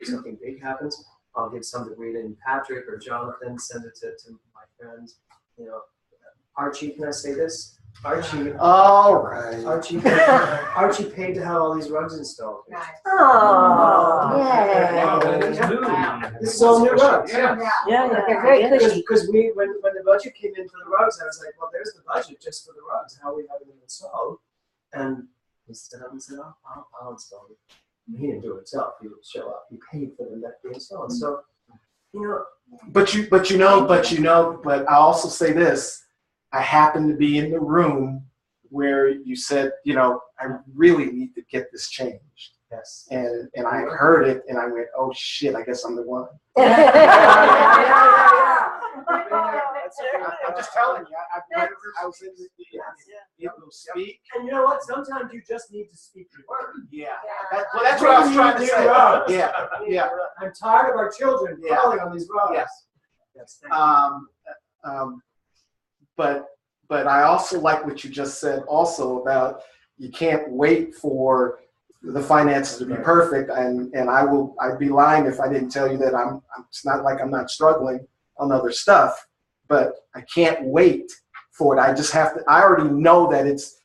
B: something big happens, I'll give some to Rita and Patrick or Jonathan, send it to my friends. Archie, can I say this? Archie.
S: All right.
B: Archie paid to have all these rugs installed.
J: Oh, yeah.
B: This is all new rugs.
J: Yeah, they're very cushy.
B: Because when the budget came in for the rugs, I was like, well, there's the budget just for the rugs. How are we having them installed? And he stood up and said, I'll install it. And he didn't do it himself. He would show up. He paid for them to be installed. So,
S: But I also say this. I happened to be in the room where you said, I really need to get this changed.
B: Yes.
S: And I heard it and I went, oh shit, I guess I'm the one. I'm just telling you, I was in the speak.
B: And you know what? Sometimes you just need to speak the word.
S: Yeah. That's what I was trying to say. Yeah.
B: I'm tired of our children falling on these roads.
S: Yes. But I also like what you just said also about you can't wait for the finances to be perfect, and I'd be lying if I didn't tell you that it's not like I'm not struggling on other stuff, but I can't wait for it. I just have to. I already know that it's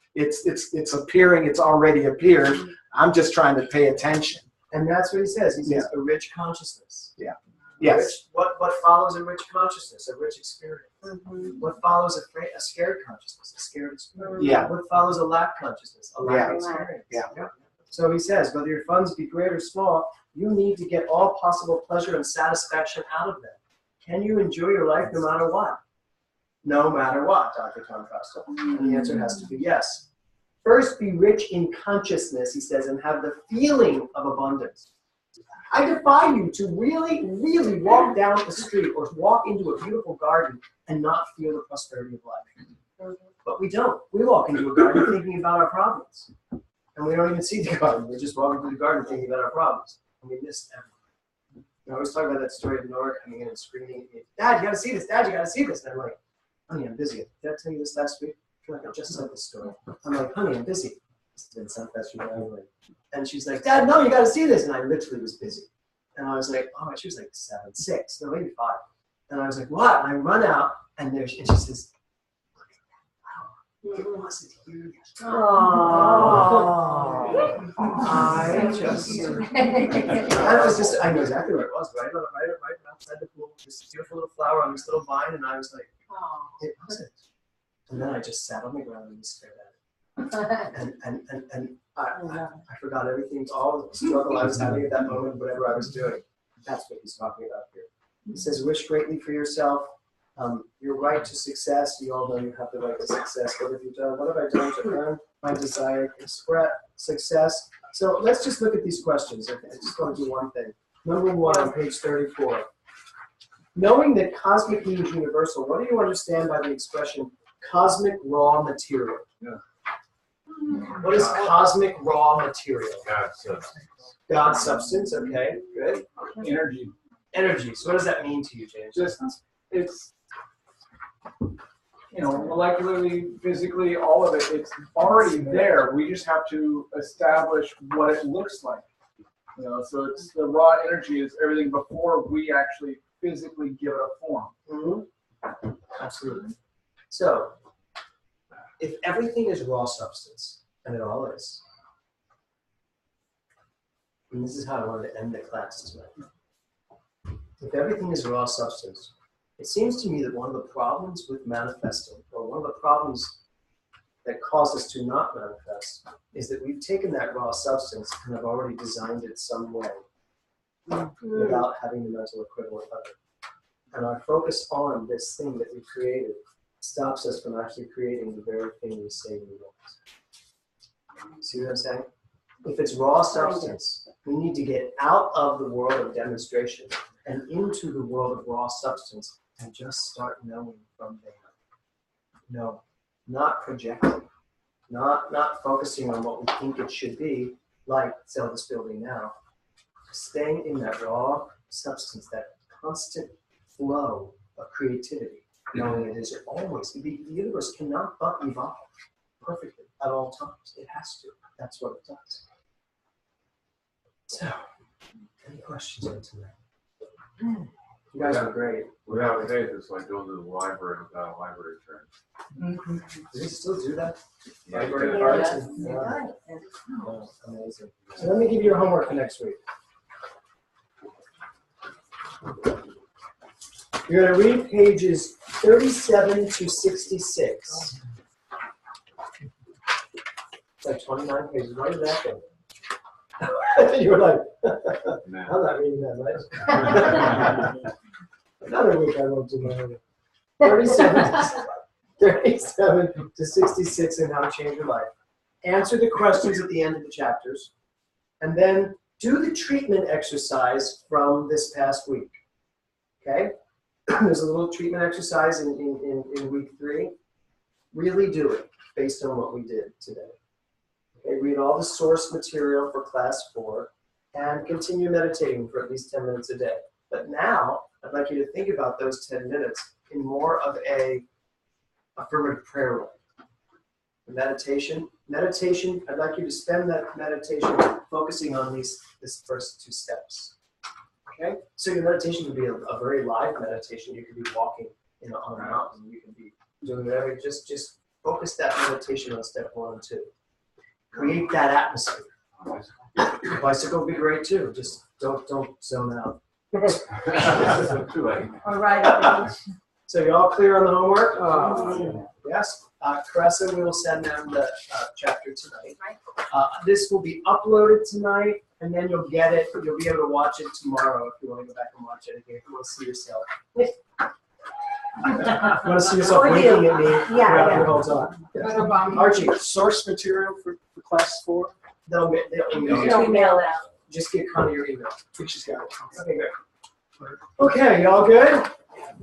S: appearing. It's already appeared. I'm just trying to pay attention.
B: And that's what he says. He says a rich consciousness.
S: Yeah. Yes.
B: What follows a rich consciousness? A rich experience. What follows a scared consciousness? A scared experience.
S: Yeah.
B: What follows a lack consciousness? A lack experience.
S: Yeah.
B: So he says, whether your funds be great or small, you need to get all possible pleasure and satisfaction out of them. Can you enjoy your life no matter what? No matter what, Dr. Tom Costello. And the answer has to be yes. First, be rich in consciousness, he says, and have the feeling of abundance. I defy you to really, really walk down the street or walk into a beautiful garden and not feel the prosperity of life. But we don't. We walk into a garden thinking about our problems. And we don't even see the garden. We're just walking through the garden thinking about our problems. And we miss everything. I always talk about that story of Nora coming in and screaming at me, Dad, you gotta see this, Dad, you gotta see this. And I'm like, honey, I'm busy. Did I tell you this last week? I feel like I just said this story. I'm like, honey, I'm busy. Didn't sound fast from anyway. And she's like, Dad, no, you gotta see this. And I literally was busy. And I was like, oh, she was like 7, 6, no, maybe 5. And I was like, what? And I run out, and she says, look at that flower. It wasn't here yet. I know exactly where it was, right outside the pool, this beautiful little flower on this little vine, and I was like, it wasn't. And then I just sat on the ground and stared at it. And I forgot everything, all the struggle I was having at that moment, whatever I was doing. That's what he's talking about here. He says, wish greatly for yourself. Your right to success, you all know you have the right to success. What have you done? What have I done to earn my desired success? So let's just look at these questions. I just want to do one thing. Number 1 on page 34. Knowing that cosmic means universal, what do you understand by the expression cosmic raw material?
K: Yeah.
B: What is cosmic raw material?
K: God's substance.
B: God's substance, okay, good.
H: Energy.
B: Energy. So what does that mean to you, James?
H: Just, it's, molecularly, physically, all of it, it's already there. We just have to establish what it looks like. So it's the raw energy is everything before we actually physically give it a form.
B: Mm-hmm. Absolutely. So, if everything is raw substance, and it all is, and this is how I wanted to end the class tonight. If everything is raw substance, it seems to me that one of the problems with manifesting, or one of the problems that cause us to not manifest, is that we've taken that raw substance and have already designed it some way without having the mental equivalent of it. And our focus on this thing that we created stops us from actually creating the very thing we say we want. See what I'm saying? If it's raw substance, we need to get out of the world of demonstration and into the world of raw substance and just start knowing from there. No, not projecting, not focusing on what we think it should be, like Zelda's building now. Staying in that raw substance, that constant flow of creativity, knowing it is always, the universe cannot but evolve perfectly at all times. It has to. That's what it does. So, any questions on tonight? You guys are great.
K: Without faith, it's like going to the library without a library card.
B: Do they still do that?
K: Yeah.
B: Library
K: Yeah.
B: cards? Oh, amazing. So let me give you your homework for next week. You're going to read pages 37 to 66. It's like 29 pages. Why did that go? You were like, I'm not reading that much. Another week I won't do my homework. 37 to 66 and how to change your life. Answer the questions at the end of the chapters. And then do the treatment exercise from this past week. Okay? There's a little treatment exercise in week 3. Really do it based on what we did today. Okay, read all the source material for class 4 and continue meditating for at least 10 minutes a day. But now, I'd like you to think about those 10 minutes in more of a affirmative prayer way. Meditation, I'd like you to spend that meditation focusing on these first 2 steps. Okay? So your meditation can be a very live meditation. You can be walking on a mountain. You can be doing whatever. Just focus that meditation on step 1 and 2. Create that atmosphere. Bicycle would be great too. Just don't zone out.
D: All right.
B: So you all clear on the homework? Yes. Caressa, we will send them the chapter tonight. This will be uploaded tonight, and then you'll get it. You'll be able to watch it tomorrow if you want to go back and watch it again. If you want to see yourself. You want to see yourself winking at me throughout the whole time. Yes. Archie,
S: Source material for class 4?
B: They'll email
D: Email out.
B: Just get kind of your email.
S: She's got it.
B: Okay, good. Okay, y'all good?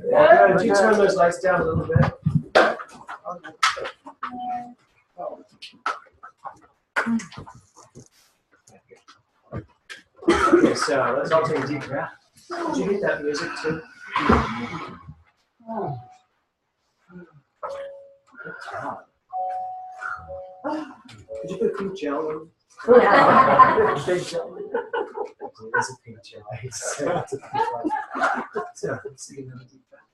B: Yeah. Good. You turn those lights down a little bit. Okay, so let's all take a deep breath. Did you hit that music too? Good job. Could you put pink gel in? Big gel. It is a pink gel. I hate to say it's a pink gel. So let's take another deep breath.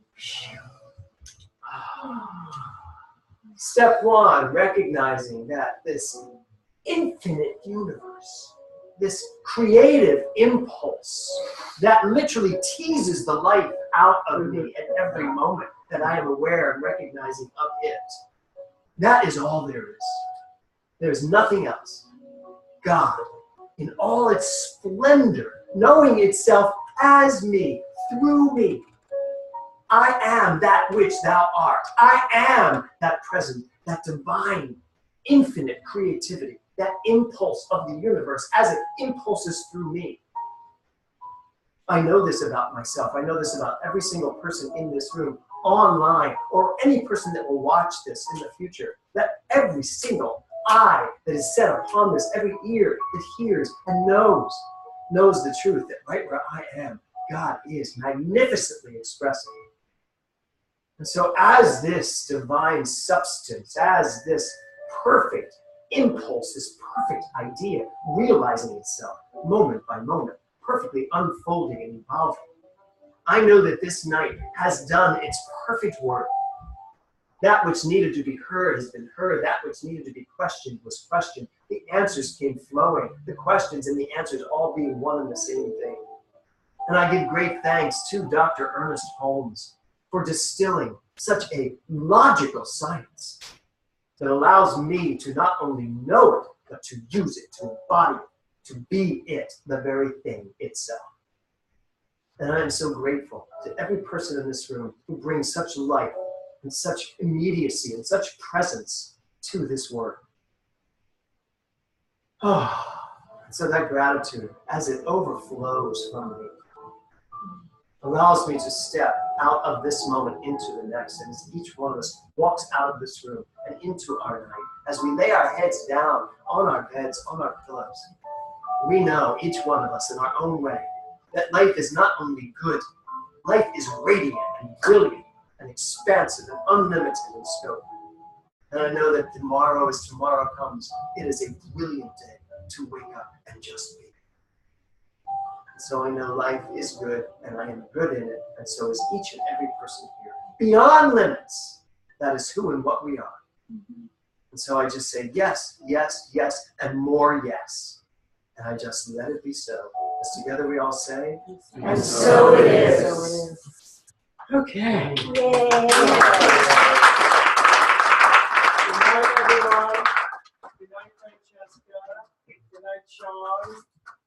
B: Step 1, recognizing that this infinite universe, this creative impulse that literally teases the life out of me at every moment that I am aware and recognizing of it, That is all there is. There's nothing else. God, in all its splendor, knowing itself as me, through me. I am that which thou art. I am that present, that divine, infinite creativity, that impulse of the universe as it impulses through me. I know this about myself. I know this about every single person in this room, online, or any person that will watch this in the future, that every single eye that is set upon this, every ear that hears and knows the truth that right where I am, God is magnificently expressing. And so as this divine substance, as this perfect impulse, this perfect idea realizing itself moment by moment, perfectly unfolding and evolving, I know that this night has done its perfect work. That which needed to be heard has been heard. That which needed to be questioned was questioned. The answers came flowing. The questions and the answers all being one and the same thing. And I give great thanks to Dr. Ernest Holmes for distilling such a logical science that allows me to not only know it, but to use it, to embody it, to be it, the very thing itself. And I am so grateful to every person in this room who brings such life and such immediacy and such presence to this work. Oh, so that gratitude, as it overflows from me, allows me to step out of this moment into the next. And as each one of us walks out of this room and into our night, as we lay our heads down on our beds, on our pillows, we know, each one of us in our own way, that life is not only good, life is radiant and brilliant and expansive and unlimited in scope. And I know that tomorrow, as tomorrow comes, it is a brilliant day to wake up and just be. And so I know life is good, and I am good in it, and so is each and every person here. Beyond limits, that is who and what we are. And so I just say yes, yes, yes, and more yes. And I just let it be so. As together we all say,
J: and so it is.
B: So it is. Okay.
J: Yay.
S: Good night, everyone. Good night, Francesca. Good night, Sean.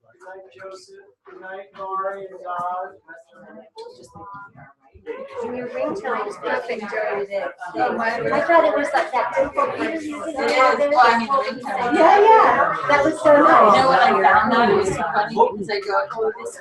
S: Good night, Joseph. Good night, Mari and God.
J: And your ringtone is perfect during the day. I thought it was like that simple piece. Yeah, yeah. That was so nice.
C: You know what I found out? It was so funny because I go, oh, this.